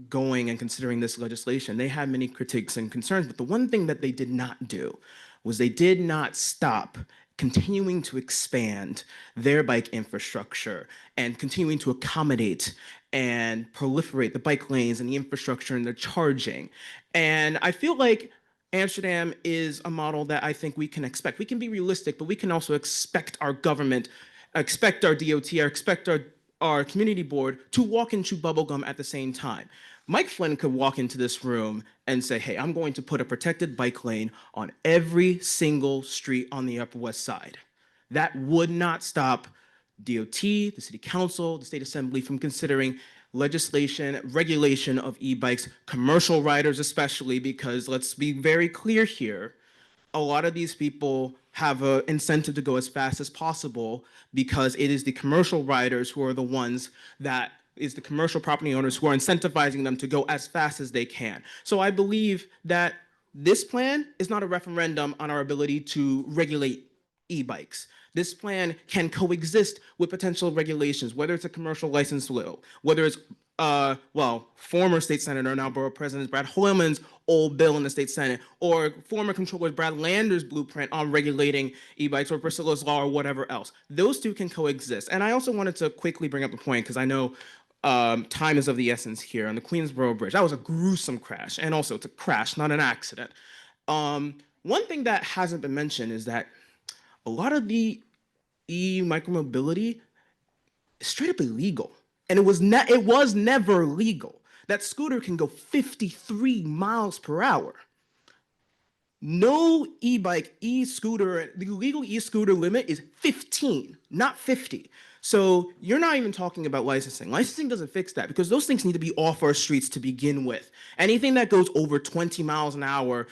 going and considering this legislation, they had many critiques and concerns, but the one thing that they did not do was they did not stop continuing to expand their bike infrastructure and continuing to accommodate and proliferate the bike lanes and the infrastructure and the charging. And I feel like Amsterdam is a model that I think we can expect. We can be realistic, but we can also expect our government, expect our DOT, or expect our community board to walk and chew bubblegum at the same time. Mike Flynn could walk into this room and say, hey, I'm going to put a protected bike lane on every single street on the Upper West Side. That would not stop DOT, the City Council, the State Assembly from considering legislation, regulation of e-bikes, commercial riders especially, because let's be very clear here, a lot of these people have an incentive to go as fast as possible because it is the commercial riders who are the ones that is the commercial property owners who are incentivizing them to go as fast as they can. So I believe that this plan is not a referendum on our ability to regulate e-bikes. This plan can coexist with potential regulations, whether it's a commercial license bill, whether it's former state senator, now borough president Brad Hoylman's old bill in the state senate, or former controller Brad Lander's blueprint on regulating e-bikes, or Priscilla's law, or whatever else. Those two can coexist. And I also wanted to quickly bring up the point, because I know time is of the essence here on the Queensboro Bridge. That was a gruesome crash, and also it's a crash, not an accident. One thing that hasn't been mentioned is that a lot of the e-micromobility is straight up illegal. And it was never legal. That scooter can go 53 miles per hour. No e-bike, e-scooter, the legal e-scooter limit is 15, not 50. So you're not even talking about licensing. Licensing doesn't fix that because those things need to be off our streets to begin with. Anything that goes over 20 miles an hour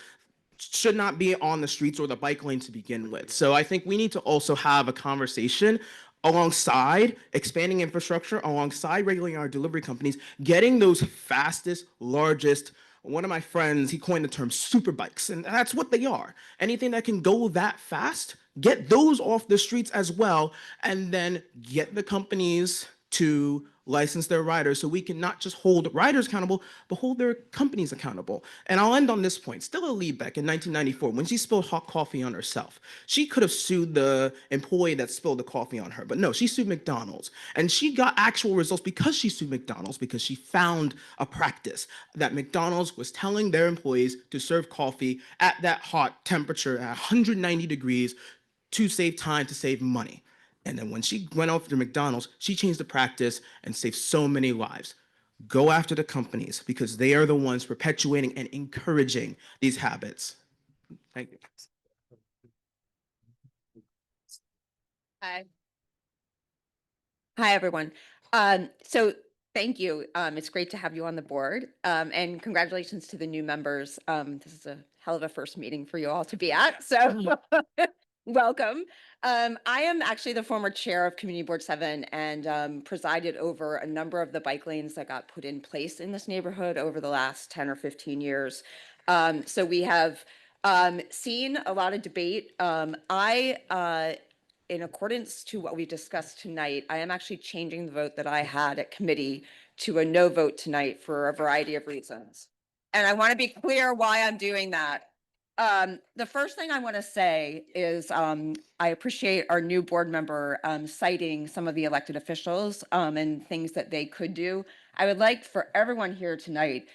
should not be on the streets or the bike lane to begin with. So I think we need to also have a conversation alongside expanding infrastructure, alongside regulating our delivery companies, getting those fastest, largest. One of my friends, he coined the term super bikes, and that's what they are. Anything that can go that fast, get those off the streets as well, and then get the companies to license their riders so we can not just hold riders accountable, but hold their companies accountable. And I'll end on this point. Stella Liebeck in 1994, when she spilled hot coffee on herself, she could have sued the employee that spilled the coffee on her, but no, she sued McDonald's. And she got actual results because she sued McDonald's, because she found a practice that McDonald's was telling their employees to serve coffee at that hot temperature at 190 degrees to save time, to save money. And then when she went over to McDonald's, she changed the practice and saved so many lives. Go after the companies because they are the ones perpetuating and encouraging these habits. Thank you. Hi. Hi, everyone. So thank you. It's great to have you on the board. And congratulations to the new members. This is a hell of a first meeting for you all to be at. So welcome. I am actually the former chair of Community Board 7 and presided over a number of the bike lanes that got put in place in this neighborhood over the last 10 or 15 years. So we have seen a lot of debate. In accordance to what we discussed tonight, I am actually changing the vote that I had at committee to a no vote tonight for a variety of reasons. And I want to be clear why I'm doing that. The first thing I want to say is I appreciate our new board member citing some of the elected officials and things that they could do. I would like for everyone here tonight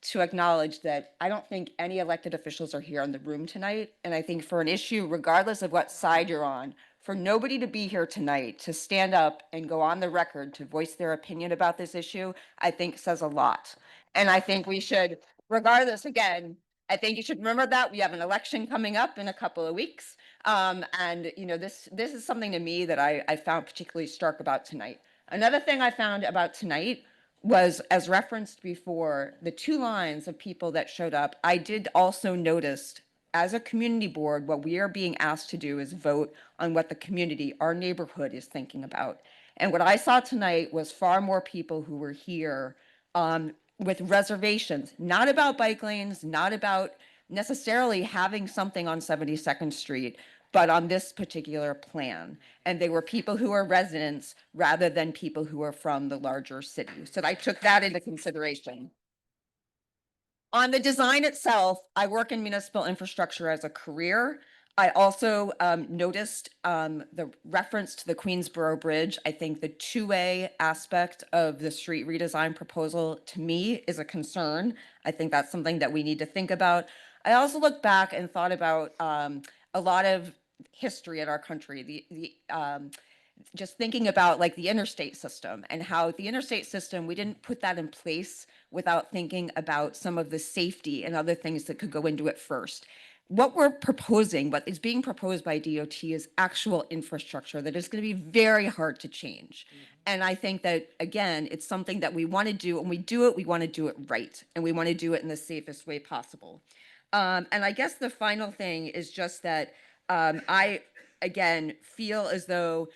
to acknowledge that I don't think any elected officials are here in the room tonight. And I think for an issue, regardless of what side you're on, for nobody to be here tonight to stand up and go on the record to voice their opinion about this issue, I think says a lot. And I think we should, regardless, again, I think you should remember that we have an election coming up in a couple of weeks. And you know, this is something to me that I found particularly stark about tonight. Another thing I found about tonight was, as referenced before, the 2 lines of people that showed up. I did also notice, as a community board, what we are being asked to do is vote on what the community, our neighborhood, is thinking about. And what I saw tonight was far more people who were here with reservations, not about bike lanes, not about necessarily having something on 72nd Street, but on this particular plan. And they were people who are residents rather than people who are from the larger city. So I took that into consideration. On the design itself, I work in municipal infrastructure as a career. I also noticed the reference to the Queensboro Bridge. I think the two-way aspect of the street redesign proposal to me is a concern. I think that's something that we need to think about. I also looked back and thought about a lot of history in our country. Just thinking about like the interstate system and how the interstate system, we didn't put that in place without thinking about some of the safety and other things that could go into it first. What we're proposing, what is being proposed by DOT is actual infrastructure that is going to be very hard to change. And I think that, again, it's something that we want to do. And we do it, we want to do it right. And we want to do it in the safest way possible. And I guess the final thing is just that I, again, feel as though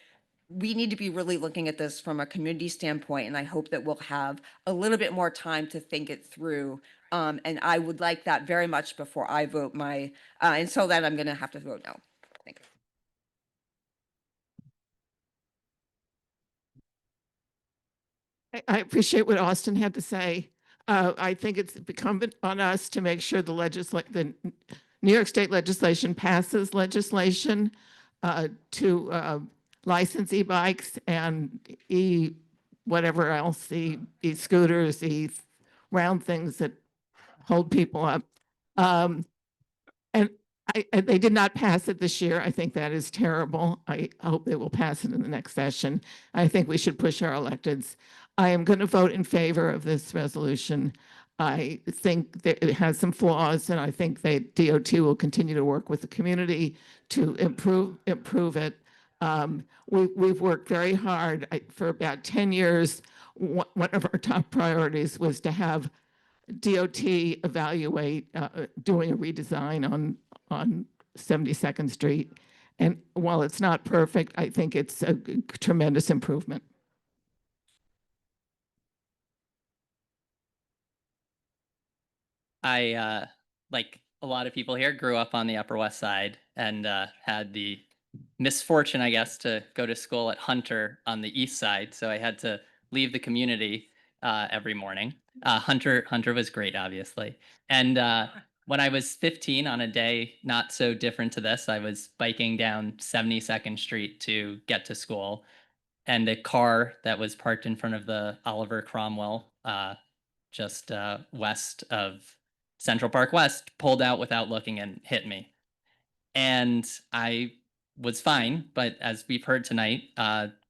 we need to be really looking at this from a community standpoint, and I hope that we'll have a little bit more time to think it through. And I would like that very much before I vote my, until then, I'm going to have to vote no. Thank you. I appreciate what Austin had to say. I think it's incumbent on us to make sure the New York State legislation passes legislation to license e-bikes and whatever else, e-scooters, round things that hold people up. And they did not pass it this year. I think that is terrible. I hope they will pass it in the next session. I think we should push our electeds. I am going to vote in favor of this resolution. I think that it has some flaws, and I think that DOT will continue to work with the community to improve it. We've worked very hard for about 10 years. One of our top priorities was to have DOT evaluate doing a redesign on 72nd Street. And while it's not perfect, I think it's a tremendous improvement. I, like a lot of people here, grew up on the Upper West Side and had the misfortune, I guess, to go to school at Hunter on the East Side. So I had to leave the community every morning. Hunter was great, obviously. And when I was 15, on a day not so different to this, I was biking down 72nd Street to get to school. And a car that was parked in front of the Oliver Cromwell, just west of Central Park West, pulled out without looking and hit me. And I was fine, but as we've heard tonight,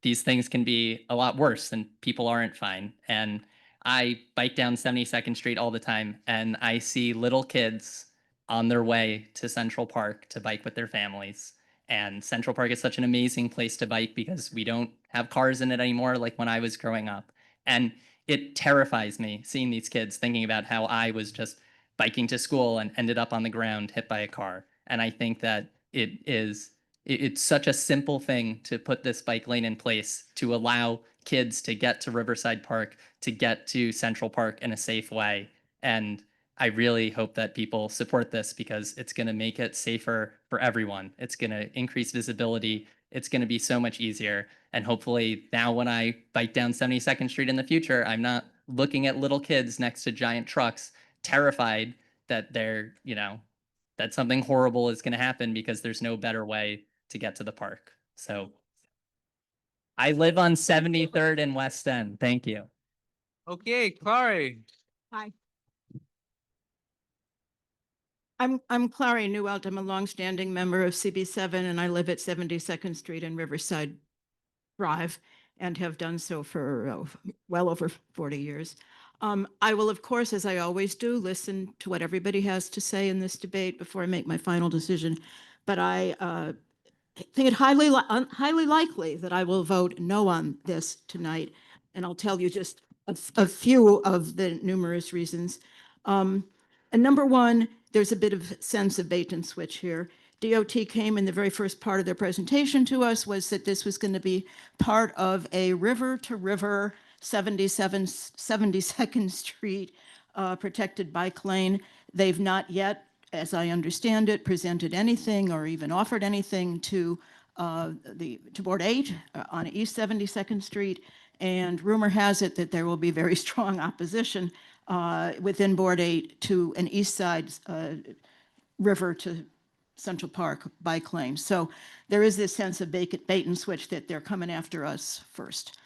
these things can be a lot worse and people aren't fine. And I bike down 72nd Street all the time, and I see little kids on their way to Central Park to bike with their families. And Central Park is such an amazing place to bike because we don't have cars in it anymore like when I was growing up. And it terrifies me seeing these kids, thinking about how I was just biking to school and ended up on the ground hit by a car. And I think that it's such a simple thing to put this bike lane in place to allow kids to get to Riverside Park, to get to Central Park in a safe way. And I really hope that people support this because it's going to make it safer for everyone. It's going to increase visibility. It's going to be so much easier. And hopefully now when I bike down 72nd Street in the future, I'm not looking at little kids next to giant trucks, terrified that they're, that something horrible is going to happen because there's no better way to get to the park. So I live on 73rd and West End. Thank you. Okay, Clary. Hi. I'm Clary Newelt. I'm a longstanding member of CB7 and I live at 72nd Street and Riverside Drive and have done so for well over 40 years. I will, of course, as I always do, listen to what everybody has to say in this debate before I make my final decision. But I think it highly likely that I will vote no on this tonight. And I'll tell you just a few of the numerous reasons. And number one, there's a bit of sense of bait and switch here. DOT came in the very first part of their presentation to us was that this was going to be part of a river to river 72nd Street protected bike lane. They've not yet, as I understand it, presented anything or even offered anything to Board 8 on East 72nd Street. And rumor has it that there will be very strong opposition within Board 8 to an east side river to Central Park bike lane. So there is this sense of bait and switch that they're coming after us first.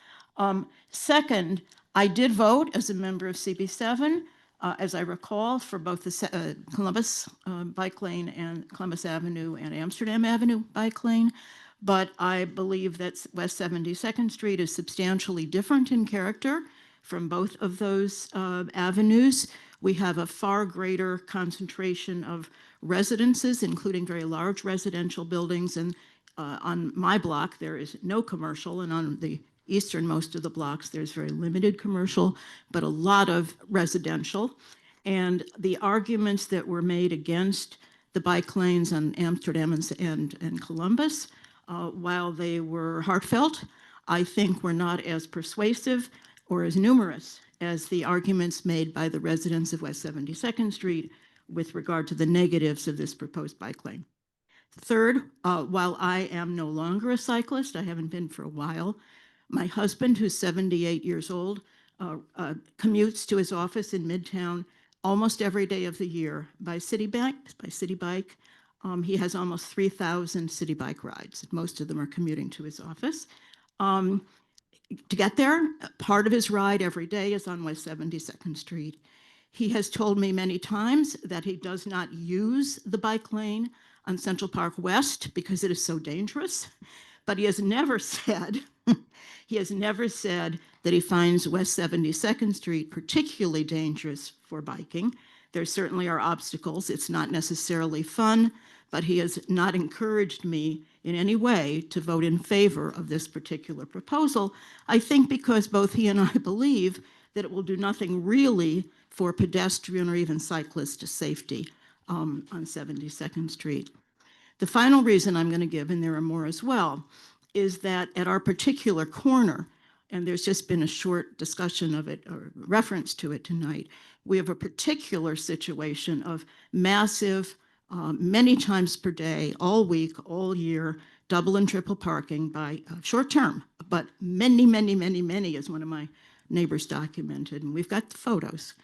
Second, I did vote as a member of CB7, as I recall, for both the Columbus bike lane and Columbus Avenue and Amsterdam Avenue bike lane. But I believe that West 72nd Street is substantially different in character from both of those avenues. We have a far greater concentration of residences, including very large residential buildings. And on my block, there is no commercial. And on the easternmost of the blocks, there's very limited commercial, but a lot of residential. And the arguments that were made against the bike lanes on Amsterdam and Columbus, while they were heartfelt, I think were not as persuasive or as numerous as the arguments made by the residents of West 72nd Street with regard to the negatives of this proposed bike lane. Third, while I am no longer a cyclist, I haven't been for a while, my husband, who's 78 years old, commutes to his office in Midtown almost every day of the year by city bike. He has almost 3,000 city bike rides. Most of them are commuting to his office. To get there, part of his ride every day is on West 72nd Street. He has told me many times that he does not use the bike lane on Central Park West because it is so dangerous, but he has never said, that he finds West 72nd Street particularly dangerous for biking. There certainly are obstacles. It's not necessarily fun, but he has not encouraged me in any way to vote in favor of this particular proposal. I think because both he and I believe that it will do nothing really for pedestrian or even cyclist safety on 72nd Street. The final reason I'm going to give, and there are more as well, is that at our particular corner, and there's just been a short discussion of it or reference to it tonight, we have a particular situation of massive, many times per day, all week, all year, double and triple parking by short term, but many, many, many, many, as one of my neighbors documented, and we've got the photos,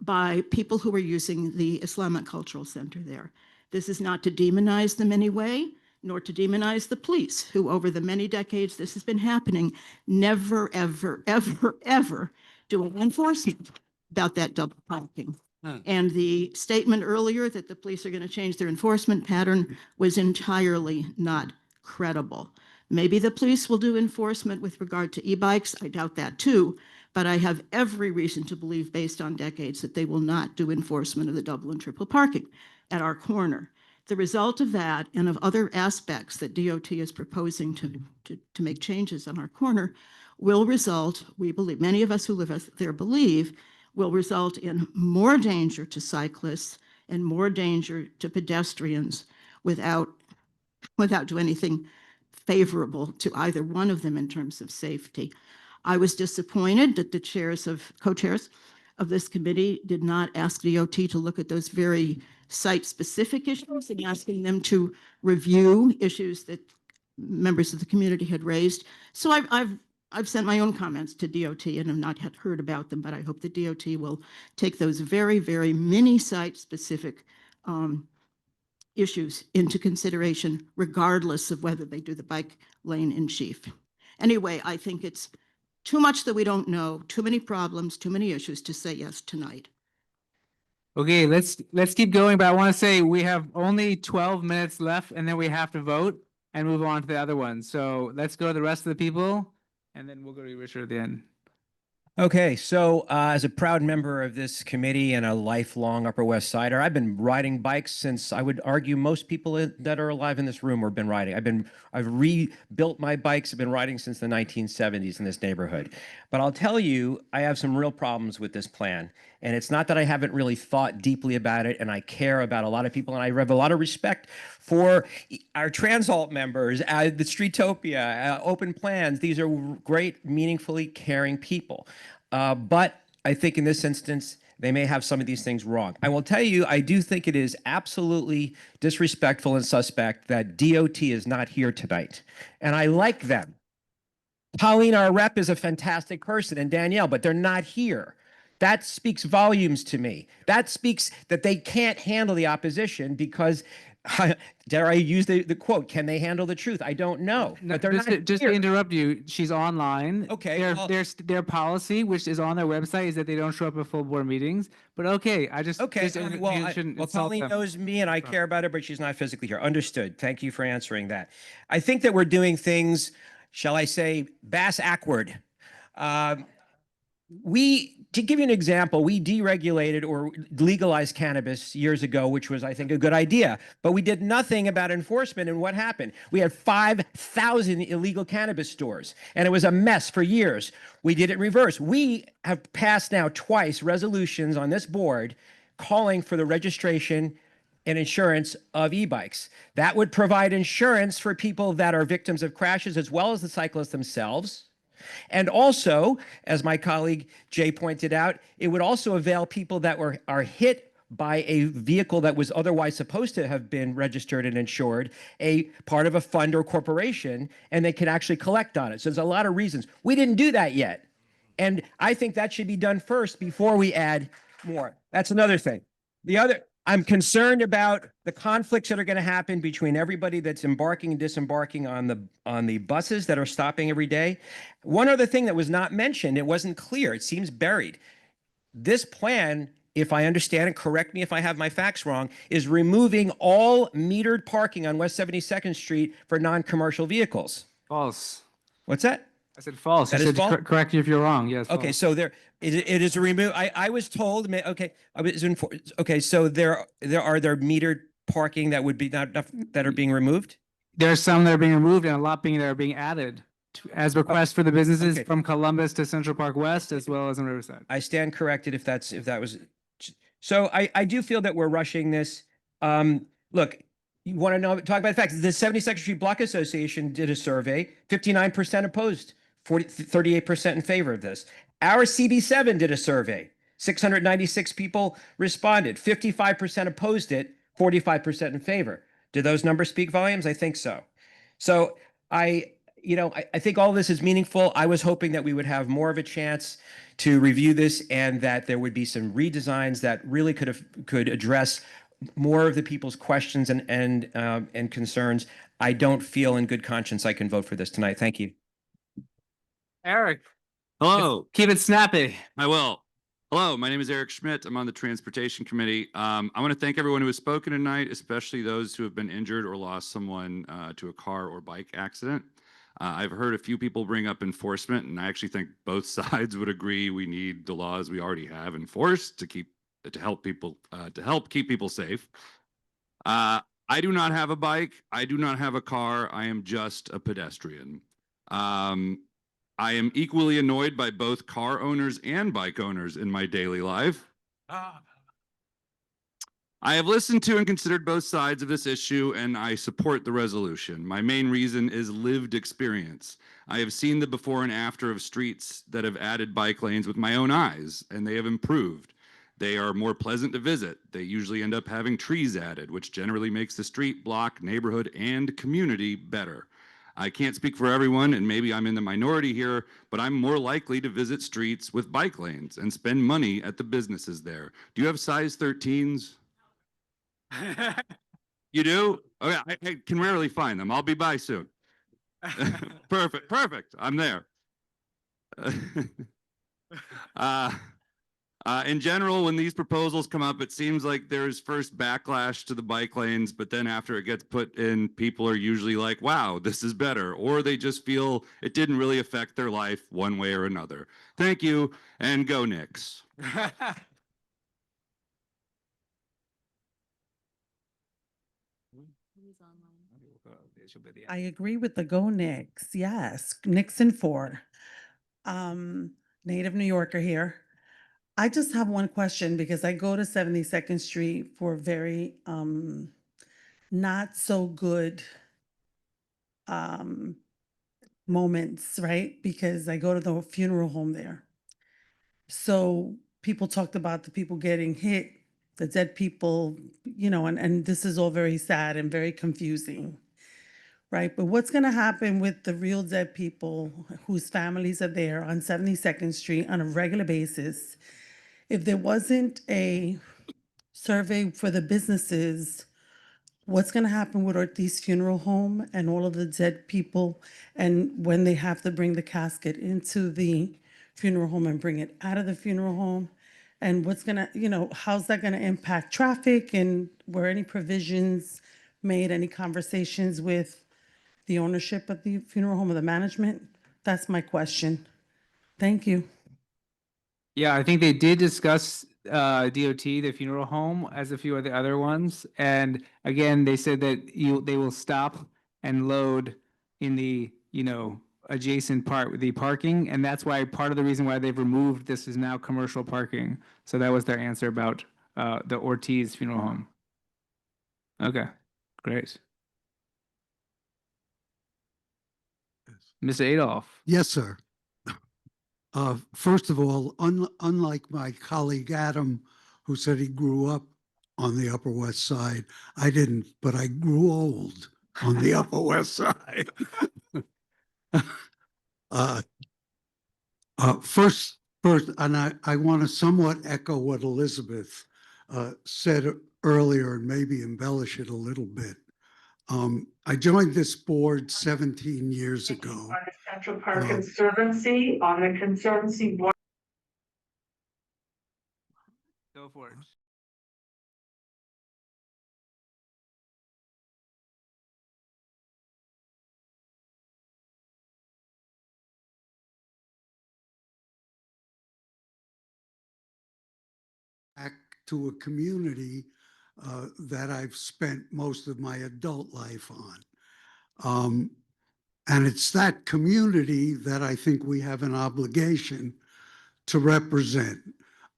by people who are using the Islamic Cultural Center there. This is not to demonize them in any way, nor to demonize the police, who over the many decades this has been happening, never, ever, ever, ever do an enforcement about that double parking. And the statement earlier that the police are going to change their enforcement pattern was entirely not credible. Maybe the police will do enforcement with regard to e-bikes. I doubt that too, but I have every reason to believe, based on decades, that they will not do enforcement of the double and triple parking at our corner. The result of that and of other aspects that DOT is proposing to make changes on our corner will result, we believe, many of us who live there believe, will result in more danger to cyclists and more danger to pedestrians without doing anything favorable to either one of them in terms of safety. I was disappointed that the co-chairs of this committee did not ask DOT to look at those very site-specific issues and asking them to review issues that members of the community had raised. So I've sent my own comments to DOT and have not yet heard about them, but I hope the DOT will take those very, very mini site-specific issues into consideration, regardless of whether they do the bike lane in chief. Anyway, I think it's too much that we don't know, too many problems, too many issues to say yes tonight. Okay, let's keep going, but I want to say we have only 12 minutes left and then we have to vote and move on to the other one. So let's go to the rest of the people and then we'll go to Richard at the end. Okay, so as a proud member of this committee and a lifelong Upper West Sider, I've been riding bikes since I would argue most people that are alive in this room have been riding. I've rebuilt my bikes, I've been riding since the 1970s in this neighborhood. But I'll tell you, I have some real problems with this plan. And it's not that I haven't really thought deeply about it and I care about a lot of people and I have a lot of respect For our Transalt members, the Streetopia, Open Plans, these are great, meaningfully caring people. But I think in this instance, they may have some of these things wrong. I will tell you, I do think it is absolutely disrespectful and suspect that DOT is not here tonight. And I like them. Colleen, our rep, is a fantastic person, and Danielle, but they're not here. That speaks volumes to me. That speaks that they can't handle the opposition because, dare I use the quote, can they handle the truth? I don't know. But they're Just, not just here. to interrupt you, she's online. Okay, Their, well- their policy, which is on their website, is that they don't show up at full board meetings. But okay, I just Okay, just, well, you shouldn't insult Colleen them. knows me and I care about her, but she's not physically here. Understood. Thank you for answering that. I think that we're doing things, shall I say, bass-ackward. To give you an example, we deregulated or legalized cannabis years ago, which was, I think, a good idea. But we did nothing about enforcement, and what happened? We had 5,000 illegal cannabis stores, and it was a mess for years. We did it in reverse. We have passed now twice resolutions on this board calling for the registration and insurance of e-bikes. That would provide insurance for people that are victims of crashes as well as the cyclists themselves. And also, as my colleague Jay pointed out, it would also avail people that are hit by a vehicle that was otherwise supposed to have been registered and insured, a part of a fund or corporation, and they can actually collect on it. So there's a lot of reasons. We didn't do that yet. And I think that should be done first before we add more. That's another thing. I'm concerned about the conflicts that are going to happen between everybody that's embarking and disembarking on the buses that are stopping every day. One other thing that was not mentioned, it wasn't clear, it seems buried. This plan, if I understand it, correct me if I have my facts wrong, is removing all metered parking on West 72nd Street for non-commercial vehicles. False. What's that? I said false. That You is said false? correct you if you're wrong. Yes. Okay, false. so it is a remove. I was told. Okay, okay, so there are metered parking that would be not that are being removed. There's some that are being removed and a lot that are being added as requests for the businesses Okay. from Columbus to Central Park West, as well as in Riverside. I stand corrected if that was. So I do feel that we're rushing this. Look, you want to know? Talk about the facts. The 72nd Street Block Association did a survey. 59% opposed. 38% in favor of this. Our CB7 did a survey. 696 people responded. 55% opposed it. 45% in favor. Do those numbers speak volumes? I think so. So I think all this is meaningful. I was hoping that we would have more of a chance to review this and that there would be some redesigns that really could address more of the people's questions and concerns. I don't feel in good conscience I can vote for this tonight. Thank you. Eric. Hello. Keep it snappy. I will. Hello, my name is Eric Schmidt. I'm on the Transportation Committee. I want to thank everyone who has spoken tonight, especially those who have been injured or lost someone to a car or bike accident. I've heard a few people bring up enforcement, and I actually think both sides would agree we need the laws we already have enforced to help keep people safe. I do not have a bike. I do not have a car. I am just a pedestrian. I am equally annoyed by both car owners and bike owners in my daily life. I have listened to and considered both sides of this issue, and I support the resolution. My main reason is lived experience. I have seen the before and after of streets that have added bike lanes with my own eyes, and they have improved. They are more pleasant to visit. They usually end up having trees added, which generally makes the street, block, neighborhood, and community better. I can't speak for everyone, and maybe I'm in the minority here, but I'm more likely to visit streets with bike lanes and spend money at the businesses there. Do you have size 13s? You do? Okay, I can rarely find them. I'll be by soon. Perfect. I'm there. In general, when these proposals come up, it seems like there's first backlash to the bike lanes, but then after it gets put in, people are usually like, wow, this is better. Or they just feel it didn't really affect their life one way or another. Thank you, and go Knicks. I agree with the Go Knicks. Yes, Knicks and 4. Native New Yorker here. I just have one question because I go to 72nd Street for very not so good um, moments, right? Because I go to the funeral home there. So people talked about the people getting hit, the dead people, and this is all very sad and very confusing, right? But what's going to happen with the real dead people whose families are there on 72nd Street on a regular basis? If there wasn't a survey for the businesses, what's going to happen with Ortiz Funeral Home and all of the dead people? And when they have to bring the casket into the funeral home and bring it out of the funeral home? And what's going to, how's that going to impact traffic? And were any provisions made, any conversations with the ownership of the funeral home or the management? That's my question. Thank you. Yeah, I think they did discuss DOT, the funeral home, as a few of the other ones. And again, they said that they will stop and load in the, adjacent part with the parking. And that's why part of the reason why they've removed this is now commercial parking. So that was their answer about the Ortiz funeral home. Okay, great. Mr. Adolph. Yes, sir. First of all, unlike my colleague Adam, who said he grew up on the Upper West Side, I didn't, but I grew old on the Upper West Side. First, and I want to somewhat echo what Elizabeth said earlier and maybe embellish it a little bit. I joined this board 17 years ago. Central Park Conservancy on the Conservancy Board. Go for it. Back to a community that I've spent most of my adult life on. And it's that community that I think we have an obligation to represent.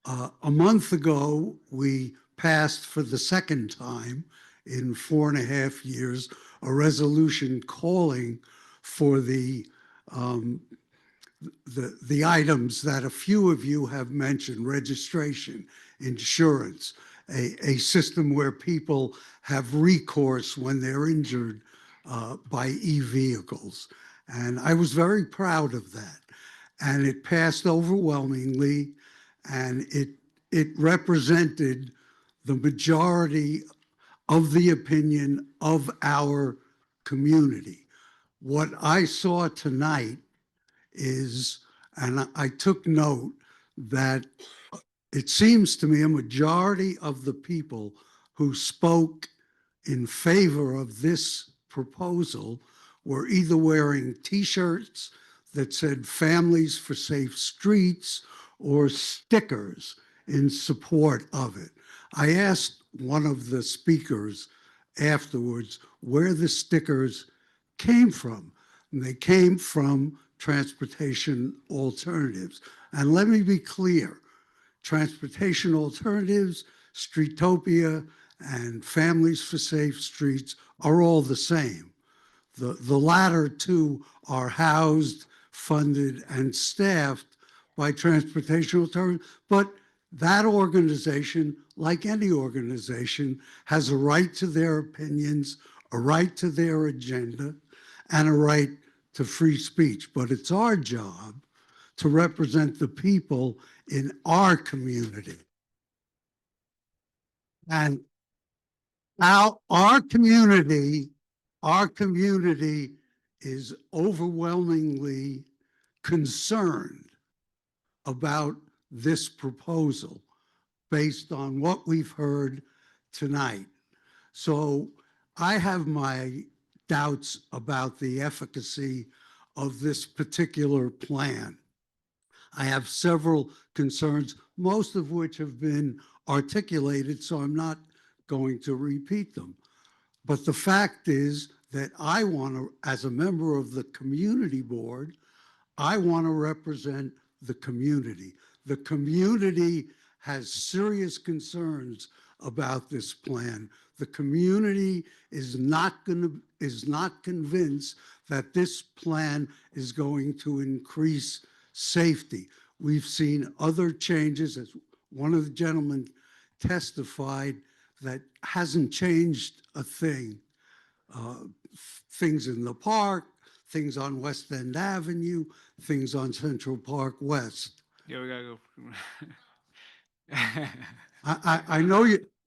A month ago, we passed for the second time in 4.5 years a resolution calling for the items that a few of you have mentioned: registration, insurance, a system where people have recourse when they're injured by e-vehicles. And I was very proud of that. And it passed overwhelmingly, and it represented the majority of the opinion of our community. What I saw tonight is, and I took note, that it seems to me a majority of the people who spoke in favor of this proposal were either wearing T-shirts that said "Families for Safe Streets" or stickers in support of it. I asked one of the speakers afterwards where the stickers came from. And they came from Transportation Alternatives. And let me be clear, Transportation Alternatives, Streetopia, and Families for Safe Streets are all the same. The latter two are housed, funded, and staffed by Transportation Alternatives, but that organization, like any organization, has a right to their opinions, a right to their agenda, and a right to free speech. But it's our job to represent the people in our community. And our community is overwhelmingly concerned about this proposal based on what we've heard tonight. So I have my doubts about the efficacy of this particular plan. I have several concerns, most of which have been articulated, so I'm not going to repeat them. But the fact is that I want to, as a member of the community board, I want to represent the community. The community has serious concerns about this plan. The community is not convinced that this plan is going to increase safety. We've seen other changes, as one of the gentlemen testified, that hasn't changed a thing. Things in the park, things on West End Avenue, things on Central Park West. Yeah, we gotta go.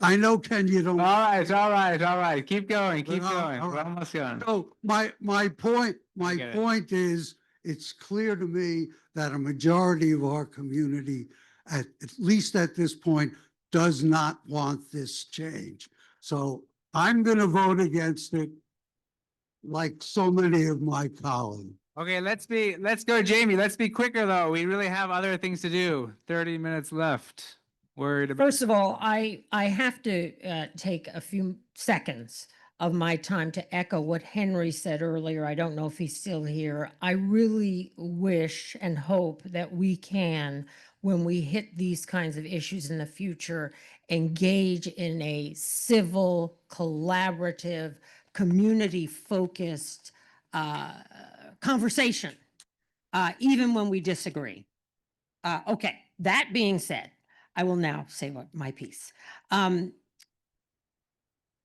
I know, Ken, you don't. All right. Keep going. But, all We're right. almost done. So my point get it. is, it's clear to me that a majority of our community, at least at this point, does not want this change. So I'm going to vote against it, like so many of my colleagues. Okay, let's go, Jamie. Let's be quicker though. We really have other things to do. 30 minutes left. Worried about. First of all, I have to take a few seconds of my time to echo what Henry said earlier. I don't know if he's still here. I really wish and hope that we can, when we hit these kinds of issues in the future, engage in a civil, collaborative, community-focused conversation, even when we disagree. Okay, that being said, I will now say my piece. I'm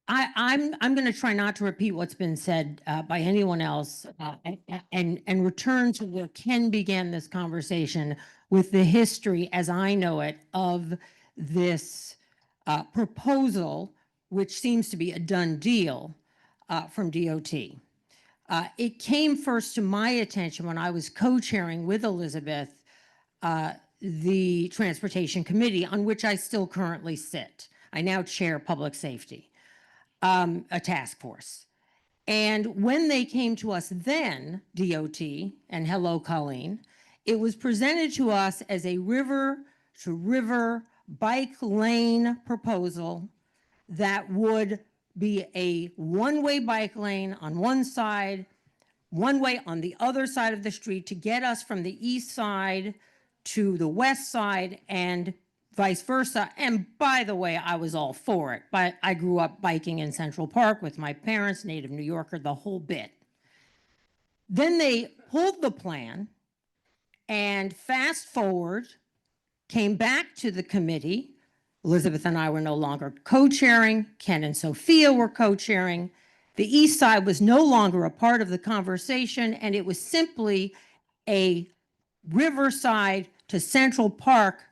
going to try not to repeat what's been said by anyone else, and return to where Ken began this conversation with the history, as I know it, of this proposal, which seems to be a done deal from DOT. It came first to my attention when I was co-chairing with Elizabeth the Transportation Committee, on which I still currently sit. I now chair Public Safety, a task force. And when they came to us then, DOT, and hello, Colleen, it was presented to us as a river-to-river bike lane proposal that would be a one-way bike lane on one side, one way on the other side of the street to get us from the east side to the west side and vice versa. And by the way, I was all for it. But I grew up biking in Central Park with my parents, native New Yorker, the whole bit. Then they pulled the plan, and fast forward, came back to the committee. Elizabeth and I were no longer co-chairing. Ken and Sophia were co-chairing. The east side was no longer a part of the conversation, and it was simply a Riverside to Central Park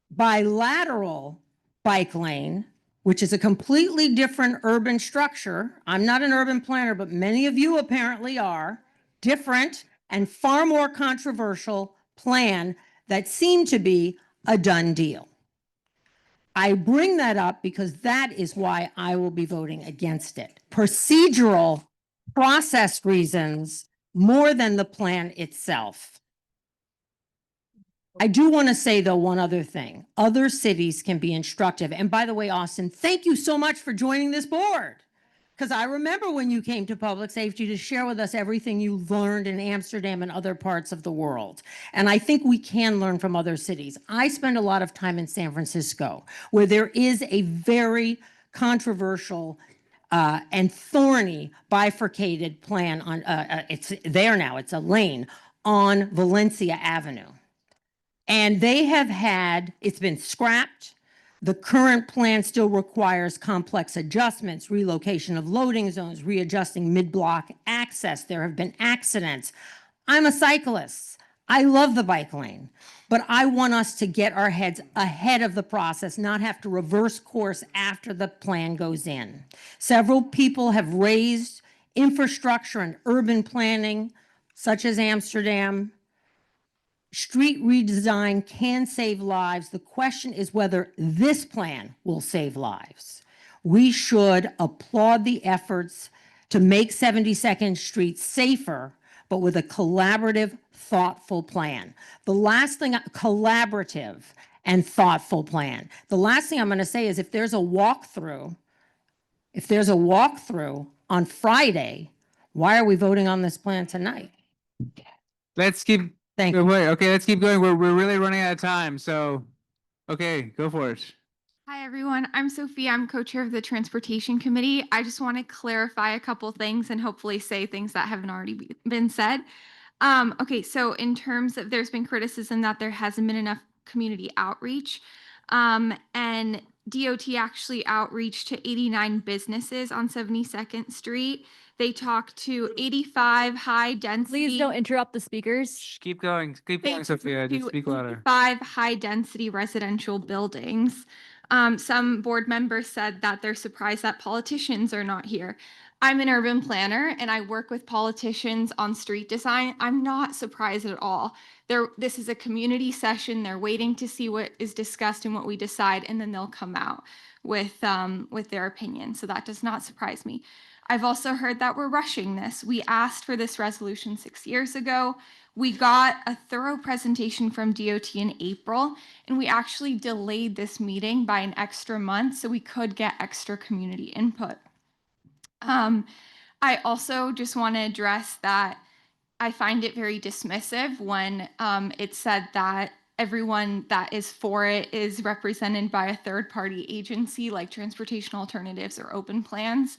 bilateral bike lane, which is a completely different urban structure. I'm not an urban planner, but many of you apparently are. Different and far more controversial plan that seemed to be a done deal. I bring that up because that is why I will be voting against it. Procedural process reasons more than the plan itself. I do want to say, though, one other thing. Other cities can be instructive. And by the way, Austin, thank you so much for joining this board. Because I remember when you came to public safety to share with us everything you learned in Amsterdam and other parts of the world. And I think we can learn from other cities. I spend a lot of time in San Francisco, where there is a very controversial and thorny bifurcated plan on, it's there now, it's a lane on Valencia Avenue. And they have had, it's been scrapped. The current plan still requires complex adjustments, relocation of loading zones, readjusting mid-block access. There have been accidents. I'm a cyclist. I love the bike lane, but I want us to get our heads ahead of the process, not have to reverse course after the plan goes in. Several people have raised infrastructure and urban planning, such as Amsterdam. Street redesign can save lives. The question is whether this plan will save lives. We should applaud the efforts to make 72nd Street safer, but with a collaborative, thoughtful plan. The last thing, collaborative and thoughtful plan. The last thing I'm going to say is if there's a walkthrough on Friday, why are we voting on this plan tonight? Let's keep. Thank you. Wait, okay, let's keep going. We're really running out of time. So, okay, go for it. Hi, everyone. I'm Sophia. I'm co-chair of the Transportation Committee. I just want to clarify a couple things and hopefully say things that haven't already been said. Okay, so in terms of there's been criticism that there hasn't been enough community outreach. And DOT actually outreached to 89 businesses on 72nd Street. They talked to 85 high density. Please don't interrupt the speakers. Shh, keep going, Sophia. Just speak louder. 5 high density residential buildings. Some board members said that they're surprised that politicians are not here. I'm an urban planner and I work with politicians on street design. I'm not surprised at all. This is a community session. They're waiting to see what is discussed and what we decide, and then they'll come out with their opinion. So that does not surprise me. I've also heard that we're rushing this. We asked for this resolution 6 years ago. We got a thorough presentation from DOT in April, and we actually delayed this meeting by an extra month so we could get extra community input. I also just want to address that I find it very dismissive when it said that everyone that is for it is represented by a third-party agency like Transportation Alternatives or Open Plans.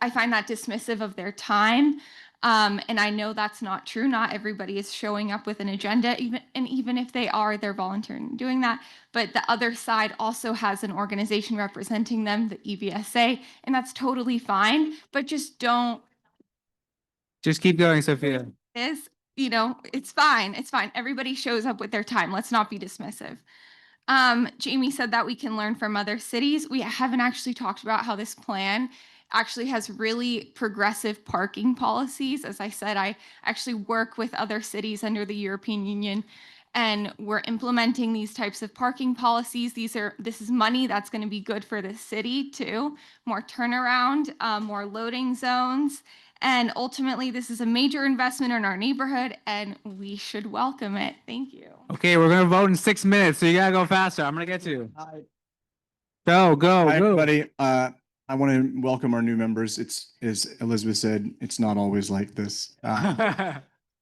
I find that dismissive of their time. And I know that's not true. Not everybody is showing up with an agenda, even if they are, they're volunteering doing that. But the other side also has an organization representing them, the EVSA, and that's totally fine. But just don't. Just keep going, Sophia. It's fine. It's fine. Everybody shows up with their time. Let's not be dismissive. Jamie said that we can learn from other cities. We haven't actually talked about how this plan actually has really progressive parking policies. As I said, I actually work with other cities under the European Union, and we're implementing these types of parking policies. This is money that's going to be good for the city too. More turnaround, more loading zones. And ultimately, this is a major investment in our neighborhood, and we should welcome it. Thank you. Okay, we're gonna vote in 6 minutes, so you gotta go faster. I'm gonna get to you. Go. Hi, everybody. I want to welcome our new members. It's, as Elizabeth said, it's not always like this.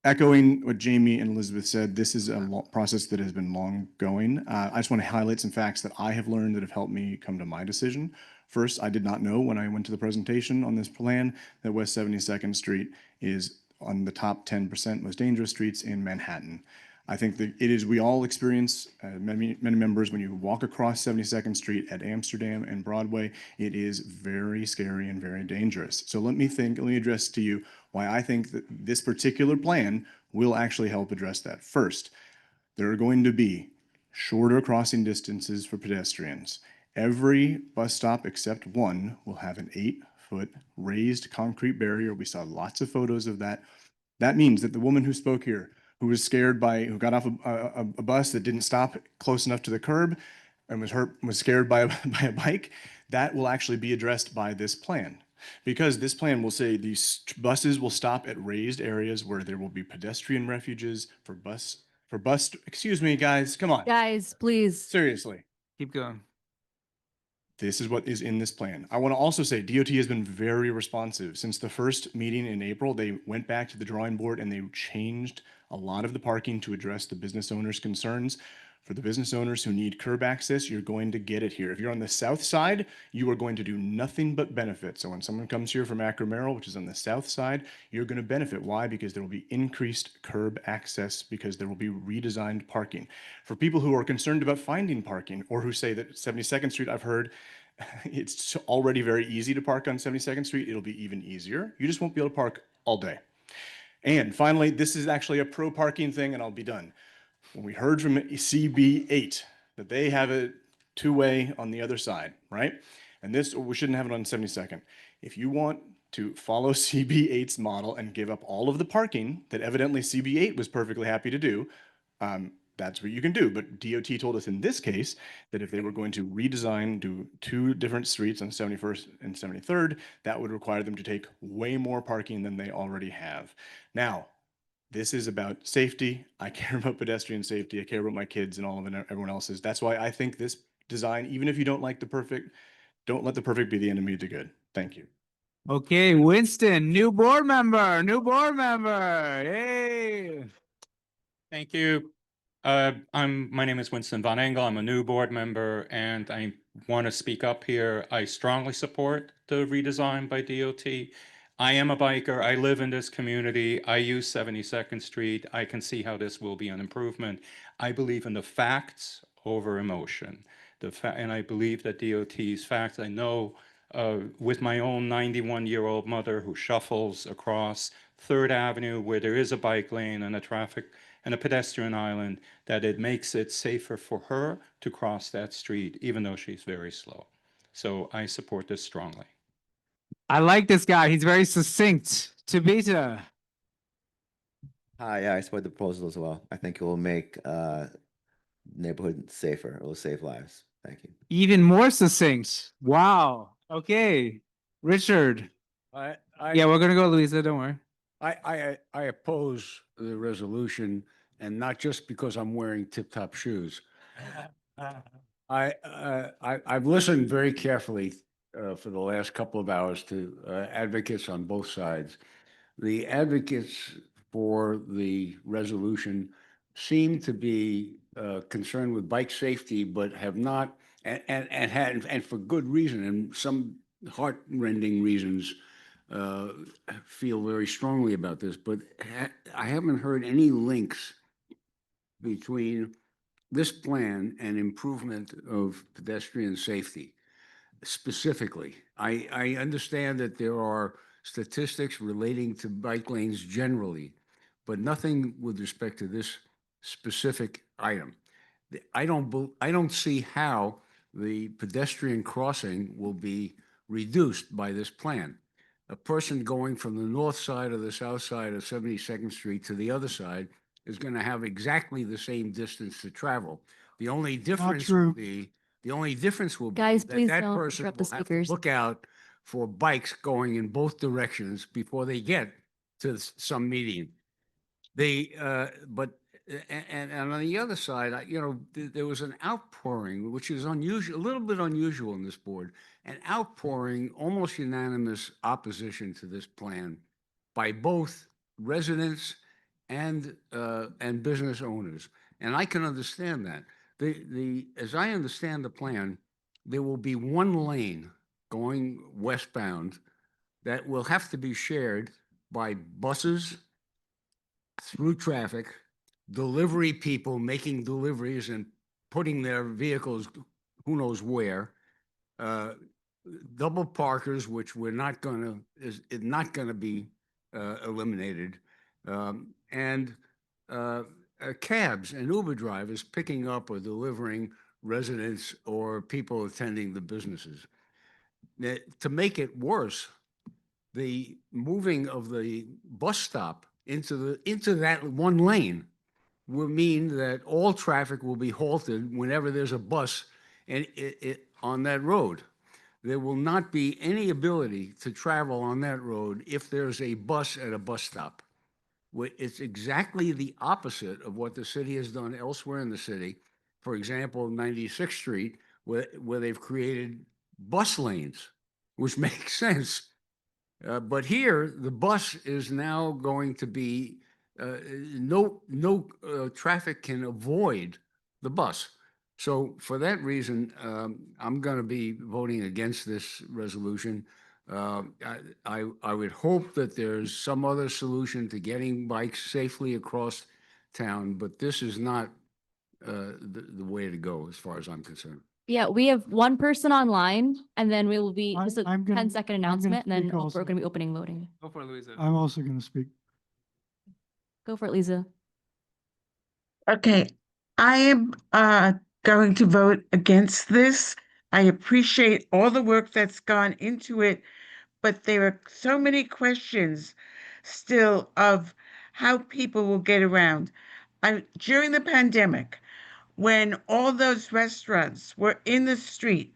Echoing what Jamie and Elizabeth said, this is a process that has been long going. I just want to highlight some facts that I have learned that have helped me come to my decision. First, I did not know when I went to the presentation on this plan that West 72nd Street is on the top 10% most dangerous streets in Manhattan. I think that it is, we all experience, many members, when you walk across 72nd Street at Amsterdam and Broadway, it is very scary and very dangerous. So let me address to you why I think that this particular plan will actually help address that. First, there are going to be shorter crossing distances for pedestrians. Every bus stop except one will have an 8-foot raised concrete barrier. We saw lots of photos of that. That means that the woman who spoke here, who got off a bus that didn't stop close enough to the curb and was scared by a bike, that will actually be addressed by this plan. Because this plan will say these buses will stop at raised areas where there will be pedestrian refuges excuse me, guys, come on. Guys, please. Seriously. Keep going. This is what is in this plan. I want to also say DOT has been very responsive. Since the first meeting in April, they went back to the drawing board and they changed a lot of the parking to address the business owners' concerns. For the business owners who need curb access, you're going to get it here. If you're on the south side, you are going to do nothing but benefit. So when someone comes here from Acro Merrill, which is on the south side, you're going to benefit. Why? Because there will be increased curb access, because there will be redesigned parking. For people who are concerned about finding parking, or who say that 72nd Street, I've heard, it's already very easy to park on 72nd Street. It'll be even easier. You just won't be able to park all day. And finally, this is actually a pro parking thing, and I'll be done. When we heard from CB8 that they have a two-way on the other side, right? And we shouldn't have it on 72nd. If you want to follow CB8's model and give up all of the parking that evidently CB8 was perfectly happy to do, that's what you can do. But DOT told us in this case that if they were going to redesign, do 2 different streets on 71st and 73rd, that would require them to take way more parking than they already have. Now, this is about safety. I care about pedestrian safety. I care about my kids and all of everyone else's. That's why I think this design, even if you don't like the perfect, don't let the perfect be the enemy of the good. Thank you. Okay, Winston, new board member. Yay. Thank you. My name is Winston Von Engel. I'm a new board member, and I want to speak up here. I strongly support the redesign by DOT. I am a biker. I live in this community. I use 72nd Street. I can see how this will be an improvement. I believe in the facts over emotion. And I believe that DOT's facts, I know with my own 91-year-old mother who shuffles across 3rd Avenue where there is a bike lane and a traffic and a pedestrian island, that it makes it safer for her to cross that street, even though she's very slow. So I support this strongly. I like this guy. He's very succinct. Tabitha. Hi, yeah, I support the proposal as well. I think it will make neighborhood safer. It will save lives. Thank you. Even more succinct. Wow. Okay. Richard. Yeah, we're gonna go, Louisa. Don't worry. I oppose the resolution, and not just because I'm wearing tip-top shoes. I've listened very carefully for the last couple of hours to advocates on both sides. The advocates for the resolution seem to be concerned with bike safety, but have not, and for good reason, and some heart-rending reasons, feel very strongly about this. But I haven't heard any links between this plan and improvement of pedestrian safety. Specifically, I understand that there are statistics relating to bike lanes generally, but nothing with respect to this specific item. I don't see how the pedestrian crossing will be reduced by this plan. A person going from the north side or the south side of 72nd Street to the other side is going to have exactly the same distance to travel. The only difference will be Guys, that please that don't person interrupt the will have to speakers. look out for bikes going in both directions before they get to some median. And on the other side, there was an outpouring, which is unusual, a little bit unusual in this board, an outpouring, almost unanimous opposition to this plan by both residents and business owners. And I can understand that. As I understand the plan, there will be one lane going westbound that will have to be shared by buses, through traffic, delivery people making deliveries and putting their vehicles who knows where, double parkers, which is not going to be eliminated, and cabs and Uber drivers picking up or delivering residents or people attending the businesses. To make it worse, the moving of the bus stop into that one lane will mean that all traffic will be halted whenever there's a bus on that road. There will not be any ability to travel on that road if there's a bus at a bus stop. It's exactly the opposite of what the city has done elsewhere in the city. For example, 96th Street, where they've created bus lanes, which makes sense. But here, the bus is now going to be, no traffic can avoid the bus. So for that reason, I'm going to be voting against this resolution. I would hope that there's some other solution to getting bikes safely across town, but this is not the way to go as far as I'm concerned. Yeah, we have one person online, and then we will be just a I'm gonna- 10-second I'm gonna announcement, and then speak also. we're going to be opening voting. Go for it, Louisa. I'm also going to speak. Go for it, Lisa. Okay, I am going to vote against this. I appreciate all the work that's gone into it, but there are so many questions still of how people will get around. During the pandemic, when all those restaurants were in the street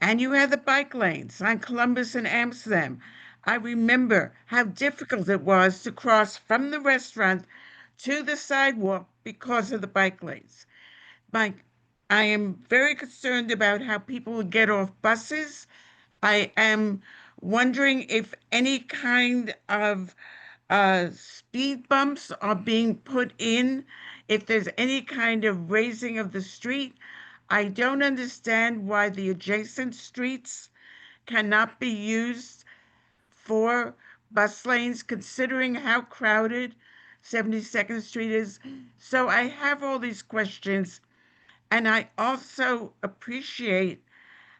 and you had the bike lanes on Columbus and Amsterdam, I remember how difficult it was to cross from the restaurant to the sidewalk because of the bike lanes. I am very concerned about how people will get off buses. I am wondering if any kind of speed bumps are being put in, if there's any kind of raising of the street. I don't understand why the adjacent streets cannot be used for bus lanes, considering how crowded 72nd Street is. So I have all these questions, and I also appreciate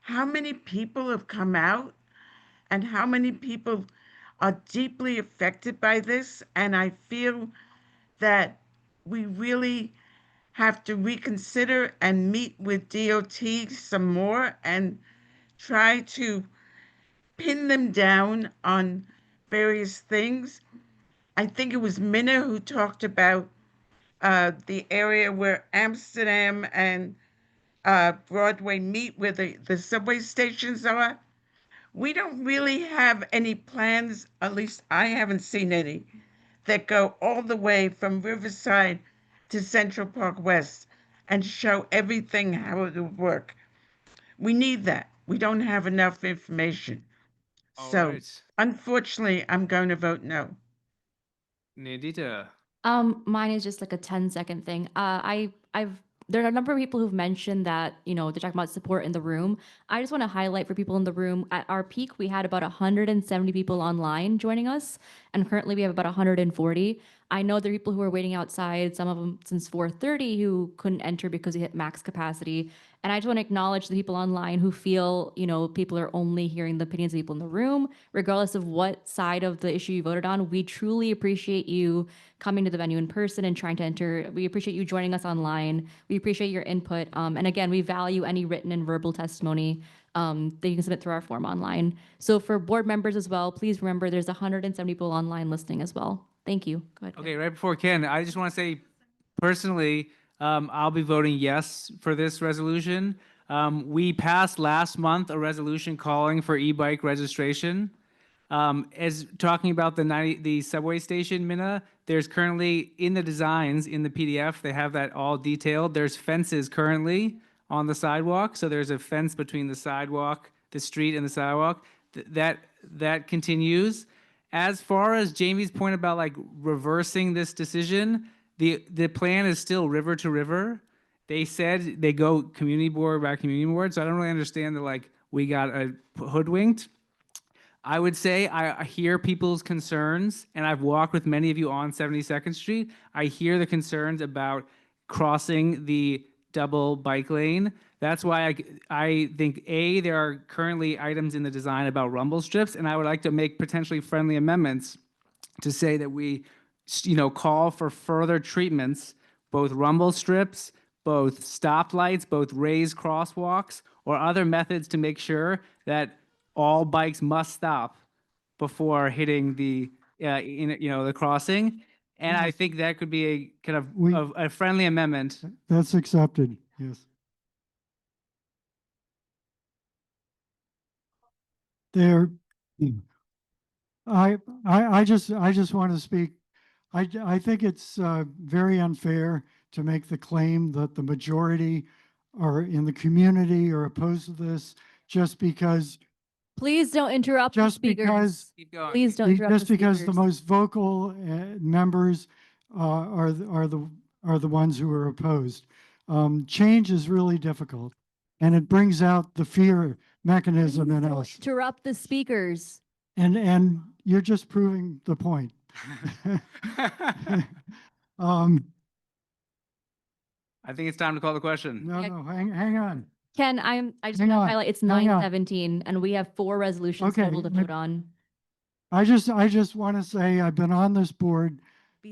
how many people have come out and how many people are deeply affected by this. And I feel that we really have to reconsider and meet with DOT some more and try to pin them down on various things. I think it was Minna who talked about the area where Amsterdam and Broadway meet, where the subway stations are. We don't really have any plans, at least I haven't seen any, that go all the way from Riverside to Central Park West and show everything how it would work. We need that. We don't have enough information. All So right. unfortunately, I'm going to vote no. Nandita. Mine is just like a 10-second thing. There are a number of people who've mentioned that, they're talking about support in the room. I just want to highlight for people in the room, at our peak, we had about 170 people online joining us, and currently we have about 140. I know there are people who are waiting outside, some of them since 4:30 who couldn't enter because they hit max capacity. And I just want to acknowledge the people online who feel, people are only hearing the opinions of people in the room, regardless of what side of the issue you voted on. We truly appreciate you coming to the venue in person and trying to enter. We appreciate you joining us online. We appreciate your input. And again, we value any written and verbal testimony that you can submit through our form online. So for board members as well, please remember there's 170 people online listening as well. Thank you. Go ahead. Okay, right before Ken, I just want to say personally, I'll be voting yes for this resolution. We passed last month a resolution calling for e-bike registration. As talking about the subway station, Minna, there's currently in the designs in the PDF, they have that all detailed. There's fences currently on the sidewalk. So there's a fence between the sidewalk, the street and the sidewalk. That continues. As far as Jamie's point about like reversing this decision, the plan is still river to river. They said they go community board by community board. So I don't really understand that like we got hoodwinked. I would say I hear people's concerns, and I've walked with many of you on 72nd Street. I hear the concerns about crossing the double bike lane. That's why I think, A, there are currently items in the design about rumble strips, and I would like to make potentially friendly amendments to say that we, call for further treatments, both rumble strips, both stoplights, both raised crosswalks, or other methods to make sure that all bikes must stop before hitting the the crossing. And I think that could be a kind of a friendly amendment. That's accepted, yes. There, I just want to speak. I think it's very unfair to make the claim that the majority are in the community are opposed to this just because Please don't interrupt the just because speakers. Please don't interrupt just the because the speakers. most vocal members are the ones who are opposed. Change is really difficult, and it brings out the fear mechanism in us. Interrupt the speakers. And you're just proving the point. I think it's time to call the question. No, hang on. Ken, I just Hang want to on, highlight it's hang on. 9:17 and we have 4 resolutions Okay, total to vote on. I just want to say I've been on this board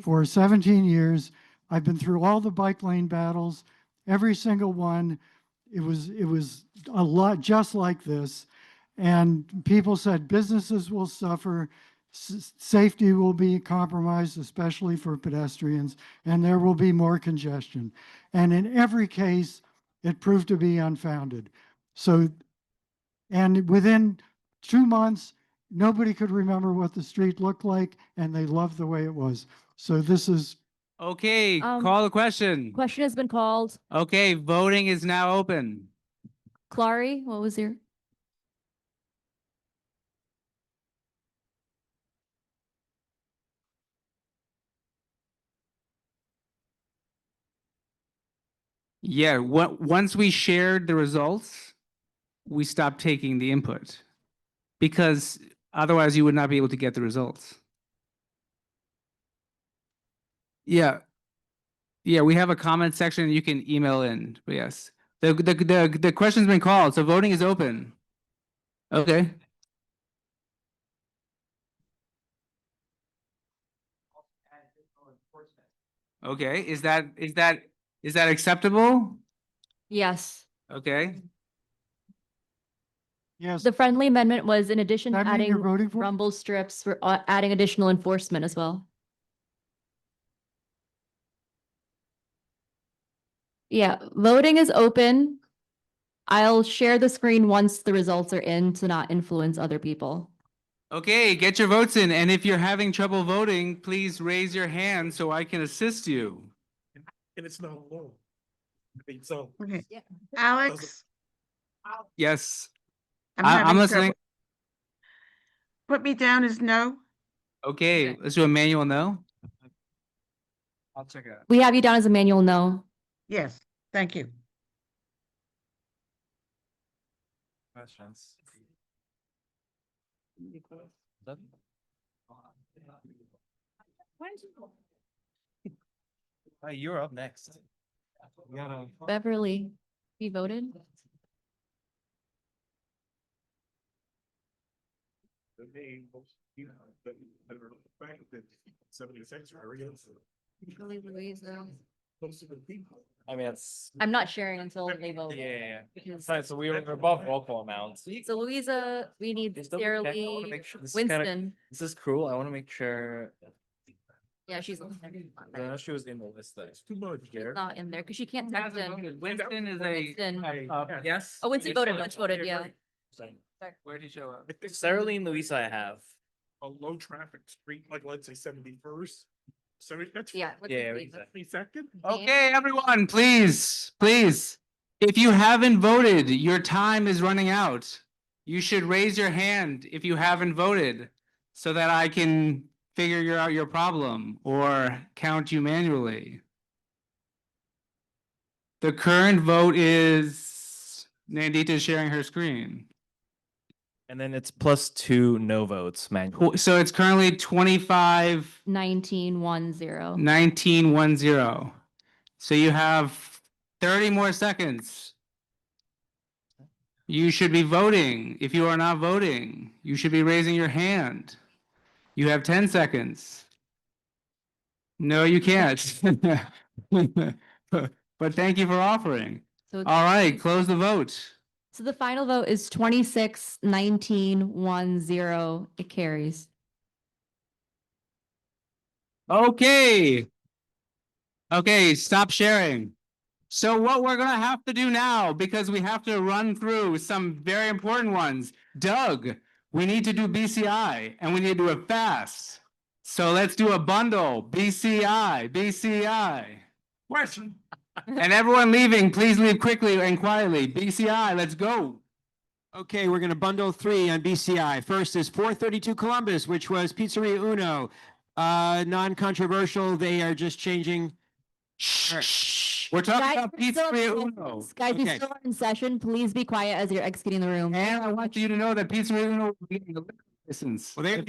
for 17 years. I've been through all the bike lane battles, every single one. It was a lot just like this. And people said businesses will suffer, safety will be compromised, especially for pedestrians, and there will be more congestion. And in every case, it proved to be unfounded. So, and within 2 months, nobody could remember what the street looked like, and they loved the way it was. So this is. Okay, call the question. Question has been called. Okay, voting is now open. Clary, what was your? Yeah, once we shared the results, we stopped taking the input because otherwise you would not be able to get the results. Yeah. Yeah, we have a comment section you can email in. But yes. The question's been called, so voting is open. Okay. Okay, is that acceptable? Yes. Okay. Yes. The friendly amendment was in addition to Does that mean you're adding voting for it? rumble strips, we're adding additional enforcement as well. Yeah, voting is open. I'll share the screen once the results are in to not influence other people. Okay, get your votes in, and if you're having trouble voting, please raise your hand so I can assist you. And it's not alone. I think so. Okay. Alex, Yes. I'm I'm having listening. trouble. Put me down as no. Okay, let's do a manual no. I'll check it out. We have you down as a manual no. Yes, thank you. Questions? You're up next. Beverly, you voted? The name, you know, that the fact that 76 areas. Close to the people. I mean, it's. I'm not sharing until they vote. Yeah. Because- Sorry, so we were above roll call amounts. So Louisa, we need Sarah Okay, I Lee, wanna make sure this is kinda- Winston. This is cruel. I want to make sure. Yeah, she's I know she was in the list though. Too much, not in there because she can't text in. Winston is Winston. yes. Oh, Winston voted, Winston voted, yeah. Where did he show up? Sarah Lee and Louisa I have. A low traffic street, like let's say 71st. So that's. Yeah. Yeah, exactly. Second. Okay, everyone, please. If you haven't voted, your time is running out. You should raise your hand if you haven't voted so that I can figure out your problem or count you manually. The current vote is Nandita sharing her screen. And then it's +2 no votes, man. So it's currently 25, 19-1-0. 19-1-0. So you have 30 more seconds. You should be voting. If you are not voting, you should be raising your hand. You have 10 seconds. No, you can't. But thank you for offering. So All right, close the vote. So the final vote is 26-19-1-0. It carries. Okay. Okay, stop sharing. So what we're gonna have to do now, because we have to run through some very important ones. Doug, we need to do BCI and we need to do it fast. So let's do a bundle, BCI. Question. And everyone leaving, please leave quickly and quietly. BCI, let's go. Okay, we're going to bundle 3 on BCI. First is 432 Columbus, which was Pizzeria Uno. Non-controversial. They are just changing. Shh. We're talking about Pizzeria Uno. Guys, we Okay. still are in session. Please be quiet as you're exiting the room. And I want you to know that Pizzeria Uno will be getting a liquor license. Well,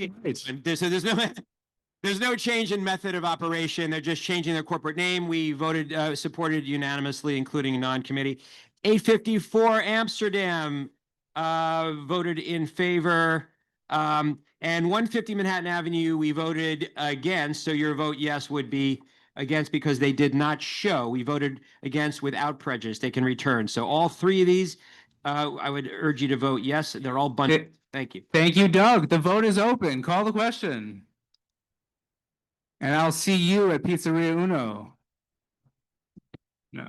there's no change in method of operation. They're just changing their corporate name. We voted, supported unanimously, including non-committee. 854 Amsterdam voted in favor. And 150 Manhattan Avenue, we voted against. So your vote yes would be against because they did not show. We voted against without prejudice. They can return. So all 3 of these, I would urge you to vote yes. They're all bundled. Thank you. Thank you, Doug. The vote is open. Call the question. And I'll see you at Pizzeria Uno. No.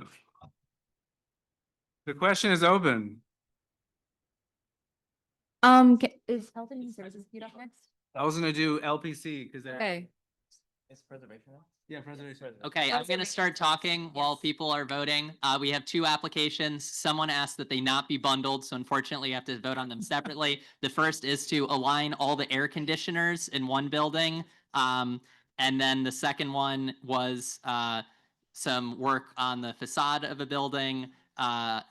The question is open. Is Health and Human Services queued up next? I was gonna do LPC because they're. Okay. It's preservation. Yeah, preservation. Okay, I'm going to start talking while people are voting. We have 2 applications. Someone asked that they not be bundled, so unfortunately you have to vote on them separately. The first is to align all the air conditioners in one building. And then the second one was some work on the facade of a building,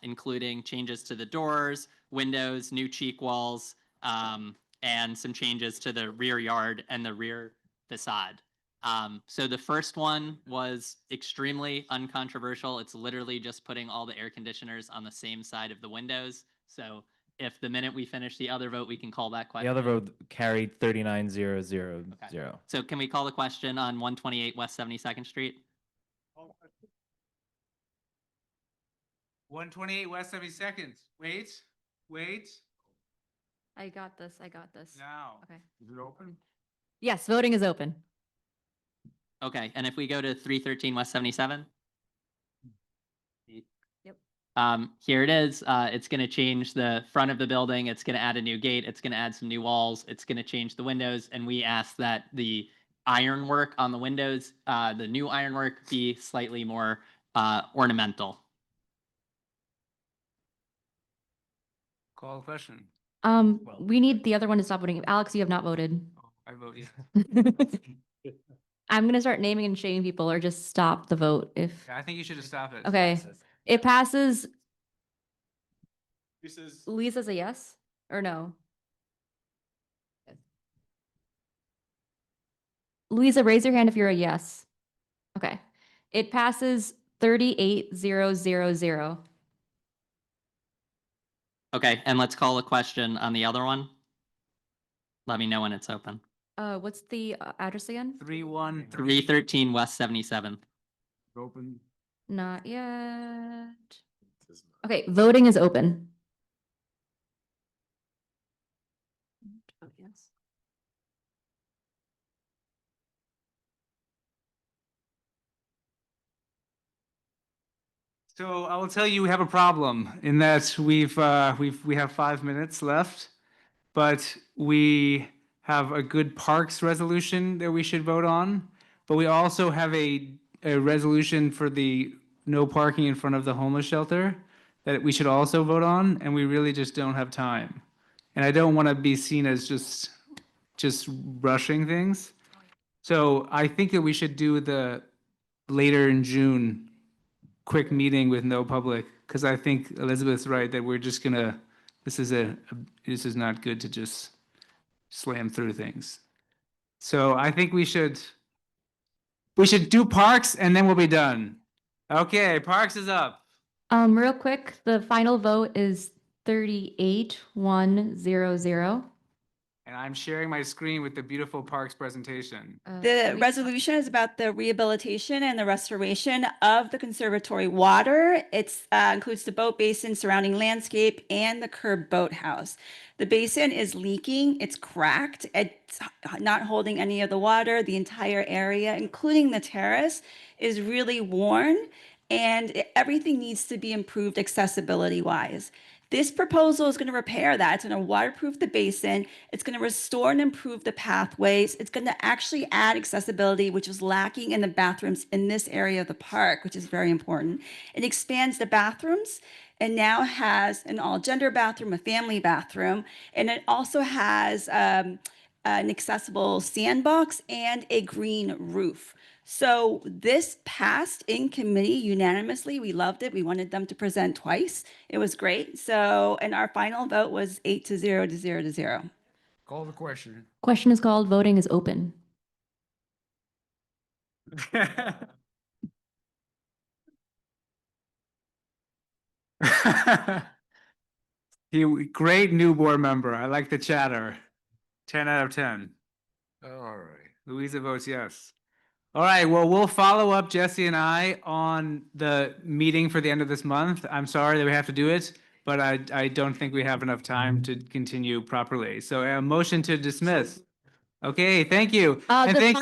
including changes to the doors, windows, new cheek walls, and some changes to the rear yard and the rear facade. So the first one was extremely uncontroversial. It's literally just putting all the air conditioners on the same side of the windows. So if the minute we finish the other vote, we can call that question. The other vote carried 39,000. So can we call the question on 128 West 72nd Street? 128 West 72nd. Wait. I got this. Now. Okay. Is it open? Yes, voting is open. Okay, and if we go to 313 West 77? Yep. Here it is. It's going to change the front of the building. It's going to add a new gate. It's going to add some new walls. It's going to change the windows. And we ask that the ironwork on the windows, the new ironwork, be slightly more ornamental. Call the question. We need the other one to stop voting. Alex, you have not voted. I vote yes. I'm gonna start naming and shaming people or just stop the vote if, I think you should just stop it. okay. It passes. This is. Lisa's a yes or no? Louisa, raise your hand if you're a yes. Okay. It passes 38,000. Okay, and let's call a question on the other one. Let me know when it's open. What's the address again? 313 West 77th. Open. Not yet. Okay, voting is open. Oh, yes. So I will tell you, we have a problem in that we have 5 minutes left, but we have a good parks resolution that we should vote on. But we also have a resolution for the no parking in front of the homeless shelter that we should also vote on, and we really just don't have time. And I don't want to be seen as just rushing things. So I think that we should do the later in June quick meeting with no public, because I think Elizabeth's right that we're just gonna, this is not good to just slam through things. So I think we should do parks and then we'll be done. Okay, parks is up. Real quick, the final vote is 38,100. And I'm sharing my screen with the beautiful parks presentation. The resolution is about the rehabilitation and the restoration of the conservatory water. It includes the boat basin, surrounding landscape, and the curb boathouse. The basin is leaking, it's cracked, it's not holding any of the water. The entire area, including the terrace, is really worn, and everything needs to be improved accessibility-wise. This proposal is going to repair that. It's going to waterproof the basin. It's going to restore and improve the pathways. It's going to actually add accessibility, which was lacking in the bathrooms in this area of the park, which is very important. It expands the bathrooms and now has an all-gender bathroom, a family bathroom, and it also has an accessible sandbox and a green roof. So this passed in committee unanimously. We loved it. We wanted them to present twice. It was great. So, and our final vote was 8-0 to 0 to 0. Call the question. Question is called, voting is open. Great new board member. I like the chatter. 10 out of 10. All right. Louisa votes yes. All right, well, we'll follow up, Jessie and I, on the meeting for the end of this month. I'm sorry that we have to do it, but I don't think we have enough time to continue properly. So a motion to dismiss. Okay, thank you. And thanks-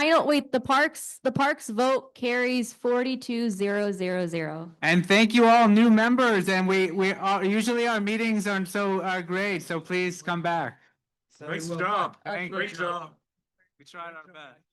The parks vote carries 42,000. And thank you all new members, and we are, usually our meetings are great, so please come back. Great job. Thank Great you. job. We tried our best.